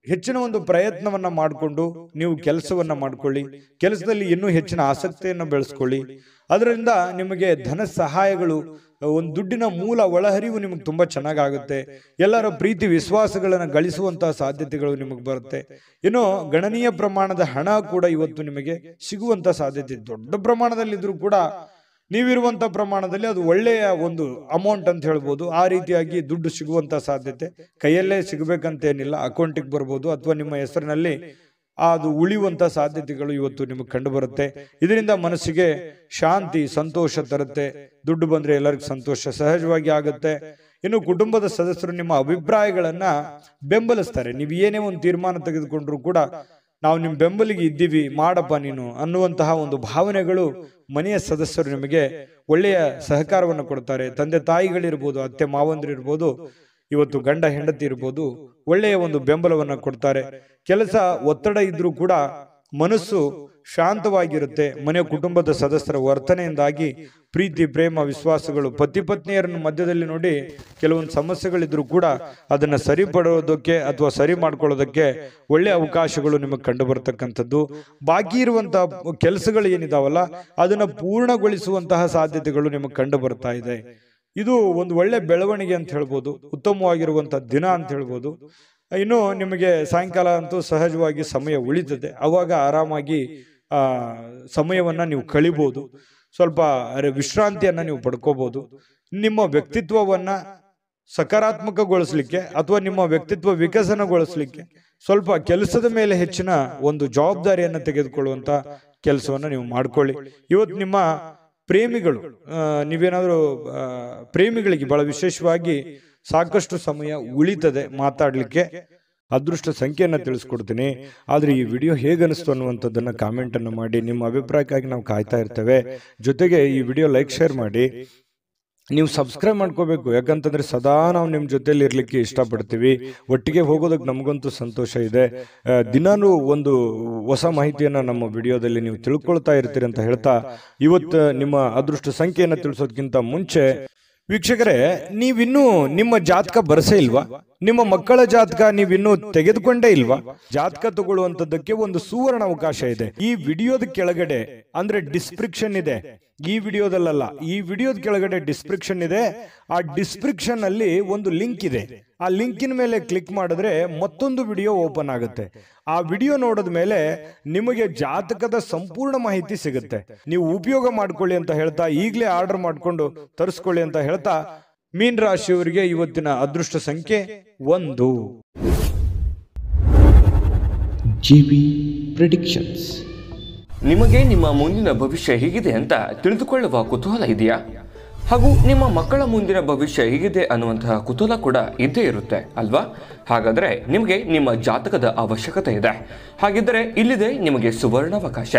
ಹೆಚ್ಚಿನ ಒಂದು ಪ್ರಯತ್ನವನ್ನ ಮಾಡಿಕೊಂಡು ನೀವು ಕೆಲಸವನ್ನ ಮಾಡ್ಕೊಳ್ಳಿ. ಕೆಲಸದಲ್ಲಿ ಇನ್ನೂ ಹೆಚ್ಚಿನ ಆಸಕ್ತಿಯನ್ನು ಬೆಳೆಸ್ಕೊಳ್ಳಿ. ಅದರಿಂದ ನಿಮಗೆ ಧನ ಸಹಾಯಗಳು, ಒಂದು ದುಡ್ಡಿನ ಮೂಲ ಒಳಹರಿವು ನಿಮಗೆ ತುಂಬಾ ಚೆನ್ನಾಗುತ್ತೆ. ಎಲ್ಲರ ಪ್ರೀತಿ ವಿಶ್ವಾಸಗಳನ್ನು ಗಳಿಸುವಂತಹ ಸಾಧ್ಯತೆಗಳು ನಿಮಗೆ ಬರುತ್ತೆ. ಇನ್ನು ಗಣನೀಯ ಪ್ರಮಾಣದ ಹಣ ಕೂಡ ಇವತ್ತು ನಿಮಗೆ ಸಿಗುವಂತ ಸಾಧ್ಯತೆ. ದೊಡ್ಡ ಪ್ರಮಾಣದಲ್ಲಿದ್ರೂ ಕೂಡ ನೀವಿರುವಂತ ಪ್ರಮಾಣದಲ್ಲಿ ಅದು ಒಳ್ಳೆಯ ಒಂದು ಅಮೌಂಟ್ ಅಂತ ಹೇಳ್ಬೋದು. ಆ ರೀತಿಯಾಗಿ ದುಡ್ಡು ಸಿಗುವಂತ ಸಾಧ್ಯತೆ. ಕೈಯಲ್ಲೇ ಸಿಗಬೇಕಂತೇನಿಲ್ಲ, ಅಕೌಂಟಿಗೆ ಬರ್ಬೋದು, ಅಥವಾ ನಿಮ್ಮ ಹೆಸರಿನಲ್ಲಿ ಅದು ಉಳಿಯುವಂತ ಸಾಧ್ಯತೆಗಳು ಇವತ್ತು ನಿಮಗೆ ಕಂಡು ಬರುತ್ತೆ. ಇದರಿಂದ ಮನಸ್ಸಿಗೆ ಶಾಂತಿ, ಸಂತೋಷ ತರುತ್ತೆ. ದುಡ್ಡು ಬಂದ್ರೆ ಎಲ್ಲರಿಗೂ ಸಂತೋಷ ಸಹಜವಾಗಿ ಆಗುತ್ತೆ. ಇನ್ನು ಕುಟುಂಬದ ಸದಸ್ಯರು ನಿಮ್ಮ ಅಭಿಪ್ರಾಯಗಳನ್ನ ಬೆಂಬಲಿಸ್ತಾರೆ. ನೀವು ಏನೇ ಒಂದು ತೀರ್ಮಾನ ತೆಗೆದುಕೊಂಡ್ರು ಕೂಡ ನಾವು ನಿಮ್ಮ ಬೆಂಬಲಿಗೆ ಇದ್ದೀವಿ, ಮಾಡಪ್ಪ ನೀನು ಅನ್ನುವಂತಹ ಒಂದು ಭಾವನೆಗಳು ಮನೆಯ ಸದಸ್ಯರು ನಿಮಗೆ ಒಳ್ಳೆಯ ಸಹಕಾರವನ್ನು ಕೊಡ್ತಾರೆ. ತಂದೆ ತಾಯಿಗಳಿರ್ಬೋದು, ಅತ್ತೆ ಮಾವಂದ್ರಿರ್ಬೋದು, ಇವತ್ತು ಗಂಡ ಹೆಂಡತಿ ಇರ್ಬೋದು, ಒಳ್ಳೆಯ ಒಂದು ಬೆಂಬಲವನ್ನು ಕೊಡ್ತಾರೆ. ಕೆಲಸ ಒತ್ತಡ ಇದ್ರೂ ಕೂಡ ಮನಸ್ಸು ಶಾಂತವಾಗಿರುತ್ತೆ. ಮನೆಯ ಕುಟುಂಬದ ಸದಸ್ಯರ ವರ್ತನೆಯಿಂದಾಗಿ ಪ್ರೀತಿ, ಪ್ರೇಮ, ವಿಶ್ವಾಸಗಳು, ಪತಿ ಪತ್ನಿಯರನ್ನು ಮಧ್ಯದಲ್ಲಿ ನೋಡಿ ಕೆಲವೊಂದು ಸಮಸ್ಯೆಗಳಿದ್ರೂ ಕೂಡ ಅದನ್ನ ಸರಿಪಡೋದಕ್ಕೆ ಅಥವಾ ಸರಿ ಮಾಡ್ಕೊಳ್ಳೋದಕ್ಕೆ ಒಳ್ಳೆಯ ಅವಕಾಶಗಳು ನಿಮಗೆ ಕಂಡು ಬರ್ತಕ್ಕಂಥದ್ದು. ಬಾಕಿ ಇರುವಂತಹ ಕೆಲಸಗಳು ಏನಿದಾವಲ್ಲ ಅದನ್ನ ಪೂರ್ಣಗೊಳಿಸುವಂತಹ ಸಾಧ್ಯತೆಗಳು ನಿಮಗೆ ಕಂಡು ಬರ್ತಾ ಇದೆ. ಇದು ಒಂದು ಒಳ್ಳೆ ಬೆಳವಣಿಗೆ ಅಂತ ಹೇಳ್ಬೋದು, ಉತ್ತಮವಾಗಿರುವಂತಹ ದಿನ ಅಂತ ಹೇಳ್ಬೋದು. ಇನ್ನು ನಿಮಗೆ ಸಾಯಂಕಾಲ ಅಂತೂ ಸಹಜವಾಗಿ ಸಮಯ ಉಳಿತದೆ. ಅವಾಗ ಆರಾಮಾಗಿ ಸಮಯವನ್ನ ನೀವು ಕಳಿಬಹುದು. ಸ್ವಲ್ಪ ವಿಶ್ರಾಂತಿಯನ್ನ ನೀವು ಪಡ್ಕೋಬಹುದು. ನಿಮ್ಮ ವ್ಯಕ್ತಿತ್ವವನ್ನ ಸಕಾರಾತ್ಮಕಗೊಳಿಸ್ಲಿಕ್ಕೆ ಅಥವಾ ನಿಮ್ಮ ವ್ಯಕ್ತಿತ್ವ ವಿಕಸನಗೊಳಿಸ್ಲಿಕ್ಕೆ ಸ್ವಲ್ಪ ಕೆಲಸದ ಮೇಲೆ ಹೆಚ್ಚಿನ ಒಂದು ಜವಾಬ್ದಾರಿಯನ್ನು ತೆಗೆದುಕೊಳ್ಳುವಂತ ಕೆಲಸವನ್ನ ನೀವು ಮಾಡ್ಕೊಳ್ಳಿ. ಇವತ್ತು ನಿಮ್ಮ ಪ್ರೇಮಿಗಳು, ನೀವೇನಾದ್ರೂ ಪ್ರೇಮಿಗಳಿಗೆ ಬಹಳ ವಿಶೇಷವಾಗಿ ಸಾಕಷ್ಟು ಸಮಯ ಉಳಿತದೆ ಮಾತಾಡ್ಲಿಕ್ಕೆ. ಅದೃಷ್ಟ ಸಂಖ್ಯೆಯನ್ನು ತಿಳಿಸ್ಕೊಡ್ತೀನಿ. ಆದ್ರೆ ಈ ವಿಡಿಯೋ ಹೇಗನಿಸ್ತು ಅನ್ನುವಂಥದ್ದನ್ನ ಕಾಮೆಂಟ್ ಅನ್ನು ಮಾಡಿ. ನಿಮ್ಮ ಅಭಿಪ್ರಾಯಕ್ಕಾಗಿ ನಾವು ಕಾಯ್ತಾ ಇರ್ತೇವೆ. ಜೊತೆಗೆ ಈ ವಿಡಿಯೋ ಲೈಕ್, ಶೇರ್ ಮಾಡಿ. ನೀವು ಸಬ್ಸ್ಕ್ರೈಬ್ ಮಾಡ್ಕೋಬೇಕು, ಯಾಕಂತಂದ್ರೆ ಸದಾ ನಾವು ನಿಮ್ಮ ಜೊತೆಲಿ ಇರ್ಲಿಕ್ಕೆ ಇಷ್ಟಪಡ್ತೀವಿ. ಒಟ್ಟಿಗೆ ಹೋಗೋದಕ್ಕೆ ನಮಗಂತೂ ಸಂತೋಷ ಇದೆ. ದಿನಾನೂ ಒಂದು ಹೊಸ ಮಾಹಿತಿಯನ್ನ ನಮ್ಮ ವಿಡಿಯೋದಲ್ಲಿ ನೀವು ತಿಳ್ಕೊಳ್ತಾ ಇರ್ತೀರಿ ಅಂತ ಹೇಳ್ತಾ, ಇವತ್ತು ನಿಮ್ಮ ಅದೃಷ್ಟ ಸಂಖ್ಯೆಯನ್ನು ತಿಳಿಸೋದಕ್ಕಿಂತ ಮುಂಚೆ ವೀಕ್ಷಕರೇ, ನೀವಿನ್ನೂ ನಿಮ್ಮ ಜಾತಕ ಬರಸೇ ಇಲ್ವಾ? ನಿಮ್ಮ ಮಕ್ಕಳ ಜಾತಕ ನೀವಿನ್ನೂ ತೆಗೆದುಕೊಂಡೇ ಇಲ್ವಾ? ಜಾತಕ ತಗೊಳ್ಳುವಂತದ್ದಕ್ಕೆ ಒಂದು ಸುವರ್ಣ ಅವಕಾಶ ಇದೆ. ಈ ವಿಡಿಯೋದ ಕೆಳಗಡೆ ಅಂದ್ರೆ ಡಿಸ್ಕ್ರಿಪ್ಷನ್ ಇದೆ. ಈ ವಿಡಿಯೋದಲ್ಲ, ಈ ವಿಡಿಯೋದ ಕೆಳಗಡೆ ಡಿಸ್ಕ್ರಿಪ್ಷನ್ ಇದೆ. ಆ ಡಿಸ್ಕ್ರಿಪ್ಷನ್ ಅಲ್ಲಿ ಒಂದು ಲಿಂಕ್ ಇದೆ. ಆ ಲಿಂಕಿನ ಮೇಲೆ ಕ್ಲಿಕ್ ಮಾಡಿದ್ರೆ ಮತ್ತೊಂದು ವಿಡಿಯೋ ಓಪನ್ ಆಗುತ್ತೆ. ಆ ವಿಡಿಯೋ ನೋಡಿದ ಮೇಲೆ ನಿಮಗೆ ಜಾತಕದ ಸಂಪೂರ್ಣ ಮಾಹಿತಿ ಸಿಗುತ್ತೆ. ನೀವು ಉಪಯೋಗ ಮಾಡ್ಕೊಳ್ಳಿ ಅಂತ ಹೇಳ್ತಾ, ಈಗಲೇ ಆರ್ಡರ್ ಮಾಡಿಕೊಂಡು ತರಿಸ್ಕೊಳ್ಳಿ ಅಂತ ಹೇಳ್ತಾ, ಮೀನ ರಾಶಿಯವರಿಗೆ ಇವತ್ತಿನ ಅದೃಷ್ಟ ಸಂಖ್ಯೆ 1. GB predictions. ನಿಮಗೆ ನಿಮ್ಮ ಮುಂದಿನ ಭವಿಷ್ಯ ಹೇಗಿದೆ ಅಂತ ತಿಳಿದುಕೊಳ್ಳುವ ಕುತೂಹಲ ಇದೆಯಾ? ಹಾಗೂ ನಿಮ್ಮ ಮಕ್ಕಳ ಮುಂದಿನ ಭವಿಷ್ಯ ಹೇಗಿದೆ ಅನ್ನುವಂತಹ ಕುತೂಹಲ ಕೂಡ ಇದ್ದೇ ಇರುತ್ತೆ ಅಲ್ವಾ? ಹಾಗಾದರೆ ನಿಮಗೆ ನಿಮ್ಮ ಜಾತಕದ ಅವಶ್ಯಕತೆ ಇದೆ. ಹಾಗಿದ್ದರೆ ಇಲ್ಲಿದೆ ನಿಮಗೆ ಸುವರ್ಣಾವಕಾಶ.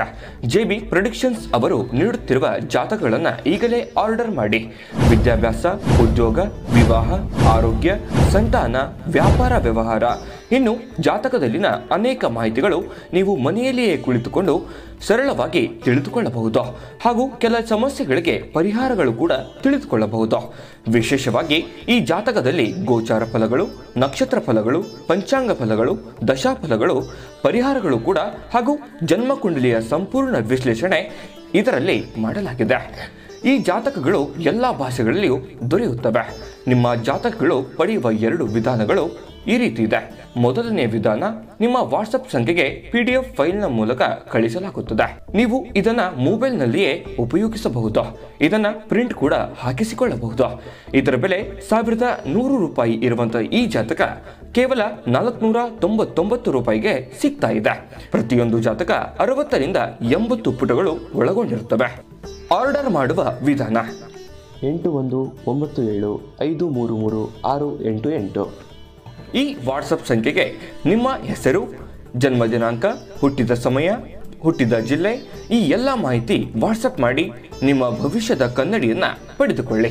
JB ಪ್ರೆಡಿಕ್ಷನ್ಸ್ ಅವರು ನೀಡುತ್ತಿರುವ ಜಾತಕಗಳನ್ನು ಈಗಲೇ ಆರ್ಡರ್ ಮಾಡಿ. ವಿದ್ಯಾಭ್ಯಾಸ, ಉದ್ಯೋಗ, ವಿವಾಹ, ಆರೋಗ್ಯ, ಸಂತಾನ, ವ್ಯಾಪಾರ ವ್ಯವಹಾರ, ಇನ್ನು ಜಾತಕದಲ್ಲಿನ ಅನೇಕ ಮಾಹಿತಿಗಳು ನೀವು ಮನೆಯಲ್ಲಿಯೇ ಕುಳಿತುಕೊಂಡು ಸರಳವಾಗಿ ತಿಳಿದುಕೊಳ್ಳಬಹುದು. ಹಾಗೂ ಕೆಲ ಸಮಸ್ಯೆಗಳಿಗೆ ಪರಿಹಾರಗಳು ಕೂಡ ತಿಳಿದುಕೊಳ್ಳಬಹುದು. ವಿಶೇಷವಾಗಿ ಈ ಜಾತಕದಲ್ಲಿ ಗೋಚಾರ ಫಲಗಳು, ನಕ್ಷತ್ರ ಫಲಗಳು, ಪಂಚಾಂಗ ಫಲಗಳು, ದಶಾಫಲಗಳು, ಪರಿಹಾರಗಳು ಕೂಡ ಹಾಗೂ ಜನ್ಮಕುಂಡಲಿಯ ಸಂಪೂರ್ಣ ವಿಶ್ಲೇಷಣೆ ಇದರಲ್ಲಿ ಮಾಡಲಾಗಿದೆ. ಈ ಜಾತಕಗಳು ಎಲ್ಲ ಭಾಷೆಗಳಲ್ಲಿಯೂ ದೊರೆಯುತ್ತವೆ. ನಿಮ್ಮ ಜಾತಕಗಳು ಪಡೆಯುವ 2 ವಿಧಾನಗಳು ಈ ರೀತಿ ಇದೆ. ಮೊದಲನೇ ವಿಧಾನ, ನಿಮ್ಮ ವಾಟ್ಸಪ್ ಸಂಖ್ಯೆಗೆ PDF ಫೈಲ್ನ ಮೂಲಕ ಕಳಿಸಲಾಗುತ್ತದೆ. ನೀವು ಇದನ್ನ ಮೊಬೈಲ್ನಲ್ಲಿಯೇ ಉಪಯೋಗಿಸಬಹುದು. ಇದನ್ನ ಪ್ರಿಂಟ್ ಕೂಡ ಹಾಕಿಸಿಕೊಳ್ಳಬಹುದು. ಇದರ ಬೆಲೆ 1100 ರೂಪಾಯಿ ಇರುವಂತಹ ಈ ಜಾತಕ ಕೇವಲ 499 ರೂಪಾಯಿಗೆ ಸಿಗ್ತಾ ಇದೆ. ಪ್ರತಿಯೊಂದು ಜಾತಕ 60 ರಿಂದ 80 ಪುಟಗಳು ಒಳಗೊಂಡಿರುತ್ತವೆ. ಆರ್ಡರ್ ಮಾಡುವ ವಿಧಾನ 8197533688. ಈ ವಾಟ್ಸಪ್ ಸಂಖ್ಯೆಗೆ ನಿಮ್ಮ ಹೆಸರು, ಜನ್ಮ ದಿನಾಂಕ, ಹುಟ್ಟಿದ ಸಮಯ, ಹುಟ್ಟಿದ ಜಿಲ್ಲೆ, ಈ ಎಲ್ಲ ಮಾಹಿತಿ ವಾಟ್ಸಪ್ ಮಾಡಿ ನಿಮ್ಮ ಭವಿಷ್ಯದ ಕನ್ನಡಿಯನ್ನು ಪಡೆದುಕೊಳ್ಳಿ.